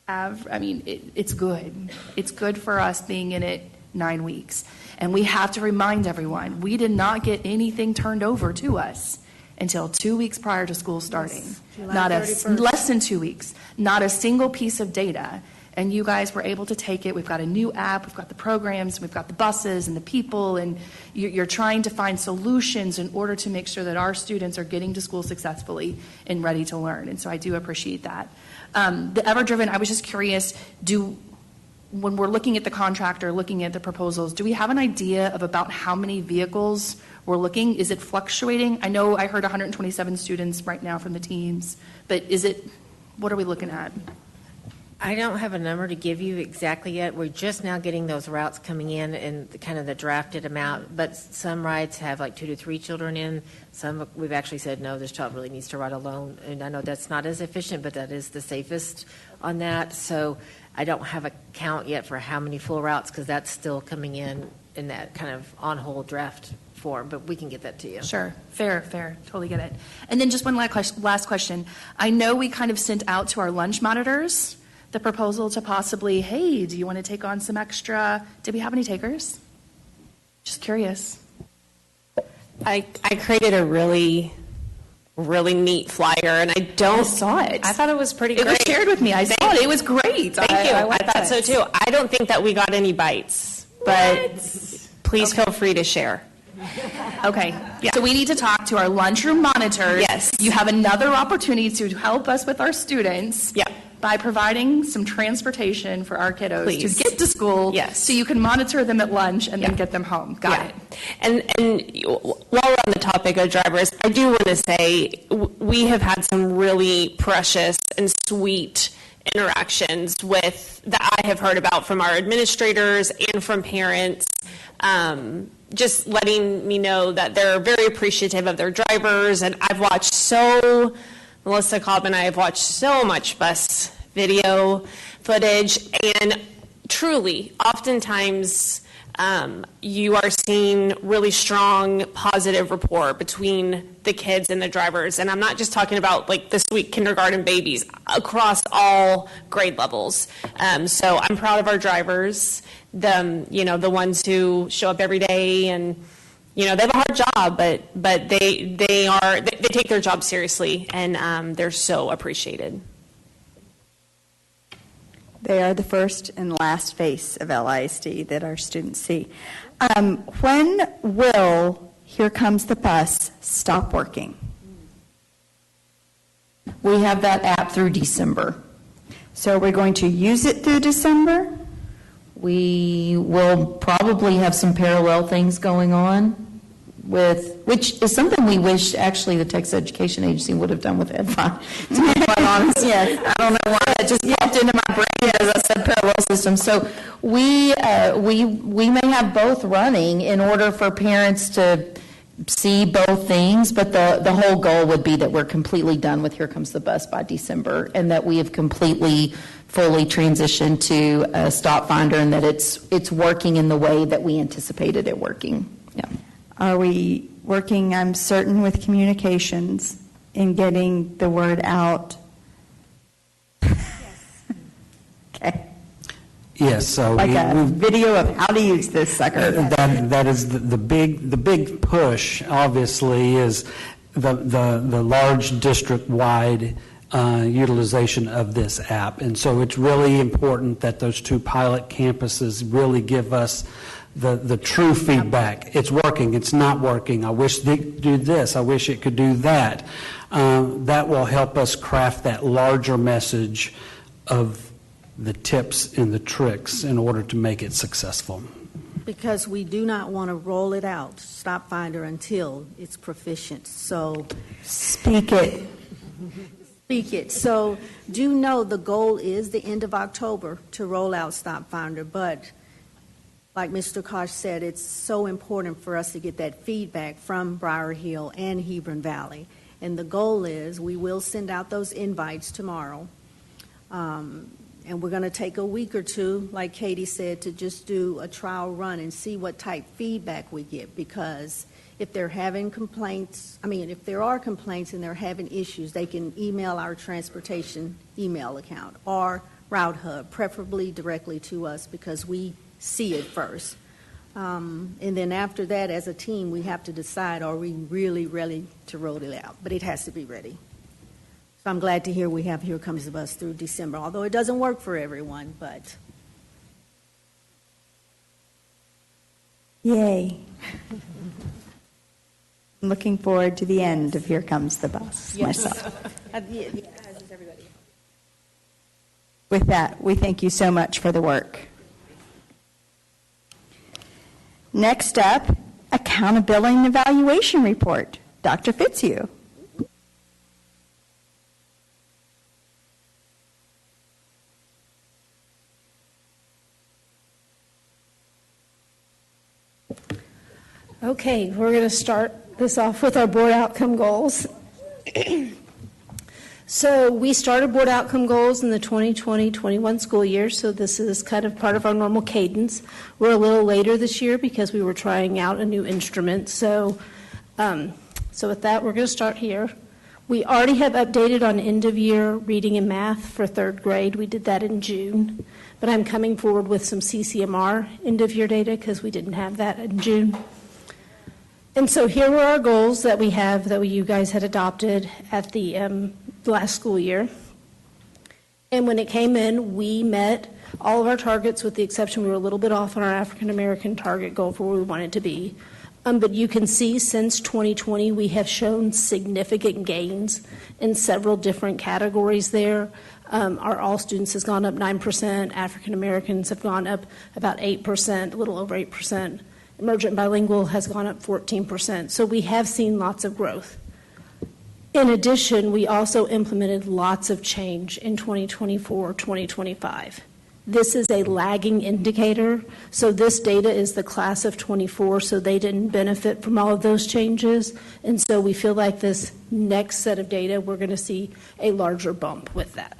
it's good. It's good for us being in it 9 weeks. And we have to remind everyone, we did not get anything turned over to us until 2 weeks prior to school starting. Yes, less than 2 weeks. Not a single piece of data. And you guys were able to take it. We've got a new app. We've got the programs. We've got the buses and the people. And you're trying to find solutions in order to make sure that our students are getting to school successfully and ready to learn. And so I do appreciate that. The Ever-Driven, I was just curious, when we're looking at the contract or looking at the proposals, do we have an idea of about how many vehicles we're looking? Is it fluctuating? I know I heard 127 students right now from the teams, but what are we looking at? I don't have a number to give you exactly yet. We're just now getting those routes coming in and kind of the drafted amount, but some rides have like 2 to 3 children in. Some we've actually said, no, this child really needs to ride alone. And I know that's not as efficient, but that is the safest on that. So I don't have a count yet for how many full routes because that's still coming in that kind of on-hold draft form, but we can get that to you. Sure. Fair. Totally get it. And then just one last question. I know we kind of sent out to our lunch monitors the proposal to possibly, hey, do you want to take on some extra? Did we have any takers? Just curious. I created a really neat flyer, and I saw it. I thought it was pretty great. It was shared with me. I saw it. It was great. Thank you. I thought so too. I don't think that we got any bites, but please feel free to share. Okay. Yeah. So we need to talk to our lunchroom monitors. Yes. You have another opportunity to help us with our students. Yeah. By providing some transportation for our kiddos to get to school, yes, so you can monitor them at lunch and then get them home. Got it. And while we're on the topic of drivers, I do want to say we have had some really precious and sweet interactions that I have heard about from our administrators and from parents, just letting me know that they're very appreciative of their drivers. And Melissa Cobb and I have watched so much bus video footage, and truly, oftentimes, you are seeing really strong positive rapport between the kids and the drivers. And I'm not just talking about like the sweet kindergarten babies, across all grade levels. So I'm proud of our drivers, the ones who show up every day, and they have a hard job, but they take their job seriously, and they're so appreciated. They are the first and last face of LISD that our students see. When will Here Comes the Bus stop working? We have that app through December. So we're going to use it through December? We will probably have some parallel things going on which is something we wish actually the Texas Education Agency would have done with EdFi, to be quite honest. Yes, I don't know why that just popped into my brain as I said parallel systems. So we may have both running in order for parents to see both things, but the whole goal would be that we're completely done with Here Comes the Bus by December, and that we have completely fully transitioned to a stop finder, and that it's working in the way that we anticipated it working. Yeah. Are we working, I'm certain, with communications in getting the word out? Okay. Yes, so like a video of how to use this sucker. That is the big push. Obviously, is the large district-wide utilization of this app, and so it's really important that those two pilot campuses really give us the true feedback. It's working. It's not working. I wish they could do this. I wish it could do that. That will help us craft that larger message of the tips and the tricks in order to make it successful. Because we do not want to roll it out, Stop Finder, until it's proficient. So speak it. Speak it. So do know the goal is the end of October to roll out Stop Finder, but like Mr. Kosh said, it's so important for us to get that feedback from Briar Hill and Hebron Valley. And the goal is we will send out those invites tomorrow. And we're going to take a week or two, like Katie said, to just do a trial run and see what type feedback we get. Because if they're having complaints, if there are complaints and they're having issues, they can email our transportation email account or Route Hub, preferably directly to us because we see it first. And then after that, as a team, we have to decide, are we really ready to roll it out? But it has to be ready. So I'm glad to hear we have Here Comes the Bus through December, although it doesn't work for everyone, but. Yay. I'm looking forward to the end of Here Comes the Bus myself. Everybody. With that, we thank you so much for the work. Next up, Accountability and Evaluation Report. Dr. Fitzhugh. Okay, we're going to start this off with our board outcome goals. So we started board outcome goals in the 2020-21 school year, so this is kind of part of our normal cadence. We're a little later this year because we were trying out a new instrument. So with that, we're going to start here. We already have updated on end-of-year reading and math for third grade. We did that in June, but I'm coming forward with some CCMR end-of-year data because we didn't have that in June. And so here were our goals that we have that you guys had adopted at the last school year. And when it came in, we met all of our targets with the exception we were a little bit off on our African American target goal for where we wanted to be. But you can see since 2020, we have shown significant gains in several different categories there. Our all students has gone up 9%. African Americans have gone up about 8%, a little over 8%. Emergent bilingual has gone up 14%. So we have seen lots of growth. In addition, we also implemented lots of change in 2024, 2025. This is a lagging indicator, so this data is the class of 24, so they didn't benefit from all of those changes, and so we feel like this next set of data, we're going to see a larger bump with that.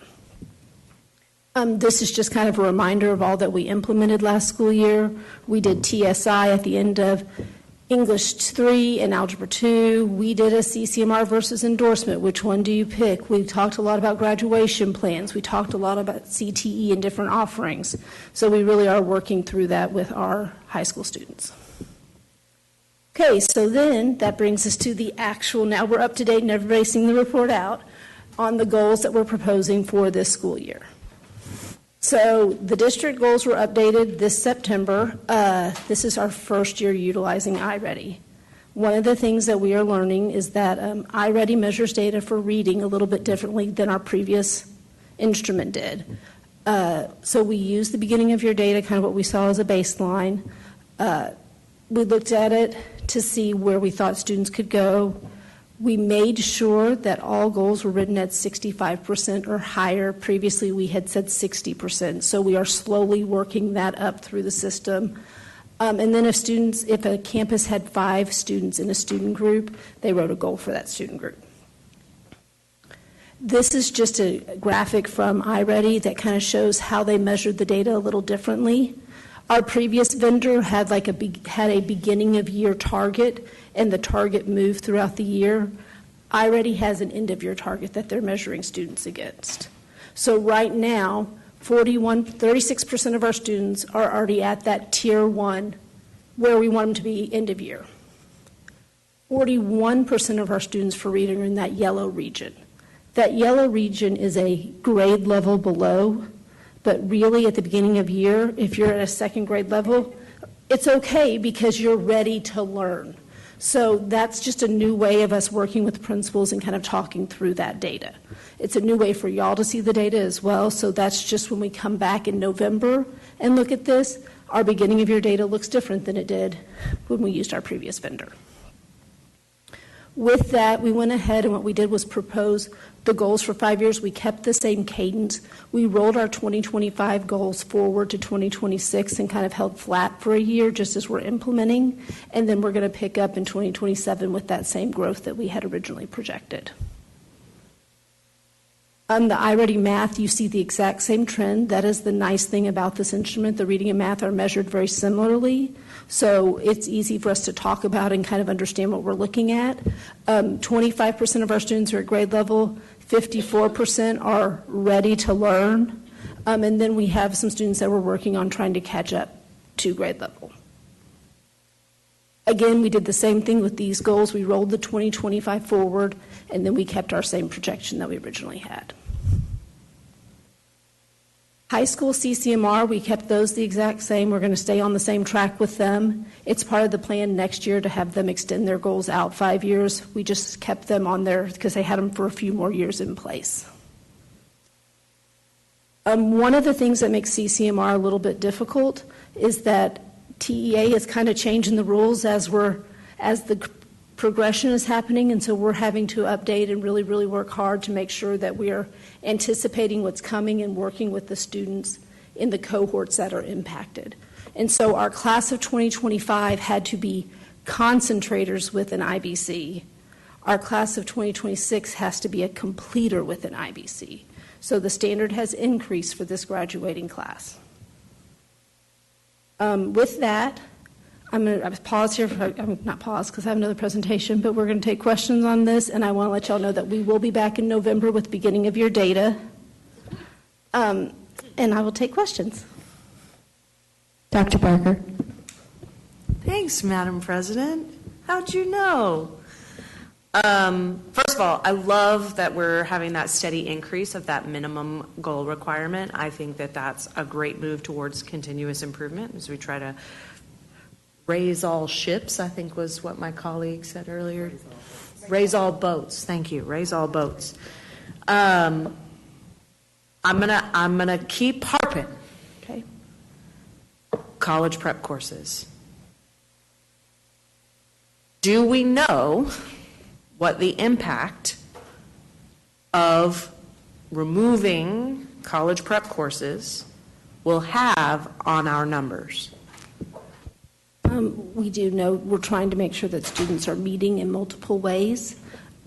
This is just kind of a reminder of all that we implemented last school year. We did TSI at the end of English 3 and Algebra 2. We did a CCMR versus endorsement. Which one do you pick? We talked a lot about graduation plans. We talked a lot about CTE and different offerings. So we really are working through that with our high school students. Okay, so then that brings us to the actual, now we're up to date and everybody's seen the report out on the goals that we're proposing for this school year. So the district goals were updated this September. This is our first year utilizing iReady. One of the things that we are learning is that iReady measures data for reading a little bit differently than our previous instrument did. So we used the beginning of your data, kind of what we saw as a baseline. We looked at it to see where we thought students could go. We made sure that all goals were written at 65% or higher. Previously, we had said 60%, so we are slowly working that up through the system. And then if a campus had 5 students in a student group, they wrote a goal for that student group. This is just a graphic from iReady that kind of shows how they measured the data a little differently. Our previous vendor had had a beginning of year target, and the target moved throughout the year. iReady has an end of year target that they're measuring students against. So right now, 36% of our students are already at that tier 1 where we want them to be end of year. 41% of our students for reading are in that yellow region. That yellow region is a grade level below, but really at the beginning of year, if you're at a second grade level, it's okay because you're ready to learn. So that's just a new way of us working with principals and kind of talking through that data. It's a new way for y'all to see the data as well, so that's just when we come back in November and look at this, our beginning of year data looks different than it did when we used our previous vendor. With that, we went ahead and what we did was propose the goals for 5 years. We kept the same cadence. We rolled our 2025 goals forward to 2026 and kind of held flat for a year just as we're implementing. And then we're going to pick up in 2027 with that same growth that we had originally projected. On the iReady math, you see the exact same trend. That is the nice thing about this instrument. The reading and math are measured very similarly. So it's easy for us to talk about and kind of understand what we're looking at. 25% of our students are at grade level, 54% are ready to learn, and then we have some students that we're working on trying to catch up to grade level. Again, we did the same thing with these goals. We rolled the 2025 forward, and then we kept our same projection that we originally had. High school CCMR, we kept those the exact same. We're going to stay on the same track with them. It's part of the plan next year to have them extend their goals out 5 years. We just kept them on there because they had them for a few more years in place. One of the things that makes CCMR a little bit difficult is that TEA is kind of changing the rules as the progression is happening, and so we're having to update and really, really work hard to make sure that we are anticipating what's coming and working with the students in the cohorts that are impacted. And so our class of 2025 had to be concentrators with an IBC. Our class of 2026 has to be a completer with an IBC. So the standard has increased for this graduating class. With that, I'm going to pause here. Not pause because I have another presentation, but we're going to take questions on this, and I want to let y'all know that we will be back in November with beginning of year data, and I will take questions. Dr. Barker. Thanks, Madam President. How'd you know? First of all, I love that we're having that steady increase of that minimum goal requirement. I think that that's a great move towards continuous improvement as we try to raise all ships, I think was what my colleague said earlier. Raise all boats. Thank you. Raise all boats. I'm gonna keep harping. Okay. College prep courses. Do we know what the impact of removing college prep courses will have on our numbers? We do know we're trying to make sure that students are meeting in multiple ways.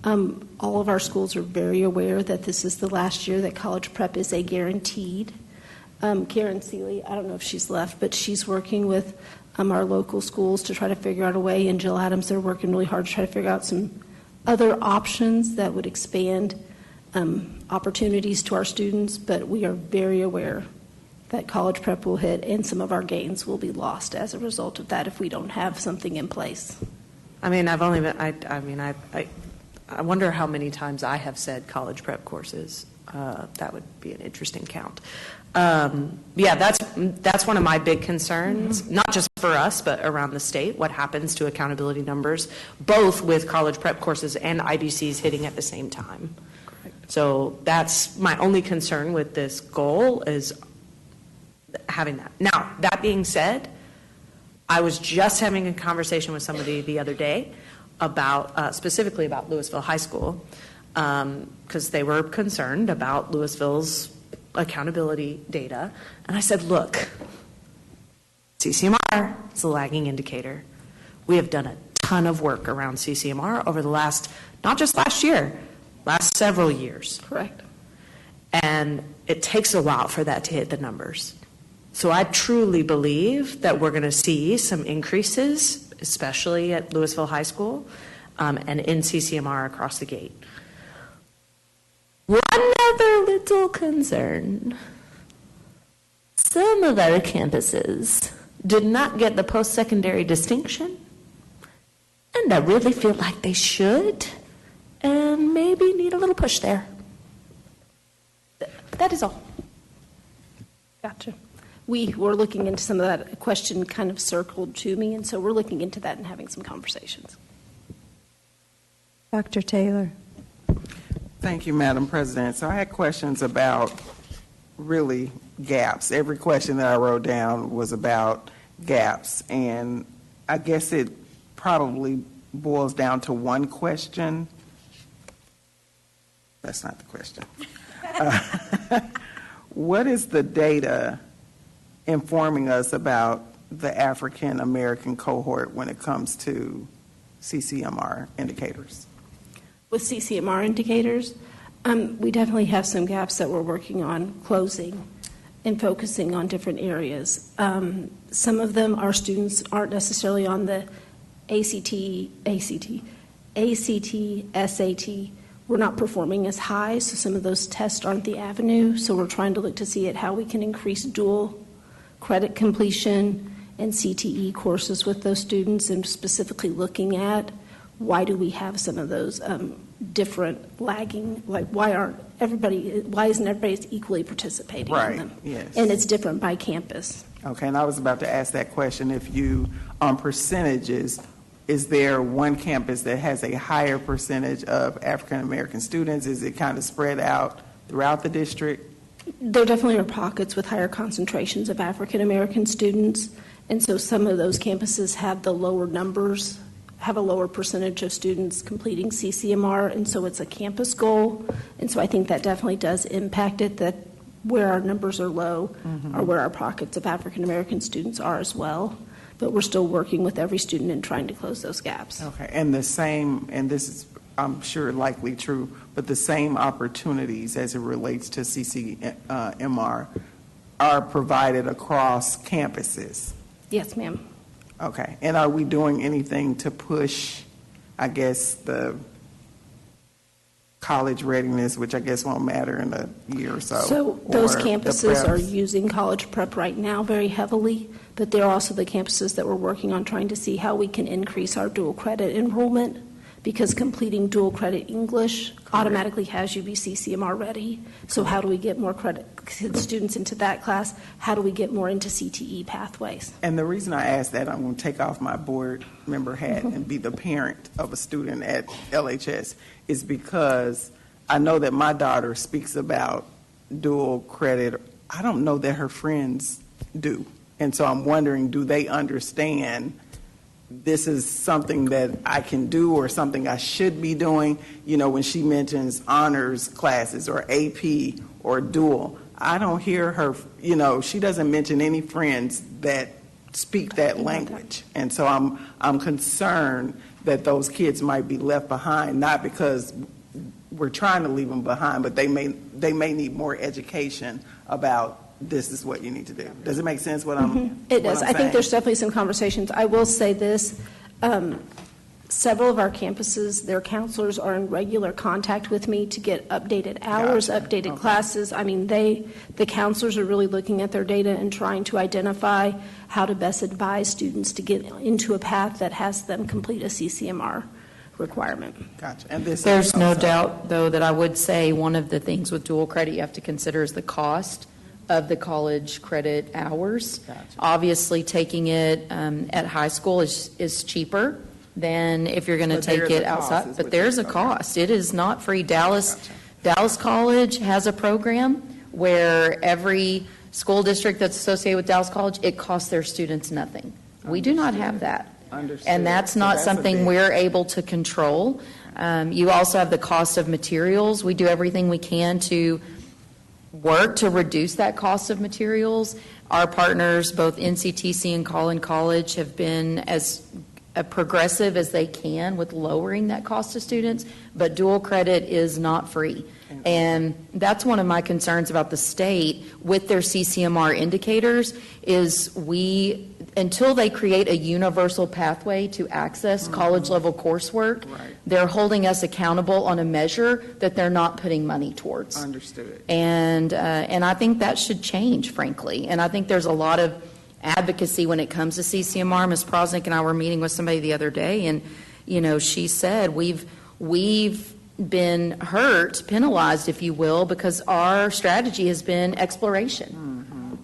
All of our schools are very aware that this is the last year that college prep is a guaranteed. Karen Seeley, I don't know if she's left, but she's working with our local schools to try to figure out a way. And Jill Adams, they're working really hard to try to figure out some other options that would expand opportunities to our students. But we are very aware that college prep will hit, and some of our gains will be lost as a result of that if we don't have something in place. I mean, I've only been, I wonder how many times I have said college prep courses. That would be an interesting count. Yeah, that's one of my big concerns, not just for us, but around the state. What happens to accountability numbers, both with college prep courses and IBCs hitting at the same time? Correct. So that's my only concern with this goal, is having that. Now, that being said, I was just having a conversation with somebody the other day about, specifically about Lewisville High School, because they were concerned about Lewisville's accountability data. And I said, look, CCMR is a lagging indicator. We have done a ton of work around CCMR over the last, not just last year, last several years. Correct. And it takes a while for that to hit the numbers. So I truly believe that we're going to see some increases, especially at Lewisville High School and in CCMR across the gate. One other little concern. Some of our campuses did not get the post-secondary distinction, and I really feel like they should, and maybe need a little push there. That is all. Gotcha. We were looking into some of that. A question kind of circled to me, and so we're looking into that and having some conversations. Dr. Taylor. Thank you, Madam President. So I had questions about really gaps. Every question that I wrote down was about gaps, and I guess it probably boils down to one question. That's not the question. What is the data informing us about the African American cohort when it comes to CCMR indicators? With CCMR indicators, we definitely have some gaps that we're working on closing and focusing on different areas. Some of them, our students aren't necessarily on the ACT, SAT. We're not performing as high, so some of those tests aren't the avenue. So we're trying to look to see at how we can increase dual credit completion and CTE courses with those students, and specifically looking at why do we have some of those different lagging, like why isn't everybody equally participating in them? Yes. And it's different by campus. Okay, and I was about to ask that question. If you, on percentages, is there one campus that has a higher percentage of African American students? Is it kind of spread out throughout the district? There definitely are pockets with higher concentrations of African American students, and so some of those campuses have the lower numbers, have a lower percentage of students completing CCMR, and so it's a campus goal, and so I think that definitely does impact it, that where our numbers are low are where our pockets of African American students are as well. But we're still working with every student and trying to close those gaps. Okay, and the same, and this is, I'm sure, likely true, but the same opportunities as it relates to CCMR are provided across campuses? Yes, ma'am. Okay, and are we doing anything to push, I guess, the college readiness, which I guess won't matter in a year or so? So those campuses are using college prep right now very heavily, but they're also the campuses that we're working on trying to see how we can increase our dual credit enrollment, because completing dual credit English automatically has you be CCMR ready. So how do we get more credit students into that class? How do we get more into CTE pathways? And the reason I ask that, I'm going to take off my board member hat and be the parent of a student at LHS, is because I know that my daughter speaks about dual credit. I don't know that her friends do. And so I'm wondering, do they understand this is something that I can do or something I should be doing. You know, when she mentions honors classes or AP or dual, I don't hear her, you know, she doesn't mention any friends that speak that language. And so I'm concerned that those kids might be left behind, not because we're trying to leave them behind, but they may need more education about this is what you need to do. Does it make sense what I'm It does. what I'm I think saying? there's definitely some conversations. I will say this, several of our campuses, their counselors are in regular contact with me to get updated hours, updated classes. I mean, the counselors are really looking at their data and trying to identify how to best advise students to get into a path that has them complete a CCMR requirement. Gotcha. And this There's no doubt, though, that I would say one of the things with dual credit you have to consider is the cost of the college credit hours. Obviously, taking it at high school is cheaper than if you're going to take it outside. But there's a cost. It is not free. Dallas College has a program where every school district that's associated with Dallas College, it costs their students nothing. We do not have that. And that's not something we're able to control. You also have the cost of materials. We do everything we can to work to reduce that cost of materials. Our partners, both NCTC and Collin College, have been as progressive as they can with lowering that cost to students, but dual credit is not free. And that's one of my concerns about the state with their CCMR indicators is until they create a universal pathway to access college-level coursework, they're holding us accountable on a measure that they're not putting money towards. Understood. And I think that should change, frankly. And I think there's a lot of advocacy when it comes to CCMR. Ms. Prosnick and I were meeting with somebody the other day, and she said we've been hurt, penalized, if you will, because our strategy has been exploration.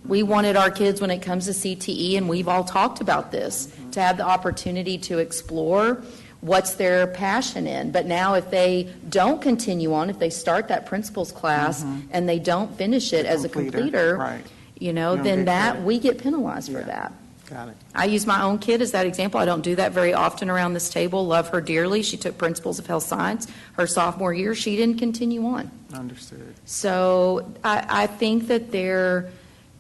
We wanted our kids, when it comes to CTE, and we've all talked about this, to have the opportunity to explore what's their passion in. But now if they don't continue on, if they start that principal's class and they don't finish it as a completer, then we get penalized for that. Got it. I use my own kid as that example. I don't do that very often around this table. Love her dearly. She took Principles of Health Science her sophomore year. She didn't continue on. Understood. So I think that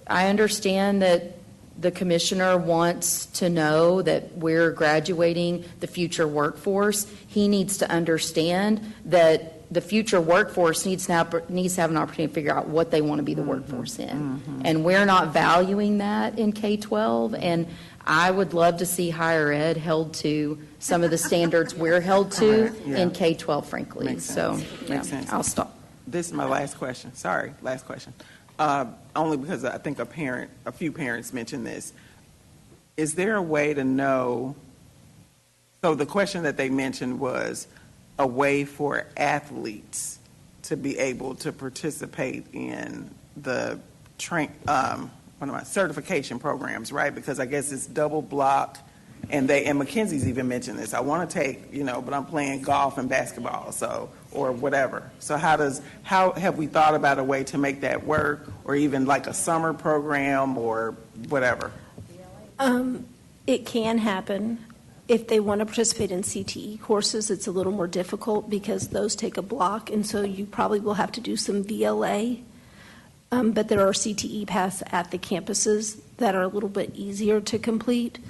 I understand that the commissioner wants to know that we're graduating the future workforce. He needs to understand that the future workforce needs to have an opportunity to figure out what they want to be the workforce in. And we're not valuing that in K-12, and I would love to see higher ed held to some of the standards we're held to in K-12, frankly. Makes sense. Makes sense. I'll stop. This is my last question. Sorry, last question. Only because I think a few parents mentioned this. Is there a way to know? So the question that they mentioned was a way for athletes to be able to participate in the certification programs, right? Because I guess it's double block, and Mackenzie's even mentioned this. I want to take, but I'm playing golf and basketball, or whatever. So how have we thought about a way to make that work, or even like a summer program or whatever? It can happen. If they want to participate in CTE courses, it's a little more difficult because those take a block, and so you probably will have to do some VLA. But there are CTE paths at the campuses that are a little bit easier to complete.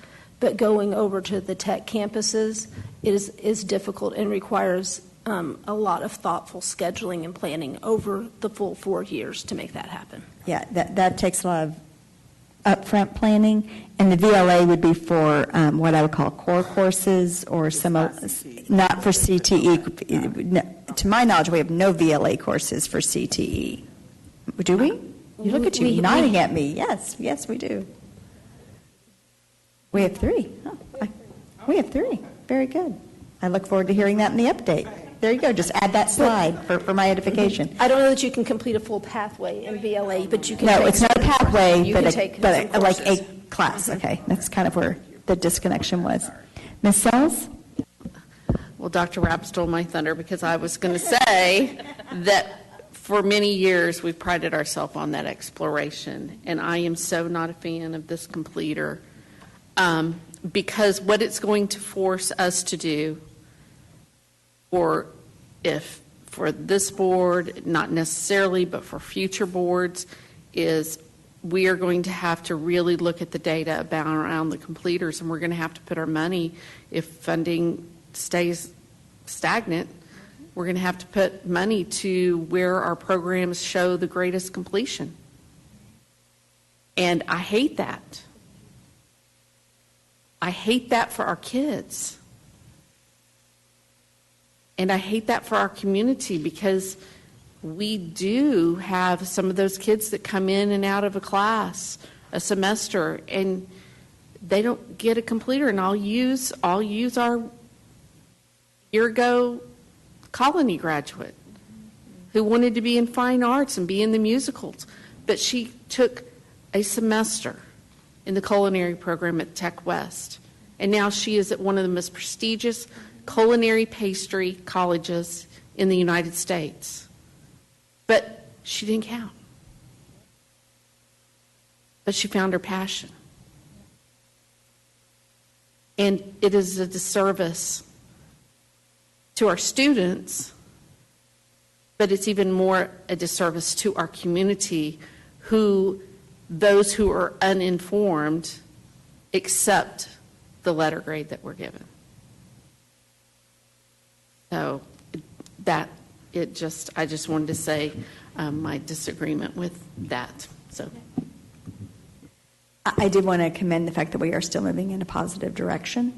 But going over to the tech campuses is difficult and requires a lot of thoughtful scheduling and planning over the full 4 years to make that happen. Yeah, that takes a lot of upfront planning, and the VLA would be for what I would call core courses or not for CTE. No, to my knowledge, we have no VLA courses for CTE. Do we? You look at you nodding at me. Yes, we do. We have 3. We have 3. Very good. I look forward to hearing that in the update. There you go. Just add that slide for my edification. I don't know that you can complete a full pathway in VLA, but you can. No, it's not a pathway, but like a courses. class. Okay, that's kind of where the disconnection was. Ms. Sells? Well, Dr. Rapp stole my thunder because I was going to say that for many years we've prided ourselves on that exploration, and I am so not a fan of this completer. because what it's going to force us to do, or if for this board, not necessarily, but for future boards, is we are going to have to really look at the data about around the completers, and we're going to have to put our money, if funding stays stagnant, we're going to have to put money to where our programs show the greatest completion. And I hate that. I hate that for our kids. And I hate that for our community, because we do have some of those kids that come in and out of a class, a semester, and they don't get a completer. And I'll use our year ago Colony graduate who wanted to be in fine arts and be in the musicals, but she took a semester in the culinary program at Tech West, and now she is at one of the most prestigious culinary pastry colleges in the United States. But she didn't count. But she found her passion. And it is a disservice to our students, but it's even more a disservice to our community, those who are uninformed accept the letter grade that we're given. So I just wanted to say my disagreement with that. So I did want to commend the fact that we are still moving in a positive direction.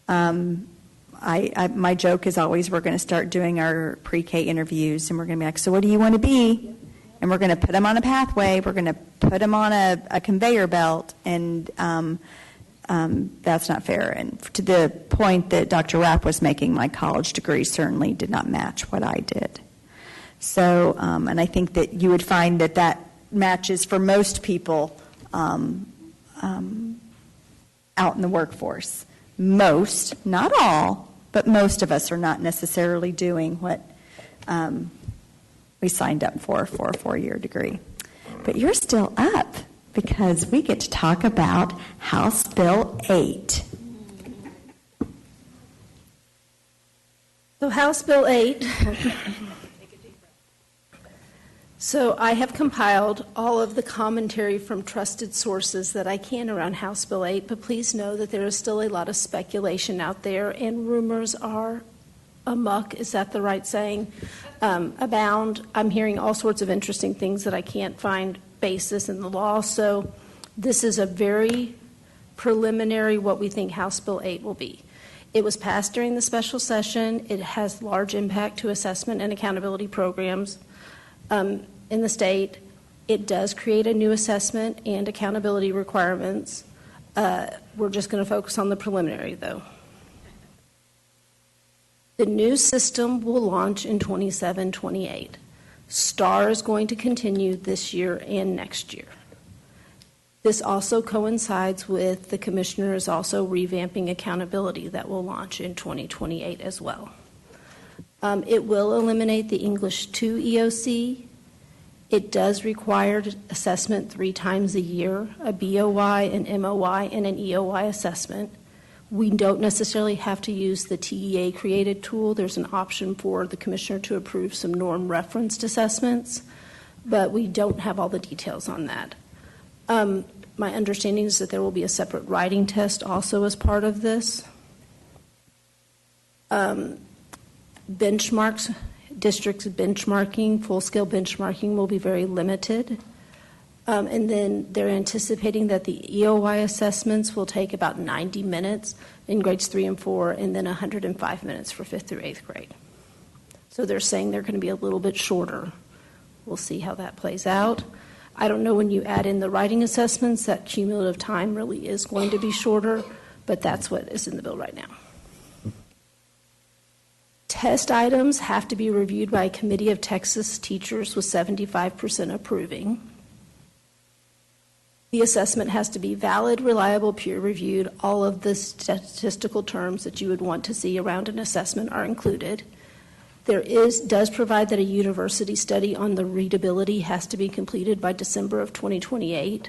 My joke is always we're going to start doing our pre-K interviews, and we're going to be like, so what do you want to be? And we're going to put them on a pathway. We're going to put them on a conveyor belt, and that's not fair. And to the point that Dr. Rapp was making, my college degree certainly did not match what I did. So, and I think that you would find that matches for most people out in the workforce. Most, not all, but most of us are not necessarily doing what we signed up for a 4-year degree. But you're still up because we get to talk about House Bill 8. So House Bill 8. So I have compiled all of the commentary from trusted sources that I can around House Bill 8, but please know that there is still a lot of speculation out there, and rumors are amok, is that the right saying, abound. I'm hearing all sorts of interesting things that I can't find basis in the law, so this is a very preliminary what we think House Bill 8 will be. It was passed during the special session. It has large impact to assessment and accountability programs in the state. It does create a new assessment and accountability requirements. We're just going to focus on the preliminary, though. The new system will launch in 27-28. STAR is going to continue this year and next year. This also coincides with the commissioner is also revamping accountability that will launch in 2028 as well. It will eliminate the English 2 EOC. It does require assessment 3 times a year, a BOY, an MOY, and an EOY assessment. We don't necessarily have to use the TEA created tool. There's an option for the commissioner to approve some norm referenced assessments, but we don't have all the details on that. My understanding is that there will be a separate writing test also as part of this. Benchmarks, districts benchmarking, full-scale benchmarking will be very limited. And then they're anticipating that the EOY assessments will take about 90 minutes in grades 3 and 4, and then 105 minutes for 5th through 8th grade. So they're saying they're going to be a little bit shorter. We'll see how that plays out. I don't know when you add in the writing assessments, that cumulative time really is going to be shorter, but that's what is in the bill right now. Test items have to be reviewed by a committee of Texas teachers with 75% approving. The assessment has to be valid, reliable, peer-reviewed. All of the statistical terms that you would want to see around an assessment are included. Does provide that a university study on the readability has to be completed by December of 2028.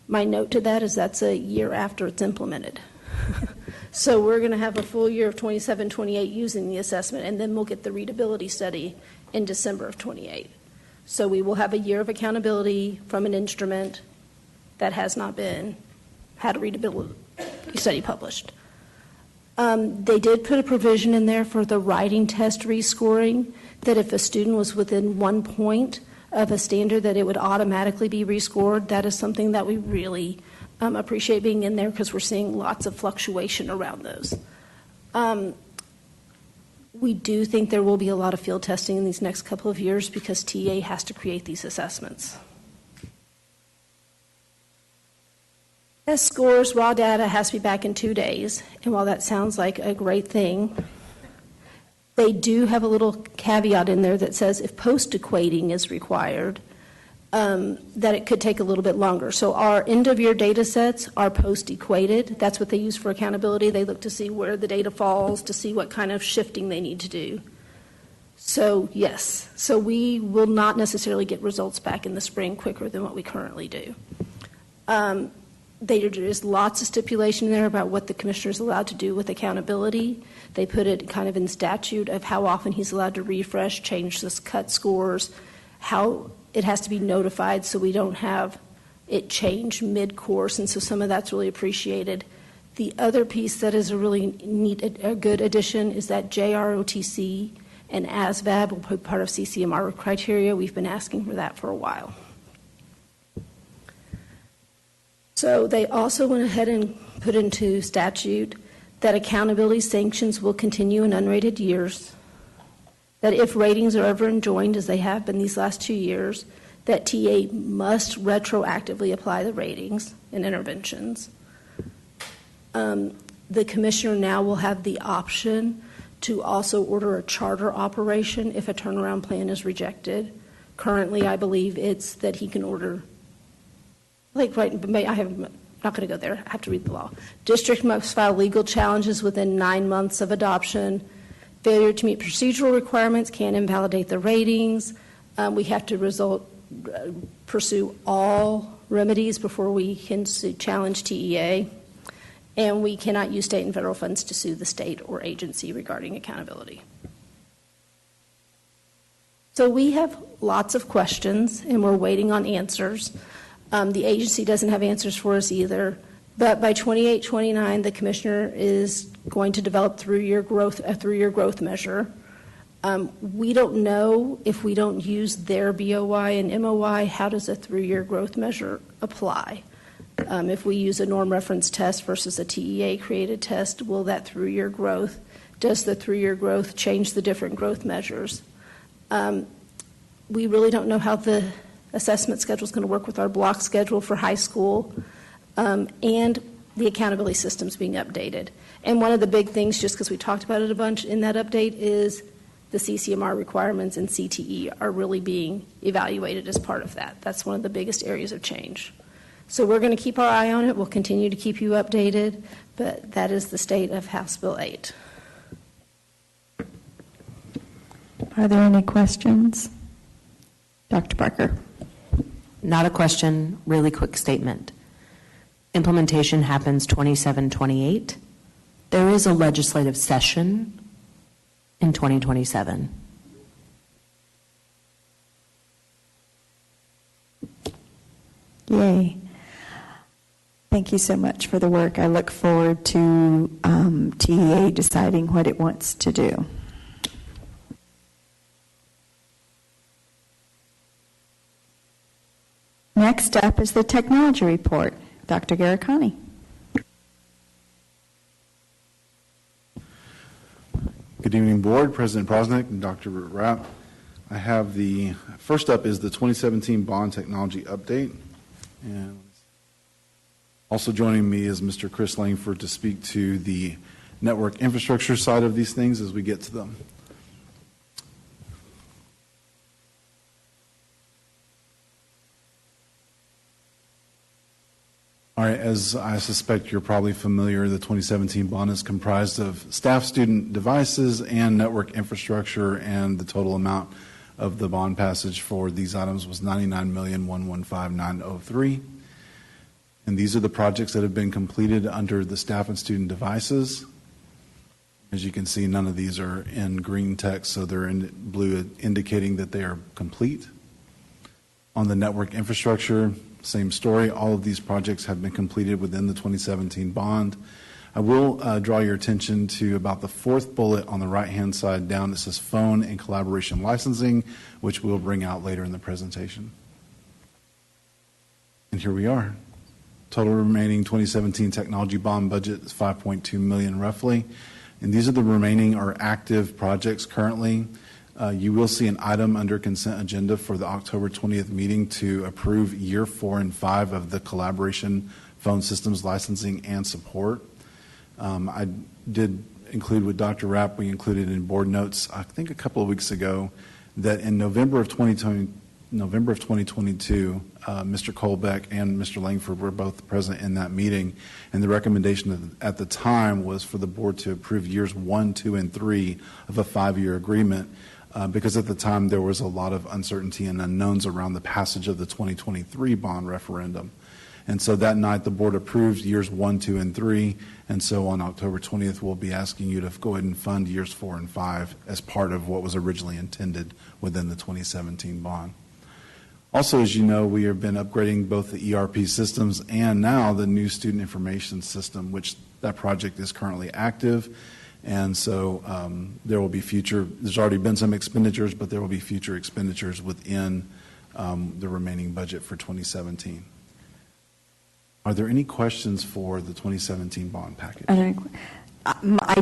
My note to that is that's a year after it's implemented. So we're going to have a full year of 27, 28 using the assessment, and then we'll get the readability study in December of 28. So we will have a year of accountability from an instrument that has not been had a readability study published. They did put a provision in there for the writing test rescoring, that if a student was within 1 point of a standard, that it would automatically be rescored. That is something that we really appreciate being in there, because we're seeing lots of fluctuation around those. We do think there will be a lot of field testing in these next couple of years, because TA has to create these assessments. Test scores, raw data has to be back in 2 days, and while that sounds like a great thing, they do have a little caveat in there that says if post-equating is required, that it could take a little bit longer. So our end-of-year data sets are post-equated. That's what they use for accountability. They look to see where the data falls, to see what kind of shifting they need to do. So yes, so we will not necessarily get results back in the spring quicker than what we currently do. There is lots of stipulation there about what the commissioner is allowed to do with accountability. They put it kind of in statute of how often he's allowed to refresh, change the cut scores, how it has to be notified so we don't have it change mid-course, and so some of that's really appreciated. The other piece that is a really neat, a good addition is that JROTC and ASVAB will be part of CCMR criteria. We've been asking for that for a while. So they also went ahead and put into statute that accountability sanctions will continue in unrated years, that if ratings are ever enjoined, as they have been these last 2 years, that TA must retroactively apply the ratings and interventions. The commissioner now will have the option to also order a charter operation if a turnaround plan is rejected. Currently, I believe it's that he can order, not going to go there. I have to read the law. District must file legal challenges within 9 months of adoption. Failure to meet procedural requirements can invalidate the ratings. We have to pursue all remedies before we can challenge TEA. And we cannot use state and federal funds to sue the state or agency regarding accountability. So we have lots of questions, and we're waiting on answers. The agency doesn't have answers for us either. But by 28-29, the commissioner is going to develop a 3-year growth measure. We don't know if we don't use their BOY and MOY, how does a 3-year growth measure apply? If we use a norm reference test versus a TEA created test, will that 3-year growth, does the 3-year growth change the different growth measures? We really don't know how the assessment schedule is going to work with our block schedule for high school, and the accountability systems being updated. And one of the big things, just because we talked about it a bunch in that update, is the CCMR requirements and CTE are really being evaluated as part of that. That's one of the biggest areas of change. So we're going to keep our eye on it. We'll continue to keep you updated, but that is the state of House Bill 8. Are there any questions? Dr. Barker. Not a question, really quick statement. Implementation happens 27-28. There is a legislative session in 2027. Yay. Thank you so much for the work. I look forward to TEA deciding what it wants to do. Next up is the technology report. Dr. Garicani. Good evening, Board, President Prosnick, and Dr. Rapp. I have the first up is the 2017 Bond Technology Update. And also joining me is Mr. Chris Langford to speak to the network infrastructure side of these things as we get to them. All right, as I suspect you're probably familiar, the 2017 bond is comprised of staff student devices and network infrastructure, and the total amount of the bond passage for these items was $99,115,903. And these are the projects that have been completed under the staff and student devices. As you can see, none of these are in green text, so they're in blue, indicating that they are complete. On the network infrastructure, same story. All of these projects have been completed within the 2017 bond. I will draw your attention to about the fourth bullet on the right-hand side down. It says phone and collaboration licensing, which we'll bring out later in the presentation. And here we are. Total remaining 2017 technology bond budget is $5.2 million roughly. And these are the remaining or active projects currently. You will see an item under consent agenda for the October 20th meeting to approve year 4 and 5 of the collaboration phone systems licensing and support. I did include with Dr. Rapp, we included in board notes, I think a couple of weeks ago, that in November of 2022, Mr. Colbeck and Mr. Langford were both present in that meeting, and the recommendation at the time was for the board to approve years 1, 2, and 3 of a 5-year agreement, because at the time there was a lot of uncertainty and unknowns around the passage of the 2023 bond referendum. And so that night the board approved years 1, 2, and 3, and so on October 20th we'll be asking you to go ahead and fund years 4 and 5 as part of what was originally intended within the 2017 bond. Also, as you know, we have been upgrading both the ERP systems and now the new student information system, which that project is currently active. And so there will be there's already been some expenditures, but there will be future expenditures within the remaining budget for 2017. Are there any questions for the 2017 bond package? My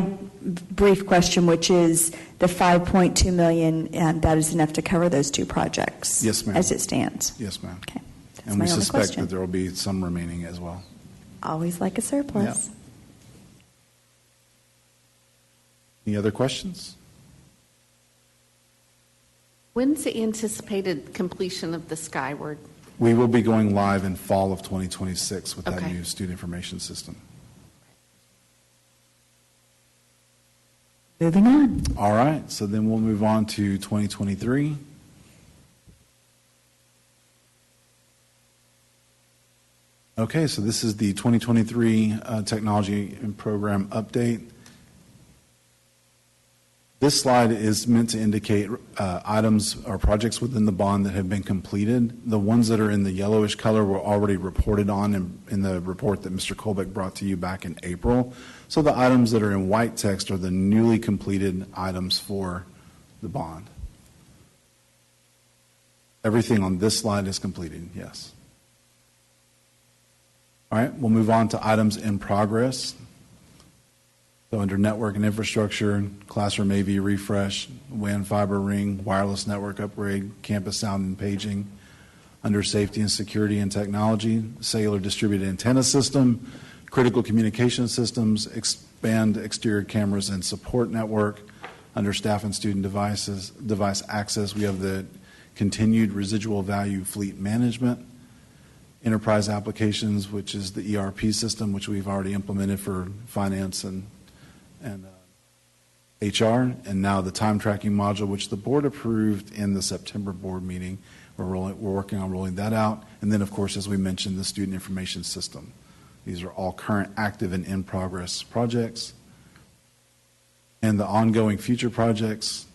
brief question, which is the $5.2 million, that is enough to cover those 2 projects? Yes, ma'am. As it stands? Yes, ma'am. Okay. That's and my we only suspect question. that there will be some remaining as well. Always like a surplus. Yeah. Any other questions? When's the anticipated completion of the Skyward? We will be going live in fall of 2026 with that Okay. new student information system. Moving on. All right, so then we'll move on to 2023. Okay, so this is the 2023 technology and program update. This slide is meant to indicate items or projects within the bond that have been completed. The ones that are in the yellowish color were already reported on in the report that Mr. Colbeck brought to you back in April. So the items that are in white text are the newly completed items for the bond. Everything on this slide is completed, yes. All right, we'll move on to items in progress. So under network and infrastructure, classroom AV refresh, WAN fiber ring, wireless network upgrade, campus sound and paging. Under safety and security and technology, cellular distributed antenna system, critical communication systems, expand exterior cameras and support network. Under staff and student device access, we have the continued residual value fleet management. Enterprise applications, which is the ERP system, which we've already implemented for finance and HR, and now the time tracking module, which the board approved in the September board meeting. We're working on rolling that out. And then, of course, as we mentioned, the student information system. These are all current, active, and in progress projects. And the ongoing future projects,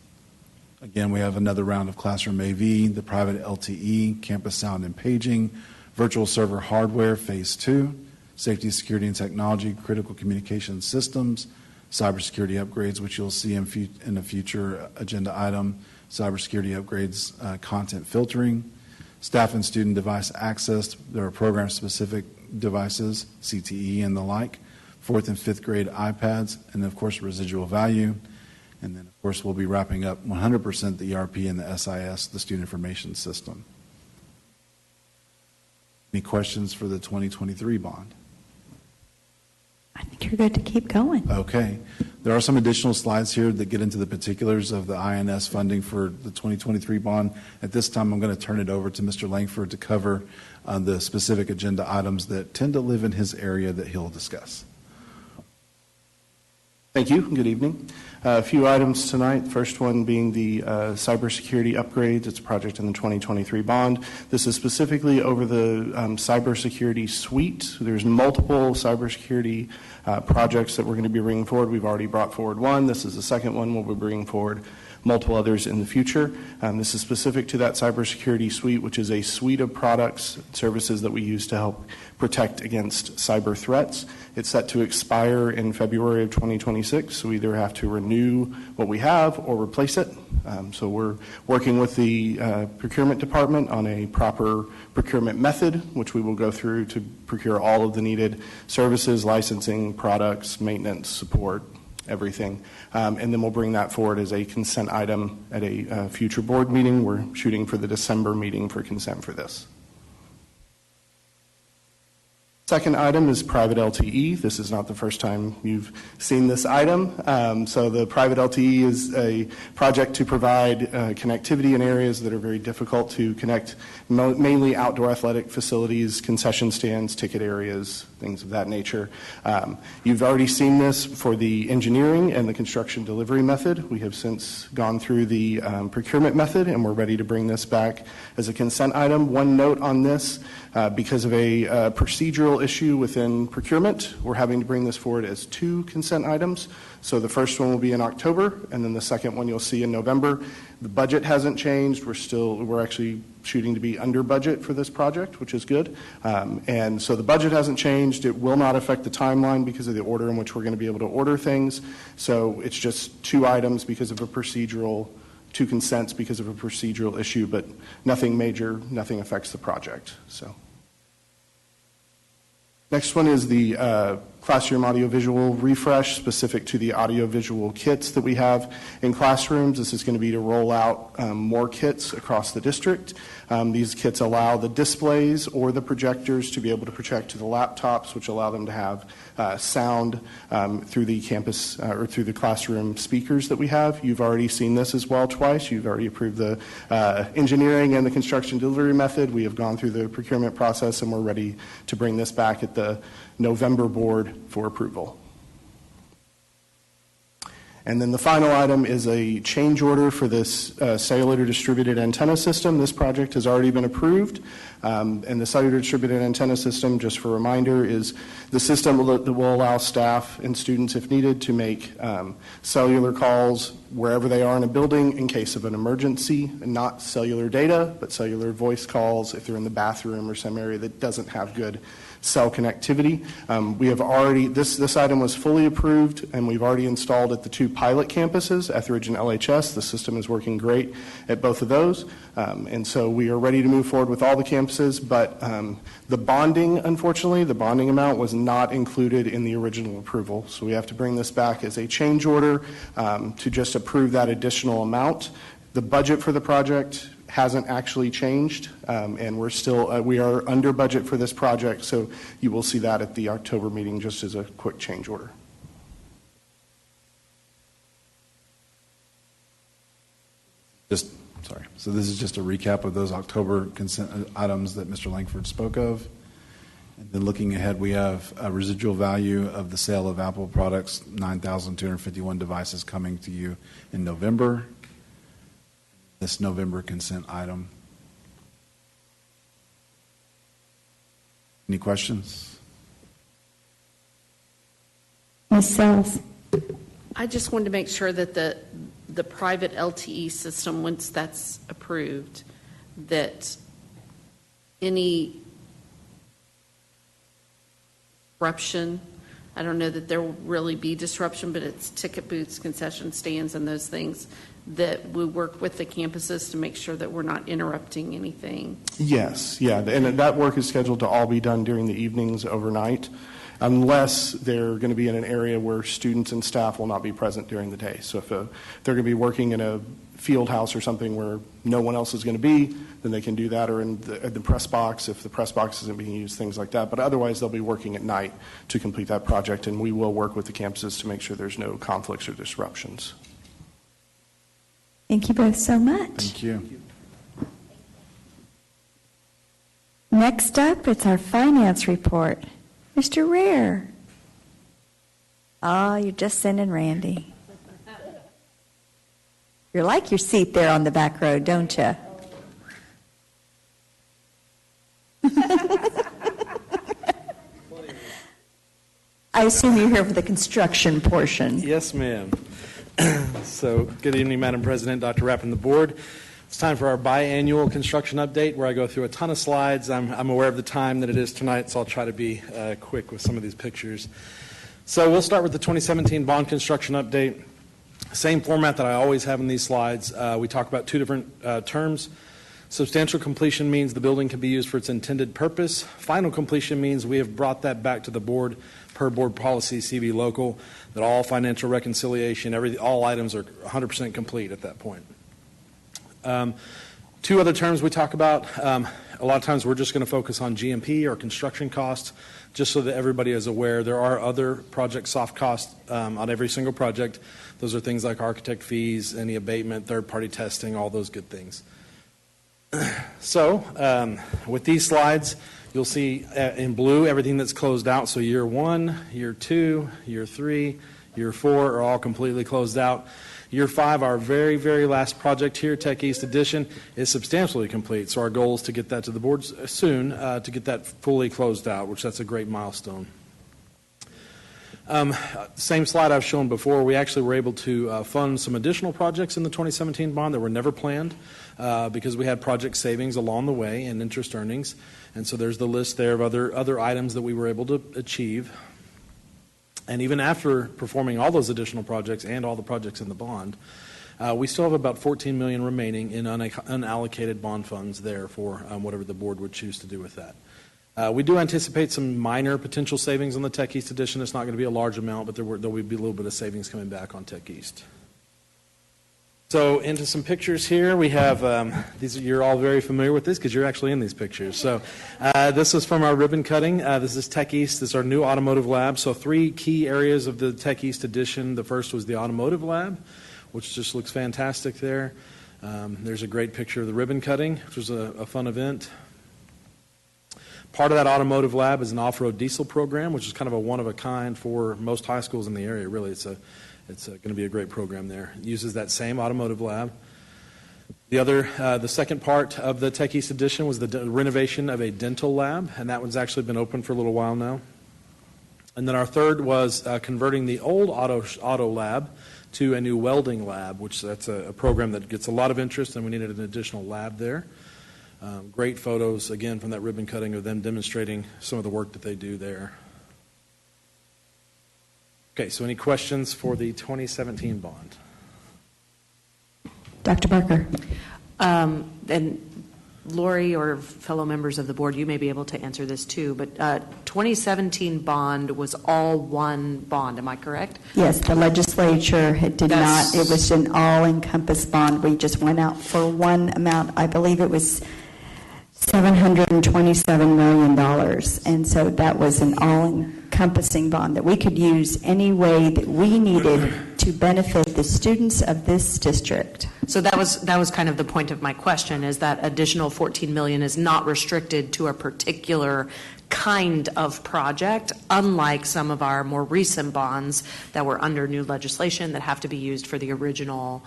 again, we have another round of classroom AV, the private LTE, campus sound and paging, virtual server hardware, phase 2, safety, security, and technology, critical communication systems, cybersecurity upgrades, which you'll see in a future agenda item, cybersecurity upgrades, content filtering, staff and student device access. There are program-specific devices, CTE and the like, 4th and 5th grade iPads, and of course residual value. And then, of course, we'll be wrapping up 100% the ERP and the SIS, the student information system. Any questions for the 2023 bond? I think you're good to keep going. Okay. There are some additional slides here that get into the particulars of the INS funding for the 2023 bond. At this time, I'm going to turn it over to Mr. Langford to cover the specific agenda items that tend to live in his area that he'll discuss. Thank you. Good evening. A few items tonight. First one being the cybersecurity upgrades. It's a project in the 2023 bond. This is specifically over the cybersecurity suite. There's multiple cybersecurity projects that we're going to be bringing forward. We've already brought forward one. This is the second one we'll be bringing forward. Multiple others in the future. This is specific to that cybersecurity suite, which is a suite of products and services that we use to help protect against cyber threats. It's set to expire in February of 2026, so we either have to renew what we have or replace it. So we're working with the procurement department on a proper procurement method, which we will go through to procure all of the needed services, licensing, products, maintenance, support, everything. And then we'll bring that forward as a consent item at a future board meeting. We're shooting for the December meeting for consent for this. Second item is private LTE. This is not the first time you've seen this item. So the private LTE is a project to provide connectivity in areas that are very difficult to connect, mainly outdoor athletic facilities, concession stands, ticket areas, things of that nature. You've already seen this for the engineering and the construction delivery method. We have since gone through the procurement method, and we're ready to bring this back as a consent item. One note on this, because of a procedural issue within procurement, we're having to bring this forward as two consent items. So the first one will be in October, and then the second one you'll see in November. The budget hasn't changed. We're actually shooting to be under budget for this project, which is good. And so the budget hasn't changed. It will not affect the timeline because of the order in which we're going to be able to order things. So it's just two items because of a procedural, two consents because of a procedural issue, but nothing major, nothing affects the project. So. Next one is the classroom audiovisual refresh specific to the audiovisual kits that we have in classrooms. This is going to be to roll out more kits across the district. These kits allow the displays or the projectors to be able to project to the laptops, which allow them to have sound through the campus or through the classroom speakers that we have. You've already seen this as well twice. You've already approved the engineering and the construction delivery method. We have gone through the procurement process, and we're ready to bring this back at the November board for approval. And then the final item is a change order for this cellular distributed antenna system. This project has already been approved. And the cellular distributed antenna system, just for a reminder, is the system that will allow staff and students, if needed, to make cellular calls wherever they are in a building in case of an emergency, and not cellular data, but cellular voice calls if they're in the bathroom or some area that doesn't have good cell connectivity. We have already, this item was fully approved, and we've already installed at the two pilot campuses, Etheridge and LHS. The system is working great at both of those. And so we are ready to move forward with all the campuses, but the bonding, unfortunately, the bonding amount was not included in the original approval. So we have to bring this back as a change order to just approve that additional amount. The budget for the project hasn't actually changed, and we are under budget for this project, so you will see that at the October meeting just as a quick change order. So this is just a recap of those October consent items that Mr. Langford spoke of. And then looking ahead, we have a residual value of the sale of Apple products, 9,251 devices coming to you in November. This November consent item. Any questions? Ms. Sells. I just wanted to make sure that the private LTE system, once that's approved, that any disruption, I don't know that there will really be disruption, but it's ticket booths, concession stands, and those things, that we work with the campuses to make sure that we're not interrupting anything. Yes, yeah, and that work is scheduled to all be done during the evenings overnight, unless they're going to be in an area where students and staff will not be present during the day. So if they're going to be working in a field house or something where no one else is going to be, then they can do that, or in the press box if the press box isn't being used, things like that. But otherwise, they'll be working at night to complete that project, and we will work with the campuses to make sure there's no conflicts or disruptions. Thank you both so much. Thank you. Next up, it's our finance report. Mr. Rare. Oh, you're just sending Randy. You like your seat there on the back row, don't you? I assume you're here for the construction portion. Yes, ma'am. So, good evening, Madam President, Dr. Rapp, and the board. It's time for our biannual construction update where I go through a ton of slides. I'm aware of the time that it is tonight, so I'll try to be quick with some of these pictures. So we'll start with the 2017 bond construction update. Same format that I always have in these slides. We talk about two different terms. Substantial completion means the building can be used for its intended purpose. Final completion means we have brought that back to the board per board policy CB local, that all financial reconciliation, all items are 100% complete at that point. Two other terms we talk about. A lot of times we're just going to focus on GMP or construction costs, just so that everybody is aware. There are other project soft costs on every single project. Those are things like architect fees, any abatement, third-party testing, all those good things. So with these slides, you'll see in blue everything that's closed out. So year 1, year 2, year 3, year 4 are all completely closed out. Year 5, our very, very last project here, Tech East Edition, is substantially complete. So our goal is to get that to the board soon to get that fully closed out, which that's a great milestone. Same slide I've shown before. We actually were able to fund some additional projects in the 2017 bond that were never planned because we had project savings along the way and interest earnings. And so there's the list there of other items that we were able to achieve. And even after performing all those additional projects and all the projects in the bond, we still have about $14 million remaining in unallocated bond funds there for whatever the board would choose to do with that. We do anticipate some minor potential savings on the Tech East edition. It's not going to be a large amount, but there will be a little bit of savings coming back on Tech East. So into some pictures here. We have, you're all very familiar with this because you're actually in these pictures. So this is from our ribbon cutting. This is Tech East. This is our new automotive lab. So 3 key areas of the Tech East edition. The first was the automotive lab, which just looks fantastic there. There's a great picture of the ribbon cutting, which was a fun event. Part of that automotive lab is an off-road diesel program, which is kind of a one-of-a-kind for most high schools in the area. Really, it's going to be a great program there. It uses that same automotive lab. The second part of the Tech East edition was the renovation of a dental lab, and that one's actually been open for a little while now. And then our third was converting the old auto lab to a new welding lab, which that's a program that gets a lot of interest, and we needed an additional lab there. Great photos, again, from that ribbon cutting of them demonstrating some of the work that they do there. Okay, so any questions for the 2017 bond? Dr. Barker. And Lori or fellow members of the board, you may be able to answer this too, but 2017 bond was all one bond, am I correct? Yes, the legislature did not. It was an all-encompass bond. We just went out for one amount. I believe it was $727 million. And so that was an all-encompassing bond that we could use any way that we needed to benefit the students of this district. So that was kind of the point of my question, is that additional $14 million is not restricted to a particular kind of project, unlike some of our more recent bonds that were under new legislation that have to be used for the original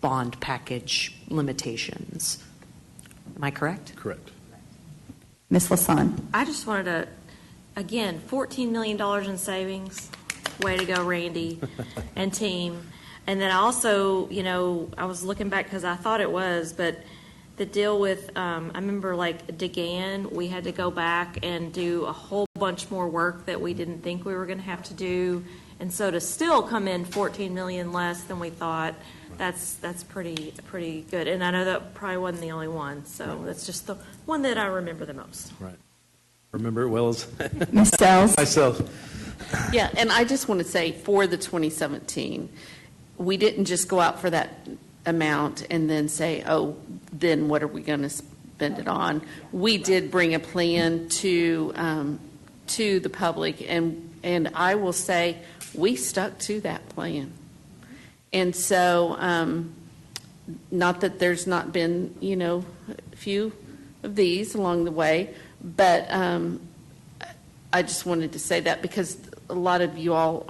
bond package limitations. Am I correct? Correct. Ms. Lasan. I just wanted to, again, $14 million in savings. Way to go, Randy and team. And then also, I was looking back because I thought it was, but the deal with, I remember like DeGan, we had to go back and do a whole bunch more work that we didn't think we were going to have to do. And so to still come in $14 million less than we thought, that's pretty good. And I know that probably wasn't the only one. So that's just the one that I remember the most. Right. Remember it well as Ms. Sells. myself. Yeah, and I just want to say for the 2017, we didn't just go out for that amount and then say, oh, then what are we going to spend it on? We did bring a plan to the public, and I will say we stuck to that plan. And so, not that there's not been, a few of these along the way, but I just wanted to say that because a lot of you all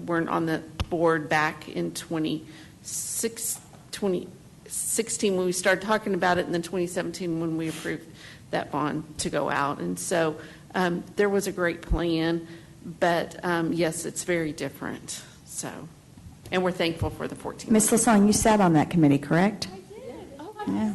weren't on the board back in 2016 when we started talking about it, and then 2017 when we approved that bond to go out. And so there was a great plan, but yes, it's very different. So, and we're thankful for the 14. Ms. Lasong, you sat on that committee, correct? I did. Oh, Yeah.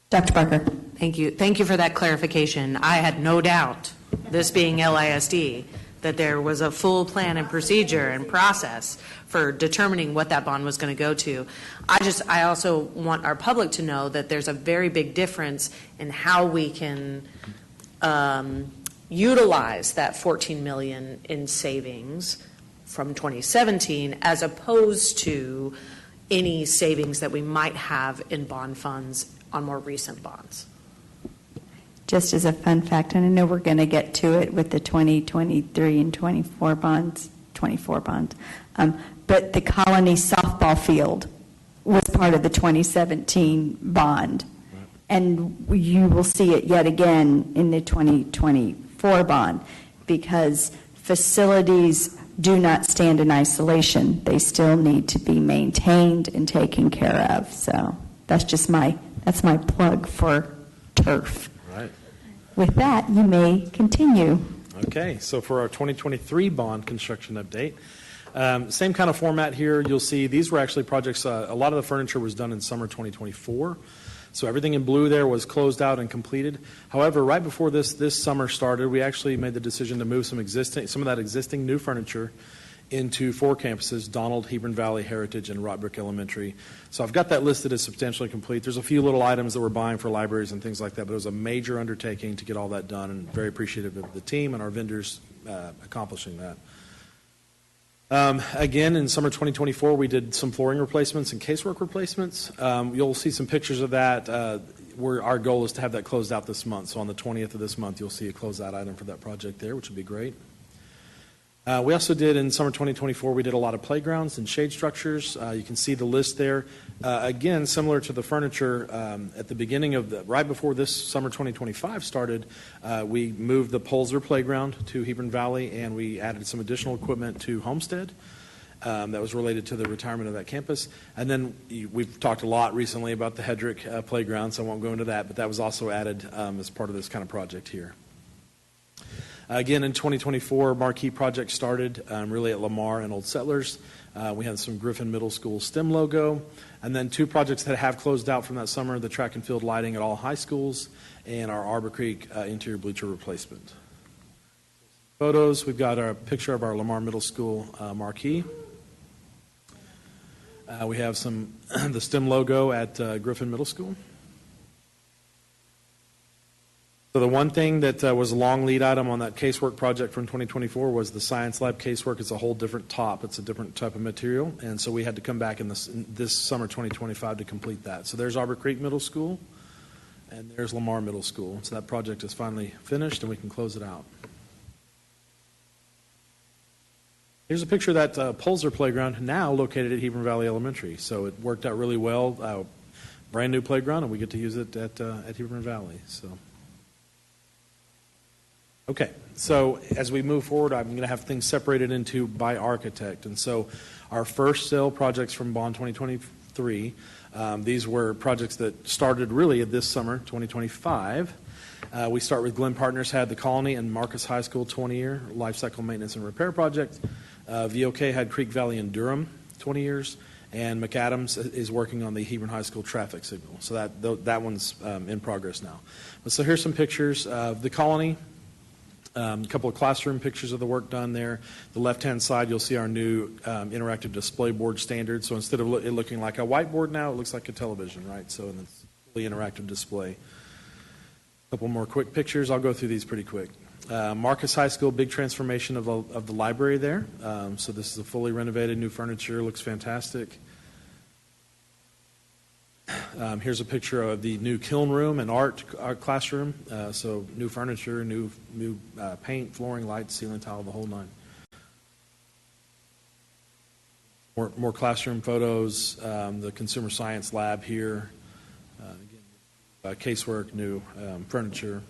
Dr. Barker. Thank you. Thank you for that clarification. I had no doubt, this being LISD, that there was a full plan and procedure and process for determining what that bond was going to go to. I also want our public to know that there's a very big difference in how we can utilize that 14 million in savings from 2017 as opposed to any savings that we might have in bond funds on more recent bonds. Just as a fun fact, and I know we're going to get to it with the 2023 and 24 bonds, but the Colony softball field was part of the 2017 bond, and you will see it yet again in the 2024 bond, because facilities do not stand in isolation. They still need to be maintained and taken care of. So that's my plug for turf. Right. With that, you may continue. Okay, so for our 2023 bond construction update, same kind of format here. You'll see these were actually projects, a lot of the furniture was done in summer 2024. So everything in blue there was closed out and completed. However, right before this summer started, we actually made the decision to move some of that existing new furniture into 4 campuses: Donald, Hebron Valley, Heritage, and Rockbrook Elementary. So I've got that listed as substantially complete. There's a few little items that we're buying for libraries and things like that, but it was a major undertaking to get all that done, and very appreciative of the team and our vendors accomplishing that. Again, in summer 2024, we did some flooring replacements and casework replacements. You'll see some pictures of that. Our goal is to have that closed out this month. So on the 20th of this month, you'll see a closeout item for that project there, which would be great. We also did, in summer 2024, we did a lot of playgrounds and shade structures. You can see the list there. Again, similar to the furniture, at the beginning of right before this summer 2025 started, we moved the Polzer playground to Hebron Valley, and we added some additional equipment to Homestead that was related to the retirement of that campus. And then we've talked a lot recently about the Hedrick playground, so I won't go into that, but that was also added as part of this kind of project here. Again, in 2024, marquee project started really at Lamar and Old Settlers. We had some Griffin Middle School STEM logo, and then 2 projects that have closed out from that summer: the track and field lighting at all high schools and our Arbor Creek interior bleacher replacement. Photos, we've got a picture of our Lamar Middle School marquee. We have the STEM logo at Griffin Middle School. So the one thing that was a long lead item on that casework project from 2024 was the science lab casework. It's a whole different top. It's a different type of material. And so we had to come back in this summer 2025 to complete that. So there's Arbor Creek Middle School, and there's Lamar Middle School. So that project is finally finished, and we can close it out. Here's a picture of that Polzer playground, now located at Hebron Valley Elementary. So it worked out really well. Brand new playground, and we get to use it at Hebron Valley. So. Okay, so as we move forward, I'm going to have things separated into by architect. And so our first sale projects from Bond 2023, these were projects that started really this summer, 2025. We start with Glenn Partners had the Colony and Marcus High School 20-year life cycle maintenance and repair project. VOK had Creek Valley and Durham 20 years. And McAdams is working on the Hebron High School traffic signal. So that one's in progress now. But so here's some pictures of the Colony. A couple of classroom pictures of the work done there. The left-hand side, you'll see our new interactive display board standard. So instead of it looking like a whiteboard now, it looks like a television, right? So it's fully interactive display. A couple more quick pictures. I'll go through these pretty quick. Marcus High School, big transformation of the library there. So this is a fully renovated, new furniture. Looks fantastic. Here's a picture of the new kiln room and art classroom. So new furniture, new paint, flooring, lights, ceiling tile, the whole nine. More classroom photos. The consumer science lab here. Again, casework, new furniture.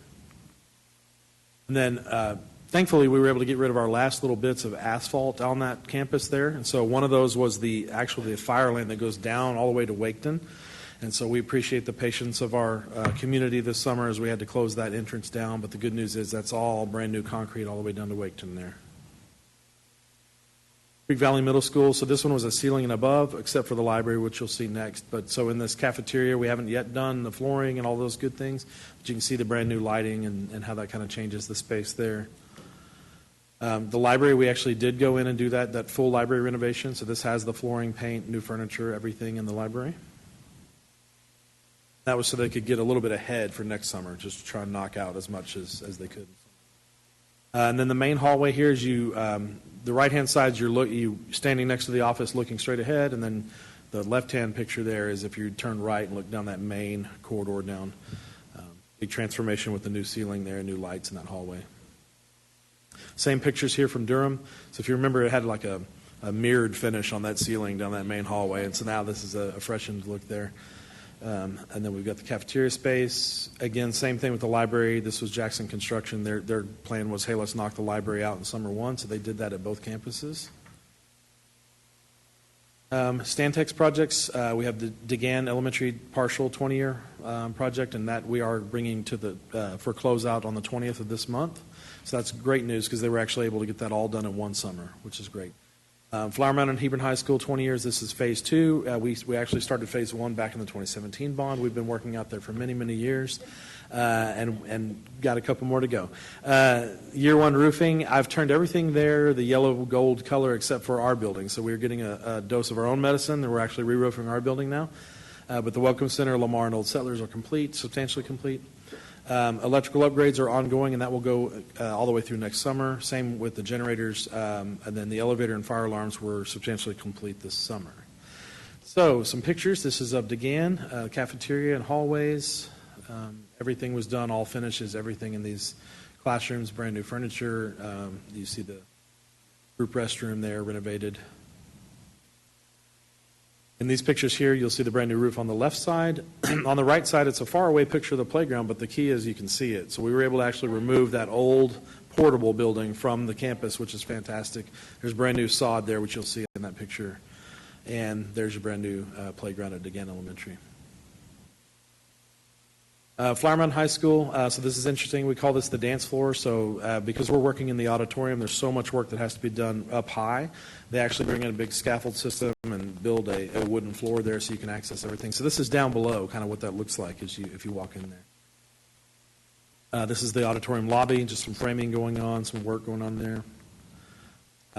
And then thankfully, we were able to get rid of our last little bits of asphalt on that campus there. And so one of those was the fire lane that goes down all the way to Waketon. And so we appreciate the patience of our community this summer as we had to close that entrance down. But the good news is that's all brand new concrete all the way down to Waketon there. Creek Valley Middle School, so this one was a ceiling and above, except for the library, which you'll see next. But so in this cafeteria, we haven't yet done the flooring and all those good things. But you can see the brand new lighting and how that kind of changes the space there. The library, we actually did go in and do that full library renovation. So this has the flooring, paint, new furniture, everything in the library. That was so they could get a little bit ahead for next summer, just to try and knock out as much as they could. And then the main hallway here is the right-hand side, you standing next to the office looking straight ahead, and then the left-hand picture there is if you turn right and look down that main corridor down. Big transformation with the new ceiling there, new lights in that hallway. Same pictures here from Durham. So if you remember, it had like a mirrored finish on that ceiling down that main hallway, and so now this is a freshened look there. And then we've got the cafeteria space. Again, same thing with the library. This was Jackson Construction. Their plan was, hey, let's knock the library out in summer one, so they did that at both campuses. Stantex projects, we have the DeGan Elementary partial 20-year project, and that we are bringing to for closeout on the 20th of this month. So that's great news because they were actually able to get that all done in one summer, which is great. Flower Mound and Hebron High School, 20 years. This is phase 2. We actually started phase 1 back in the 2017 bond. We've been working out there for many, many years, and got a couple more to go. Year 1 roofing, I've turned everything there the yellow gold color except for our building. So we're getting a dose of our own medicine, and we're actually re-roofing our building now. But the Welcome Center, Lamar, and Old Settlers are complete, substantially complete. Electrical upgrades are ongoing, and that will go all the way through next summer. Same with the generators, and then the elevator and fire alarms were substantially complete this summer. So some pictures. This is of DeGan, cafeteria and hallways. Everything was done, all finishes, everything in these classrooms, brand new furniture. You see the group restroom there, renovated. In these pictures here, you'll see the brand new roof on the left side. On the right side, it's a faraway picture of the playground, but the key is you can see it. So we were able to actually remove that old portable building from the campus, which is fantastic. There's brand new sod there, which you'll see in that picture. And there's your brand new playground at DeGan Elementary. Flower Mound High School, so this is interesting. We call this the dance floor. So because we're working in the auditorium, there's so much work that has to be done up high. They actually bring in a big scaffold system and build a wooden floor there so you can access everything. So this is down below, kind of what that looks like if you walk in there. This is the auditorium lobby, just some framing going on, some work going on there.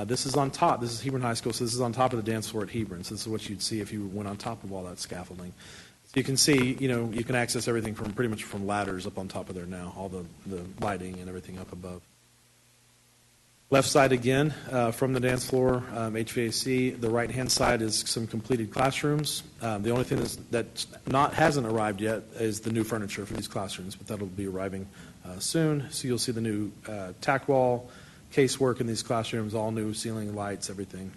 This is on top. This is Hebron High School, so this is on top of the dance floor at Hebron. So this is what you'd see if you went on top of all that scaffolding. You can see, you can access everything from pretty much from ladders up on top of there now, all the lighting and everything up above. Left side again, from the dance floor, HVAC. The right-hand side is some completed classrooms. The only thing that hasn't arrived yet is the new furniture for these classrooms, but that'll be arriving soon. So you'll see the new tack wall, casework in these classrooms, all new ceiling lights, everything.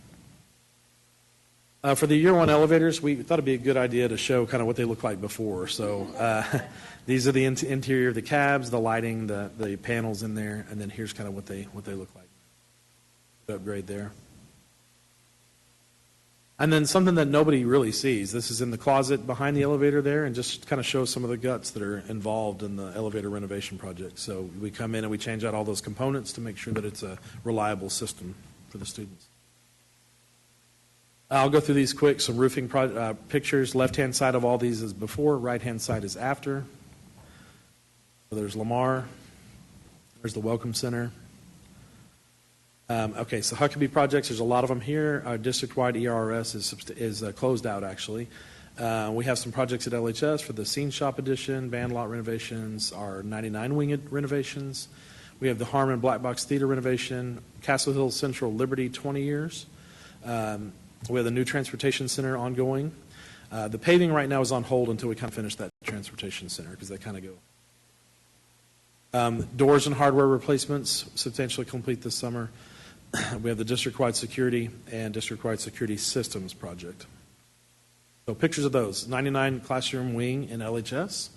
For the year 1 elevators, we thought it'd be a good idea to show kind of what they look like before. So these are the interior of the cabs, the lighting, the panels in there, and then here's kind of what they look like. Upgrade there. And then something that nobody really sees. This is in the closet behind the elevator there, and just kind of shows some of the guts that are involved in the elevator renovation project. So we come in and we change out all those components to make sure that it's a reliable system for the students. I'll go through these quick. Some roofing pictures. Left-hand side of all these is before. Right-hand side is after. So there's Lamar. There's the Welcome Center. Okay, so Huckabee projects, there's a lot of them here. Our district-wide ERS is closed out, actually. We have some projects at LHS for the Scene Shop Edition, band lot renovations, our 99 Wing renovations. We have the Harmon Black Box Theater renovation, Castle Hill Central Liberty 20 years. We have the new transportation center ongoing. The paving right now is on hold until we kind of finish that transportation center because they kind of go. Doors and hardware replacements substantially complete this summer. We have the district-wide security and district-wide security systems project. So pictures of those. 99 classroom wing in LHS.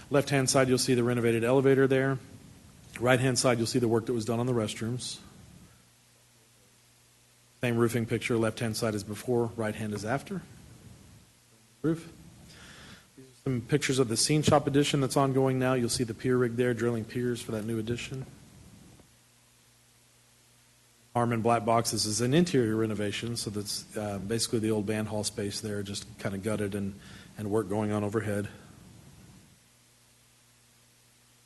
Left-hand side, you'll see the renovated elevator there. Right-hand side, you'll see the work that was done on the restrooms. Same roofing picture, left-hand side is before, right-hand is after. Roof. These are some pictures of the scene shop addition that's ongoing now. You'll see the pier rig there, drilling piers for that new addition. Harmon Black Box, this is an interior renovation, so that's basically the old band hall space there, just kind of gutted and work going on overhead.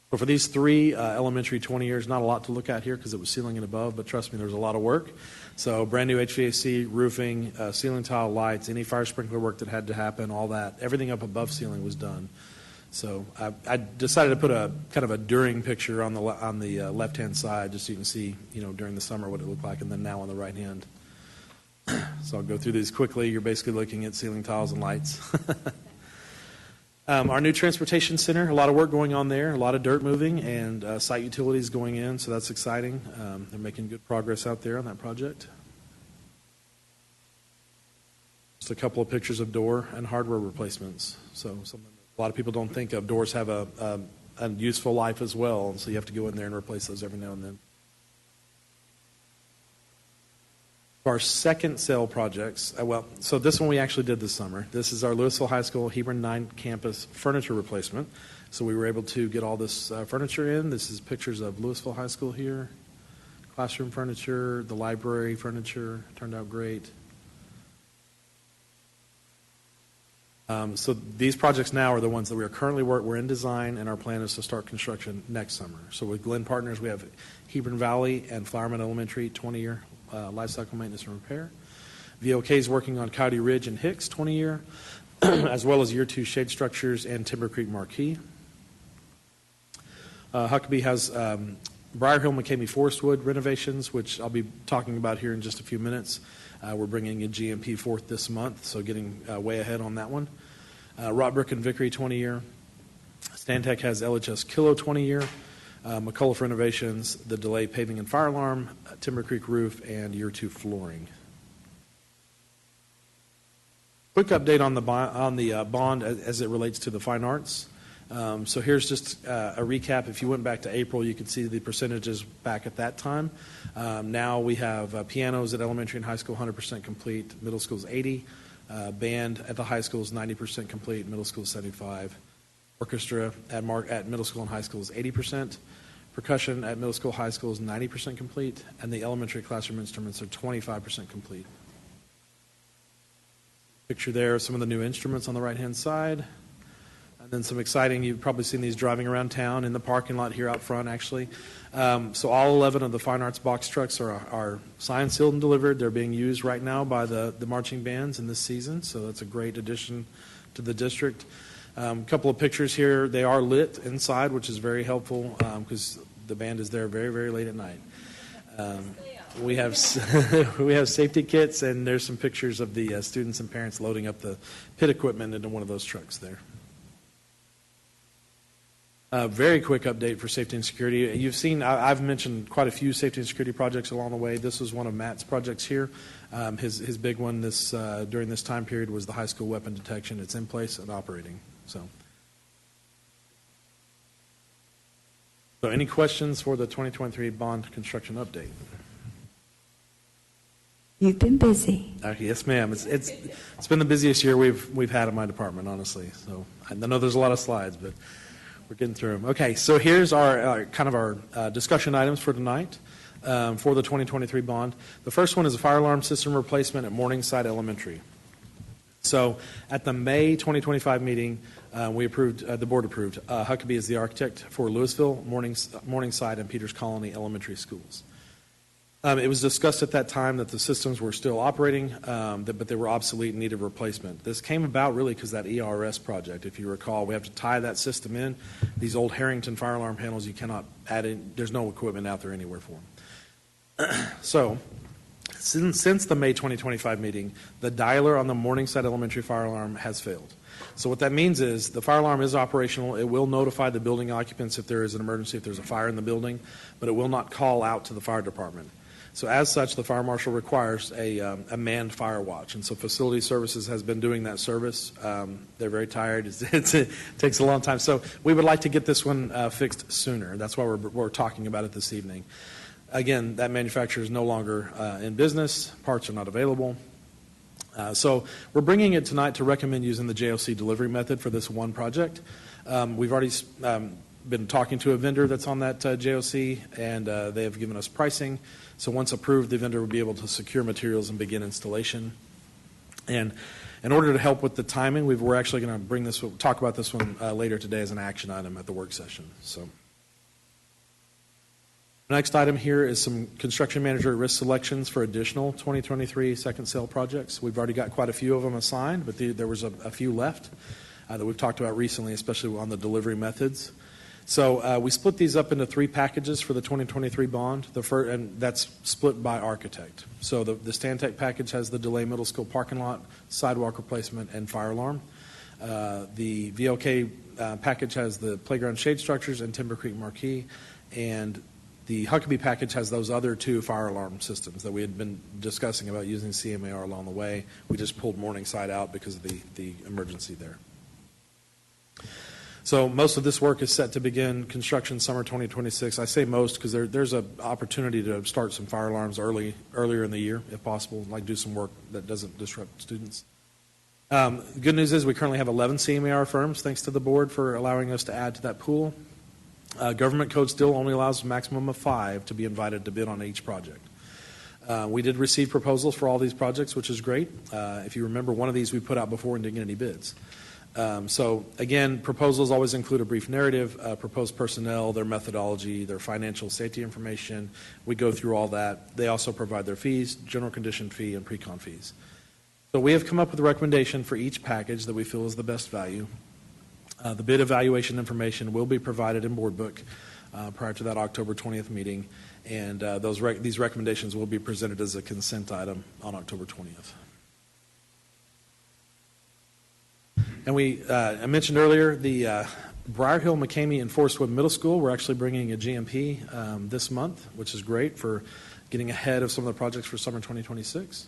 But for these three elementary 20 years, not a lot to look at here because it was ceiling and above, but trust me, there's a lot of work. So brand new HVAC, roofing, ceiling tile, lights, any fire sprinkler work that had to happen, all that, everything up above ceiling was done. So I decided to put a kind of a during picture on the left-hand side, just so you can see, during the summer what it looked like, and then now on the right hand. So I'll go through these quickly. You're basically looking at ceiling tiles and lights. Our new transportation center, a lot of work going on there, a lot of dirt moving, and site utilities going in, so that's exciting. They're making good progress out there on that project. Just a couple of pictures of door and hardware replacements. So something a lot of people don't think of. Doors have a useful life as well, and so you have to go in there and replace those every now and then. Our second sale projects, so this one we actually did this summer. This is our Lewisville High School Hebron 9 campus furniture replacement. So we were able to get all this furniture in. This is pictures of Lewisville High School here. Classroom furniture, the library furniture, turned out great. So these projects now are the ones that we are currently we're in design, and our plan is to start construction next summer. So with Glenn Partners, we have Hebron Valley and Flowerman Elementary, 20-year life cycle maintenance and repair. VOK is working on Coyote Ridge and Hicks, 20-year, as well as year 2 shade structures and Timber Creek Marquee. Huckabee has Briar Hill McCamey Forestwood renovations, which I'll be talking about here in just a few minutes. We're bringing in GMP forth this month, so getting way ahead on that one. Rockbrook and Vickery, 20-year. Stantec has LHS Kilo, 20-year. McCullough renovations, the delay paving and fire alarm, Timber Creek roof, and year 2 flooring. Quick update on the bond as it relates to the fine arts. So here's just a recap. If you went back to April, you could see the percentages back at that time. Now we have pianos at elementary and high school 100% complete, middle school is 80%, band at the high school is 90% complete, middle school is 75%. Orchestra at middle school and high school is 80%. Percussion at middle school, high school is 90% complete. And the elementary classroom instruments are 25% complete. Picture there of some of the new instruments on the right-hand side. And then some exciting, you've probably seen these driving around town in the parking lot here out front, actually. So all 11 of the fine arts box trucks are signed, sealed, and delivered. They're being used right now by the marching bands in this season. So that's a great addition to the district. A couple of pictures here. They are lit inside, which is very helpful because the band is there very, very late at night. We have safety kits, and there's some pictures of the students and parents loading up the pit equipment into one of those trucks there. Very quick update for safety and security. You've seen, I've mentioned quite a few safety and security projects along the way. This was one of Matt's projects here. His big one during this time period was the high school weapon detection. It's in place and operating. So any questions for the 2023 bond construction update? You've been busy. Yes, ma'am. It's been the busiest year we've had in my department, honestly. So I know there's a lot of slides, but we're getting through them. Okay, so here's our discussion items for tonight for the 2023 bond. The first one is a fire alarm system replacement at Morningside Elementary. So at the May 2025 meeting, the board approved Huckabee as the architect for Lewisville, Morningside, and Peters Colony elementary schools. It was discussed at that time that the systems were still operating, but they were obsolete and needed replacement. This came about really because that ERS project, if you recall, we have to tie that system in. These old Harrington fire alarm panels, you cannot add in. There's no equipment out there anywhere for them. So since the May 2025 meeting, the dialer on the Morningside Elementary fire alarm has failed. So what that means is the fire alarm is operational. It will notify the building occupants if there is an emergency, if there's a fire in the building, but it will not call out to the fire department. So as such, the fire marshal requires a manned fire watch. And so Facility Services has been doing that service. They're very tired. It takes a long time. So we would like to get this one fixed sooner. That's why we're talking about it this evening. Again, that manufacturer is no longer in business. Parts are not available. So we're bringing it tonight to recommend using the JOC delivery method for this one project. We've already been talking to a vendor that's on that JOC, and they have given us pricing. So once approved, the vendor will be able to secure materials and begin installation. And in order to help with the timing, we're actually going to talk about this one later today as an action item at the work session. So the next item here is some construction manager risk selections for additional 2023 second sale projects. We've already got quite a few of them assigned, but there was a few left that we've talked about recently, especially on the delivery methods. So we split these up into 3 packages for the 2023 bond, and that's split by architect. So the Stantec package has the DeLay Middle School parking lot, sidewalk replacement, and fire alarm. The VLK package has the playground shade structures and Timber Creek marquee, and the Huckabee package has those other 2 fire alarm systems that we had been discussing about using CMAR along the way. We just pulled Morningside out because of the emergency there. So most of this work is set to begin construction summer 2026. I say most because there's an opportunity to start some fire alarms earlier in the year, if possible, like do some work that doesn't disrupt students. The good news is we currently have 11 CMAR firms, thanks to the board for allowing us to add to that pool. Government code still only allows a maximum of 5 to be invited to bid on each project. We did receive proposals for all these projects, which is great. If you remember, one of these we put out before and didn't get any bids. So again, proposals always include a brief narrative, proposed personnel, their methodology, their financial safety information. We go through all that. They also provide their fees, general condition fee, and pre-con fees. So we have come up with a recommendation for each package that we feel is the best value. The bid evaluation information will be provided in board book prior to that October 20th meeting, and these recommendations will be presented as a consent item on October 20th. And I mentioned earlier the Briar Hill, McCamey, and Forest Wood Middle School. We're actually bringing a GMP this month, which is great for getting ahead of some of the projects for summer 2026.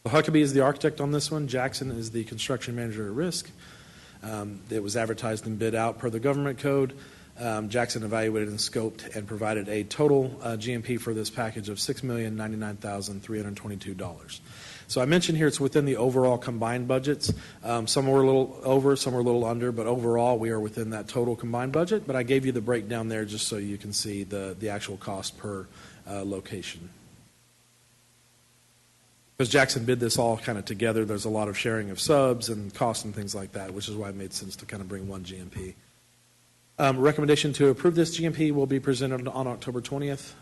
So Huckabee is the architect on this one. Jackson is the construction manager at risk. It was advertised and bid out per the government code. Jackson evaluated and scoped and provided a total GMP for this package of $6,099,322. So I mentioned here it's within the overall combined budgets. Some were a little over, some were a little under, but overall we are within that total combined budget. But I gave you the breakdown there just so you can see the actual cost per location. Because Jackson bid this all kind of together, there's a lot of sharing of subs and costs and things like that, which is why it made sense to kind of bring one GMP. Recommendation to approve this GMP will be presented on October 20th.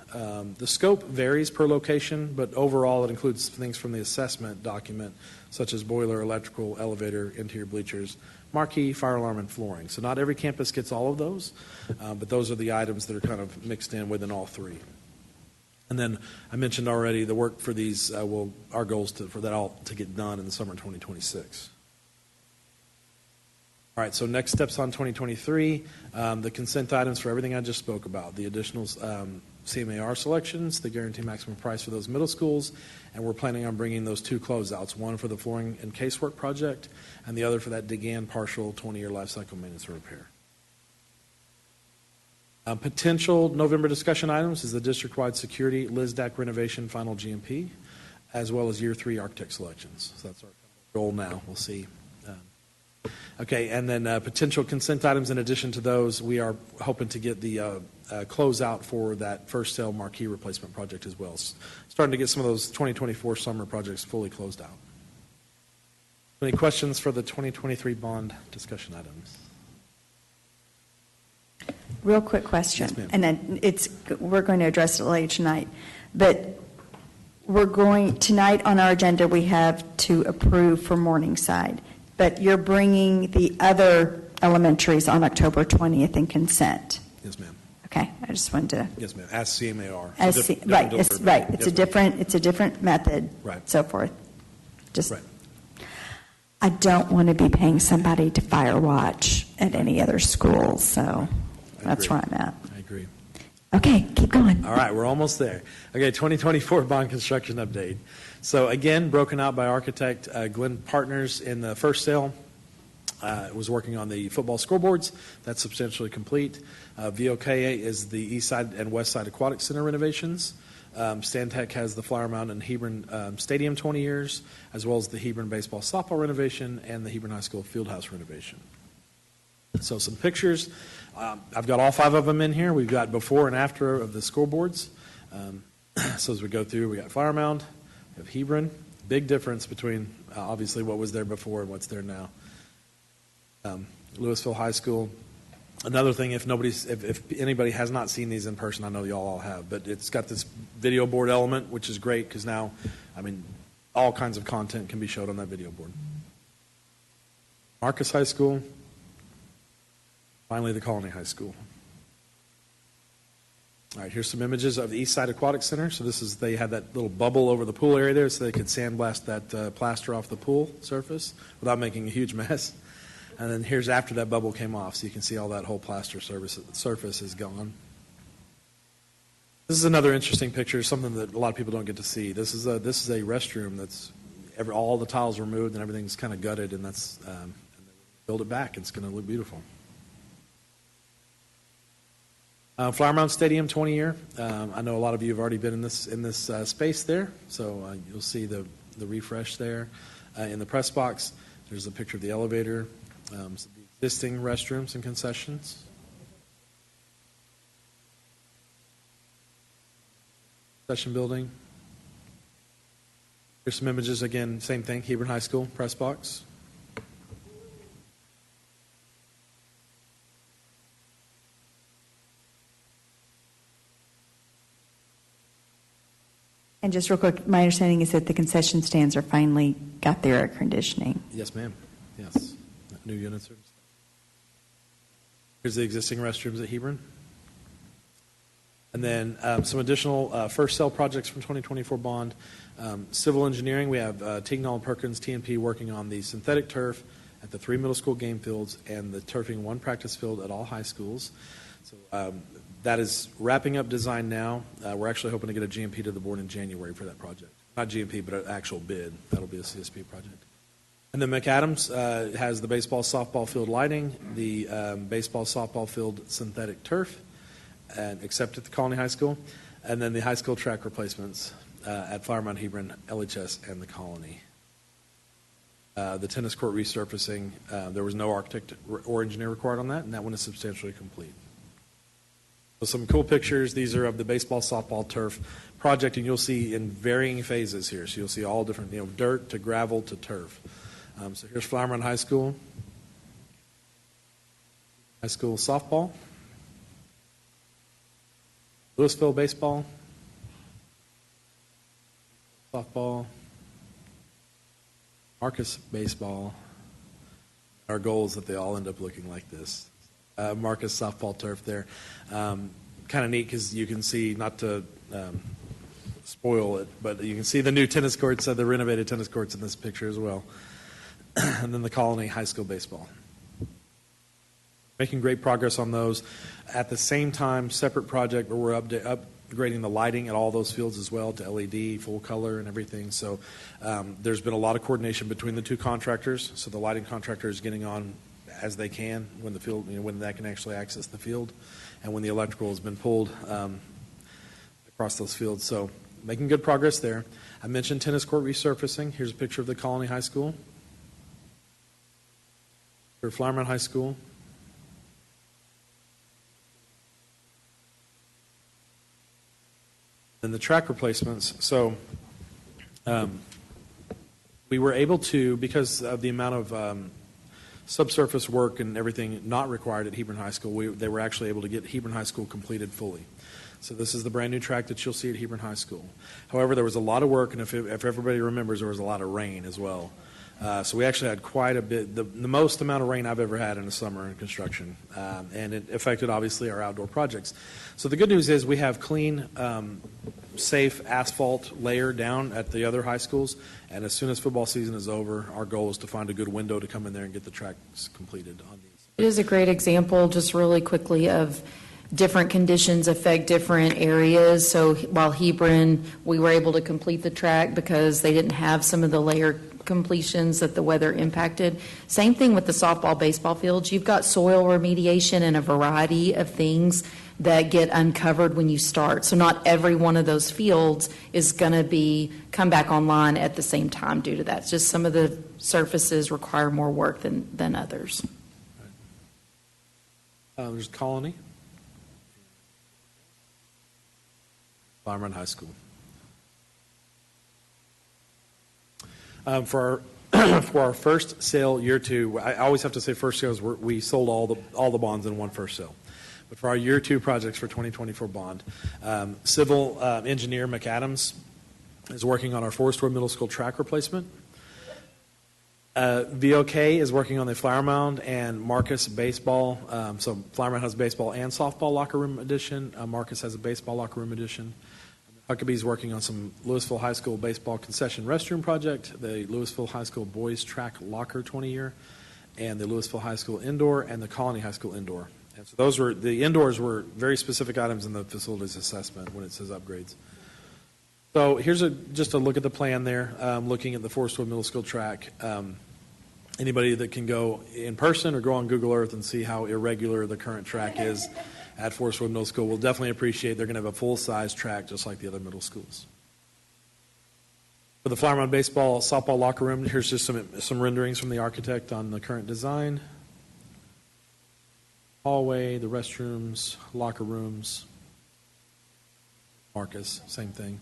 The scope varies per location, but overall it includes things from the assessment document, such as boiler, electrical, elevator, interior bleachers, marquee, fire alarm, and flooring. So not every campus gets all of those, but those are the items that are kind of mixed in within all 3. And then I mentioned already the work for these, our goal is for that all to get done in the summer 2026. All right, so next steps on 2023, the consent items for everything I just spoke about, the additional CMAR selections, the guaranteed maximum price for those middle schools, and we're planning on bringing those 2 closeouts, one for the flooring and casework project, and the other for that DeGan partial 20-year life cycle maintenance and repair. Potential November discussion items is the district-wide security LISDAC renovation final GMP, as well as year 3 architect selections. So that's our goal now. We'll see. Okay, and then potential consent items in addition to those, we are hoping to get the closeout for that first sale marquee replacement project as well. Starting to get some of those 2024 summer projects fully closed out. Any questions for the 2023 bond discussion items? Real quick question, Yes, ma'am. and then we're going to address it later tonight. But tonight on our agenda, we have to approve for Morningside. But you're bringing the other elementaries on October 20th in consent. Yes, ma'am. Okay, I just wanted to. Yes, ma'am. As CMAR. Right, it's right. It's Yes, it's a different method. Right. So forth. Just. Right. I don't want to be paying somebody to fire watch at any other school, so that's where I'm at. I agree. Okay, keep going. All right, we're almost there. Okay, 2024 bond construction update. So again, broken out by architect. Glenn Partners in the first sale was working on the football scoreboards. That's substantially complete. VOK is the east side and west side aquatic center renovations. Stantec has the Flower Mound and Hebron Stadium 20 years, as well as the Hebron baseball softball renovation and the Hebron High School fieldhouse renovation. So some pictures. I've got all 5 of them in here. We've got before and after of the scoreboards. So as we go through, we got Flower Mound, we have Hebron. Big difference between obviously what was there before and what's there now. Lewisville High School. Another thing, if anybody has not seen these in person, I know y'all all have, but it's got this video board element, which is great because now, all kinds of content can be showed on that video board. Marcus High School. Finally, the Colony High School. All right, here's some images of the East Side Aquatic Center. So they had that little bubble over the pool area there so they could sandblast that plaster off the pool surface without making a huge mess. And then here's after that bubble came off, so you can see all that whole plaster surface is gone. This is another interesting picture, something that a lot of people don't get to see. This is a restroom that's all the tiles removed and everything's kind of gutted, and that's build it back. It's going to look beautiful. Flower Mound Stadium 20 year. I know a lot of you have already been in this space there, so you'll see the refresh there. In the press box, there's a picture of the elevator, some existing restrooms and concessions. Concession building. Here's some images again, same thing, Hebron High School, press box. And just real quick, my understanding is that the concession stands are finally got their air conditioning. Yes, ma'am. Yes. New units are. Here's the existing restrooms at Hebron. And then some additional first sale projects from 2024 bond. Civil engineering, we have Tignall & Perkins, TNP, working on the synthetic turf at the 3 middle school game fields and the turfing 1 practice field at all high schools. So that is wrapping up design now. We're actually hoping to get a GMP to the board in January for that project. Not GMP, but an actual bid. That'll be a CSP project. And then McAdams has the baseball softball field lighting, the baseball softball field synthetic turf, except at the Colony High School, and then the high school track replacements at Flower Mound, Hebron, LHS, and the Colony. The tennis court resurfacing, there was no architect or engineer required on that, and that one is substantially complete. So some cool pictures. These are of the baseball softball turf project, and you'll see in varying phases here. So you'll see all different, dirt to gravel to turf. So here's Flower Mound High School. High school softball. Lewisville baseball. Softball. Marcus baseball. Our goal is that they all end up looking like this. Marcus softball turf there. Kind of neat because you can see, not to spoil it, but you can see the new tennis courts, the renovated tennis courts in this picture as well. And then the Colony High School baseball. Making great progress on those. At the same time, separate project where we're upgrading the lighting at all those fields as well to LED, full color and everything. So there's been a lot of coordination between the 2 contractors. So the lighting contractor is getting on as they can when the field, when that can actually access the field, and when the electrical has been pulled across those fields. So making good progress there. I mentioned tennis court resurfacing. Here's a picture of the Colony High School. Or Flower Mound High School. And the track replacements. So we were able to, because of the amount of subsurface work and everything not required at Hebron High School, they were actually able to get Hebron High School completed fully. So this is the brand new track that you'll see at Hebron High School. However, there was a lot of work, and if everybody remembers, there was a lot of rain as well. So we actually had quite a bit, the most amount of rain I've ever had in a summer in construction, and it affected, obviously, our outdoor projects. So the good news is we have clean, safe asphalt layer down at the other high schools, and as soon as football season is over, our goal is to find a good window to come in there and get the tracks completed on these. It is a great example, just really quickly, of different conditions affect different areas. So while Hebron, we were able to complete the track because they didn't have some of the layer completions that the weather impacted. Same thing with the softball, baseball fields. You've got soil remediation and a variety of things that get uncovered when you start. So not every one of those fields is going to come back online at the same time due to that. It's just some of the surfaces require more work than others. There's Colony. Farmrun High School. For our first sale, year two, I always have to say first sales, we sold all the bonds in one first sale. But for our year two projects for 2024 bond, civil engineer McAdams is working on our Forest Road Middle School track replacement. VOK is working on the Flower Mound and Marcus baseball. So Flower Mound has baseball and softball locker room addition. Marcus has a baseball locker room addition. Huckabee's working on some Lewisville High School baseball concession restroom project, the Lewisville High School boys track locker 20-year, and the Lewisville High School indoor and the Colony High School indoor. And so the indoors were very specific items in the facilities assessment when it says upgrades. So here's just a look at the plan there, looking at the Forest Road Middle School track. Anybody that can go in person or go on Google Earth and see how irregular the current track is at Forest Road Middle School will definitely appreciate they're going to have a full-size track just like the other middle schools. For the Flower Mound baseball, softball locker room, here's just some renderings from the architect on the current design. Hallway, the restrooms, locker rooms. Marcus, same thing.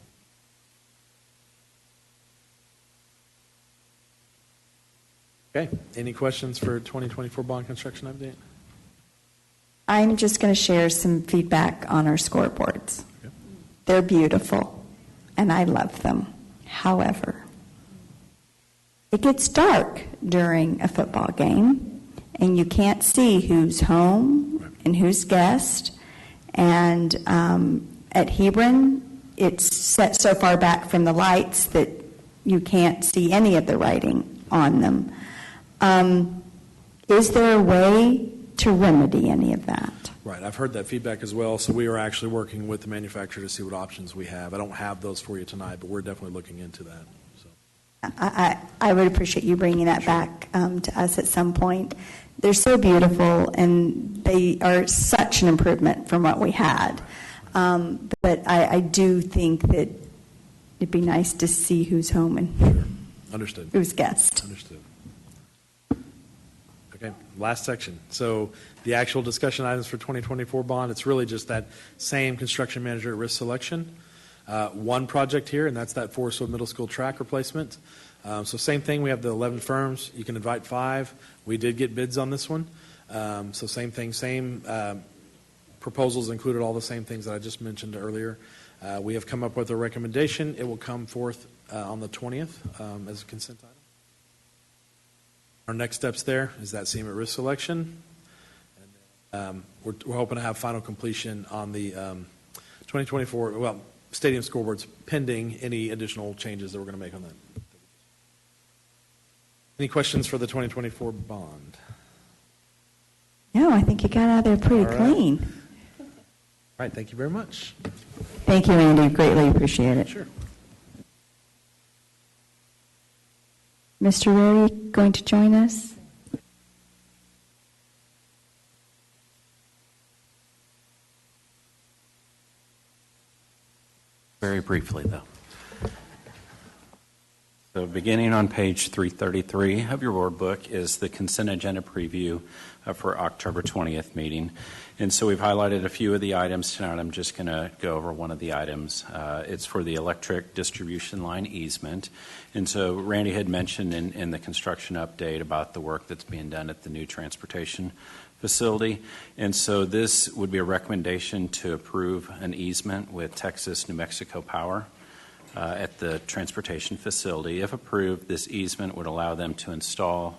Okay, any questions for 2024 bond construction update? I'm just going to share some feedback on our scoreboards. Okay. They're beautiful, and I love them. However, it gets dark during a football game, and you can't see who's home and who's guest. And at Hebron, it's set so far back from the lights that you can't see any of the writing on them. Is there a way to remedy any of that? Right, I've heard that feedback as well, so we are actually working with the manufacturer to see what options we have. I don't have those for you tonight, but we're definitely looking into that. So. I would appreciate you bringing that back to us at some point. They're so beautiful, and they are such an improvement from what we had. But I do think that it'd be nice to see who's home and Sure. Understood. who's guest. Understood. Okay, last section. So the actual discussion items for 2024 bond, it's really just that same construction manager at risk selection. One project here, and that's that Forest Road Middle School track replacement. So same thing, we have the 11 firms. You can invite 5. We did get bids on this one. So same thing, same proposals included all the same things that I just mentioned earlier. We have come up with a recommendation. It will come forth on the 20th as a consent item. Our next steps there is that same at risk selection. And, we're hoping to have final completion on the 2024, stadium scoreboards pending any additional changes that we're going to make on that. Any questions for the 2024 bond? No, I think you got out of there pretty clean. All right, thank you very much. Thank you, Andy. Greatly appreciate it. Sure. Mr. Rary, going to join us? Very briefly, though. So beginning on page 333 of your board book is the consent agenda preview for October 20th meeting. And so we've highlighted a few of the items tonight. I'm just going to go over one of the items. It's for the electric distribution line easement. And so Randy had mentioned in the construction update about the work that's being done at the new transportation facility. And so this would be a recommendation to approve an easement with Texas New Mexico Power at the transportation facility. If approved, this easement would allow them to install,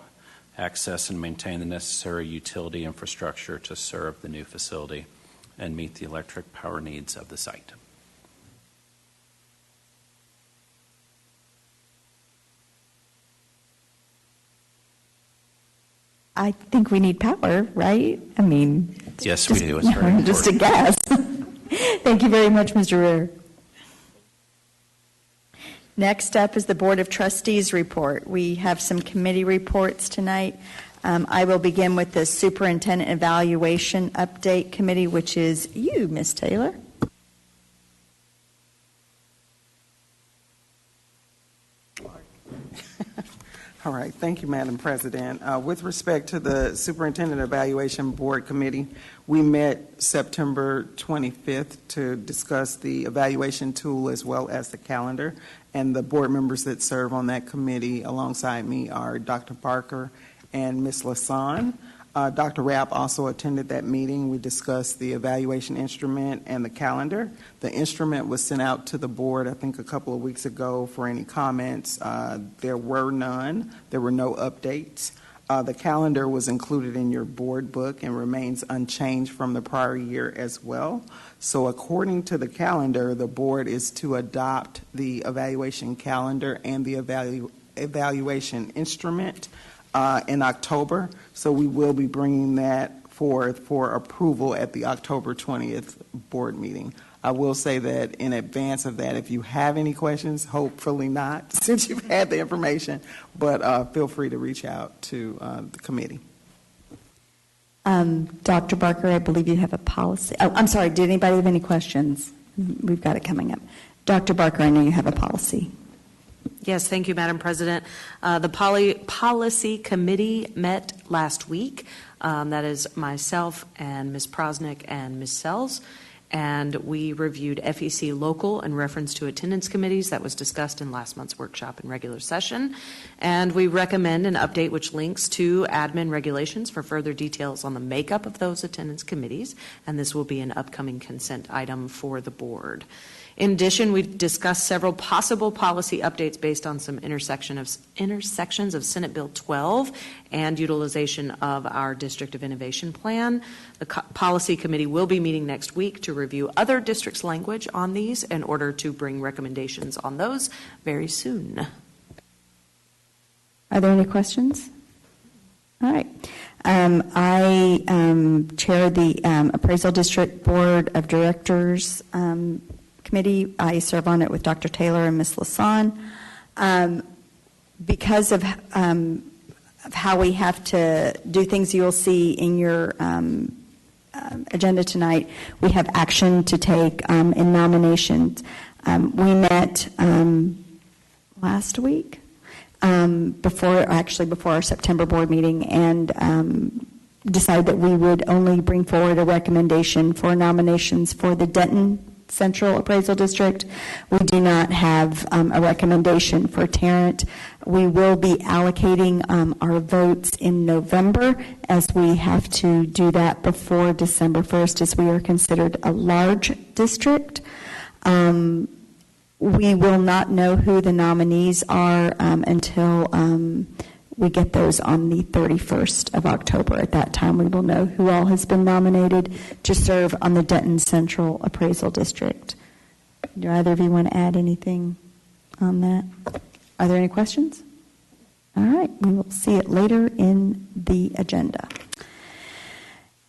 access, and maintain the necessary utility infrastructure to serve the new facility and meet the electric power needs of the site. I think we need power, right? I mean, Yes, we do. It's very important. Just a guess. Thank you very much, Mr. Ritter. Next up is the Board of Trustees report. We have some committee reports tonight. I will begin with the Superintendent Evaluation Update Committee, which is you, Ms. Taylor. All right, thank you, Madam President. With respect to the Superintendent Evaluation Board Committee, we met September 25th to discuss the evaluation tool as well as the calendar, and the board members that serve on that committee alongside me are Dr. Barker and Ms. Lasan. Dr. Rapp also attended that meeting. We discussed the evaluation instrument and the calendar. The instrument was sent out to the board, I think, a couple of weeks ago for any comments. There were none. There were no updates. The calendar was included in your board book and remains unchanged from the prior year as well. So according to the calendar, the board is to adopt the evaluation calendar and the evaluation instrument in October, so we will be bringing that forth for approval at the October 20th board meeting. I will say that in advance of that, if you have any questions, hopefully not, since you've had the information, but feel free to reach out to the committee. Dr. Barker, I believe you have a policy. Oh, I'm sorry, did anybody have any questions? We've got it coming up. Dr. Barker, I know you have a policy. Yes, thank you, Madam President. The Policy Committee met last week. That is myself and Ms. Prosnick and Ms. Sells. And we reviewed FEC local in reference to attendance committees. That was discussed in last month's workshop and regular session. And we recommend an update which links to admin regulations for further details on the makeup of those attendance committees. And this will be an upcoming consent item for the board. In addition, we discussed several possible policy updates based on some intersections of Senate Bill 12 and utilization of our District of Innovation Plan. The Policy Committee will be meeting next week to review other districts' language on these in order to bring recommendations on those very soon. Are there any questions? All right. I chair the Appraisal District Board of Directors Committee. I serve on it with Dr. Taylor and Ms. Lasan. Because of how we have to do things, you'll see in your agenda tonight, we have action to take in nominations. We met last week, before our September board meeting, and decided that we would only bring forward a recommendation for nominations for the Denton Central Appraisal District. We do not have a recommendation for Tarrant. We will be allocating our votes in November, as we have to do that before December 1st, as we are considered a large district. We will not know who the nominees are until we get those on the 31st of October. At that time, we will know who all has been nominated to serve on the Denton Central Appraisal District. Do either of you want to add anything on that? Are there any questions? All right, we will see it later in the agenda.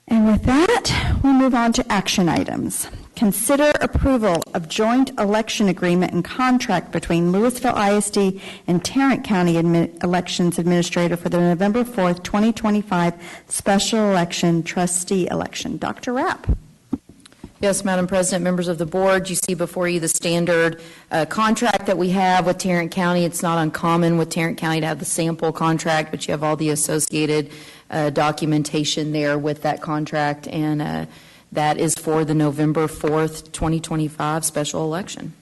And with that, we'll move on to action items. Consider approval of joint election agreement and contract between Lewisville ISD and Tarrant County Elections Administrator for the November 4th, 2025 special election trustee election. Dr. Rapp. Yes, Madam President, members of the board, you see before you the standard contract that we have with Tarrant County. It's not uncommon with Tarrant County to have the sample contract, but you have all the associated documentation there with that contract, and that is for the November 4th, 2025 special election.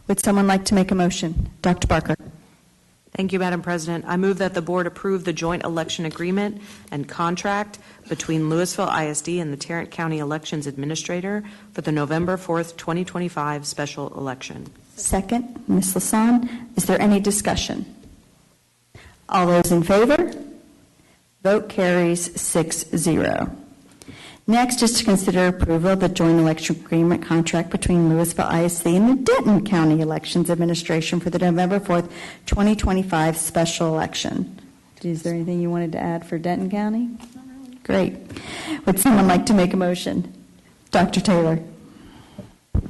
Would someone like to make a motion? Dr. Barker. Thank you, Madam President. I move that the board approve the joint election agreement and contract between Lewisville ISD and the Tarrant County Elections Administrator for the November 4th, 2025 special election. Second, Ms. Lasan. Is there any discussion? All those in favor? Vote carries 6-0. Next is to consider approval of the joint election agreement contract between Lewisville ISD and the Denton County Elections Administration for the November 4th, 2025 special election. Is there anything you wanted to add for Denton County? Great. Would someone like to make a motion? Dr. Taylor.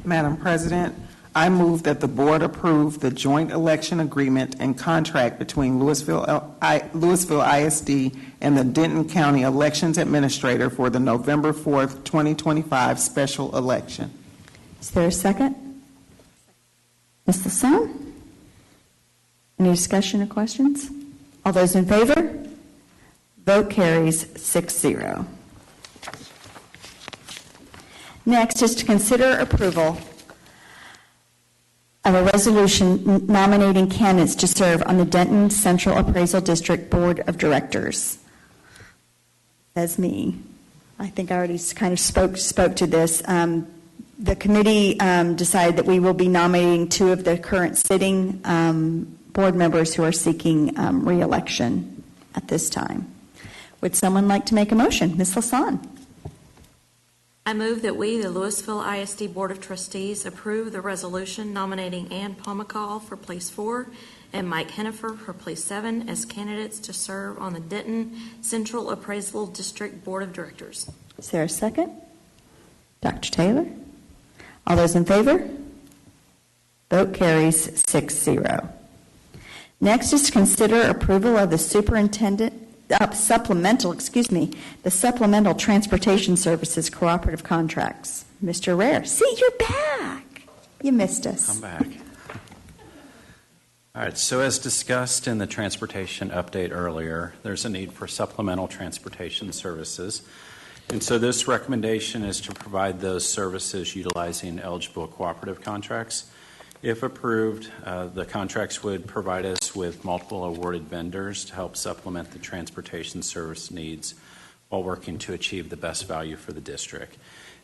Madam President, I move that the board approve the joint election agreement and contract between Lewisville ISD and the Denton County Elections Administrator for the November 4th, 2025 special election. Is there a second? Ms. Lasson? Any discussion or questions? All those in favor? Vote carries 6-0. Next is to consider approval of a resolution nominating candidates to serve on the Denton Central Appraisal District Board of Directors. That's me. I think I already kind of spoke to this. The committee decided that we will be nominating 2 of the current sitting board members who are seeking re-election at this time. Would someone like to make a motion? Ms. Lasson. I move that we, the Lewisville ISD Board of Trustees, approve the resolution nominating Ann Pomacall for Place 4 and Mike Hennifer for Place 7 as candidates to serve on the Denton Central Appraisal District Board of Directors. Is there a second? Dr. Taylor? All those in favor? Vote carries 6-0. Next is to consider approval of the the Supplemental Transportation Services Cooperative Contracts. Mr. Rare, see, you're back. You missed us. I'm back. All right, so as discussed in the transportation update earlier, there's a need for supplemental transportation services. And so this recommendation is to provide those services utilizing eligible cooperative contracts. If approved, the contracts would provide us with multiple awarded vendors to help supplement the transportation service needs while working to achieve the best value for the district.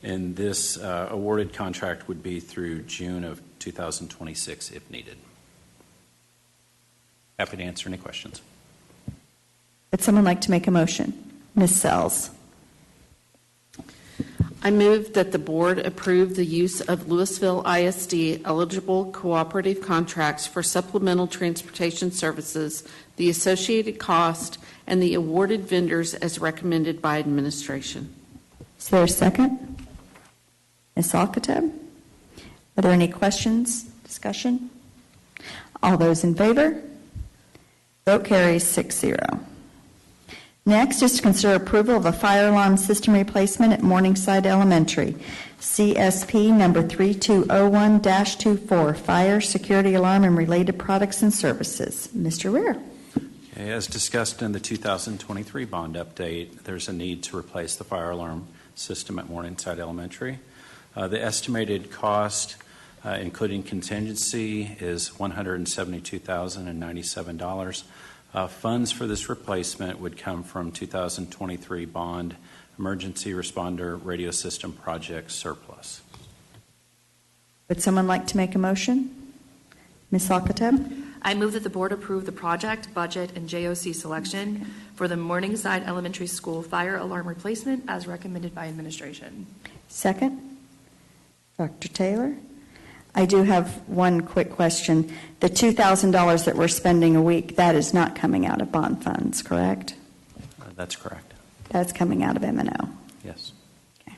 And this awarded contract would be through June of 2026 if needed. Happy to answer any questions. Would someone like to make a motion? Ms. Sells. I move that the board approve the use of Lewisville ISD eligible cooperative contracts for supplemental transportation services, the associated cost, and the awarded vendors as recommended by administration. Is there a second? Ms. Alcatab? Are there any questions, discussion? All those in favor? Vote carries 6-0. Next is to consider approval of a fire alarm system replacement at Morningside Elementary, CSP number 3201-24, fire, security alarm, and related products and services. Mr. Rare. Okay, as discussed in the 2023 bond update, there's a need to replace the fire alarm system at Morningside Elementary. The estimated cost, including contingency, is $172,097. Funds for this replacement would come from 2023 bond emergency responder radio system project surplus. Would someone like to make a motion? Ms. Alcatab? I move that the board approve the project, budget, and JOC selection for the Morningside Elementary School fire alarm replacement as recommended by administration. Second? Dr. Taylor? I do have one quick question. The $2,000 that we're spending a week, that is not coming out of bond funds, correct? That's correct. That's coming out of M&O. Yes. Okay.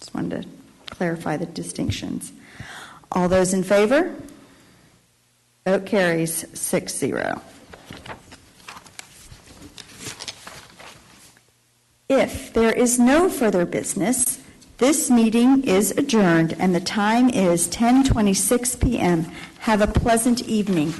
Just wanted to clarify the distinctions. All those in favor? Vote carries 6-0. If there is no further business, this meeting is adjourned and the time is 10:26 p.m. Have a pleasant evening.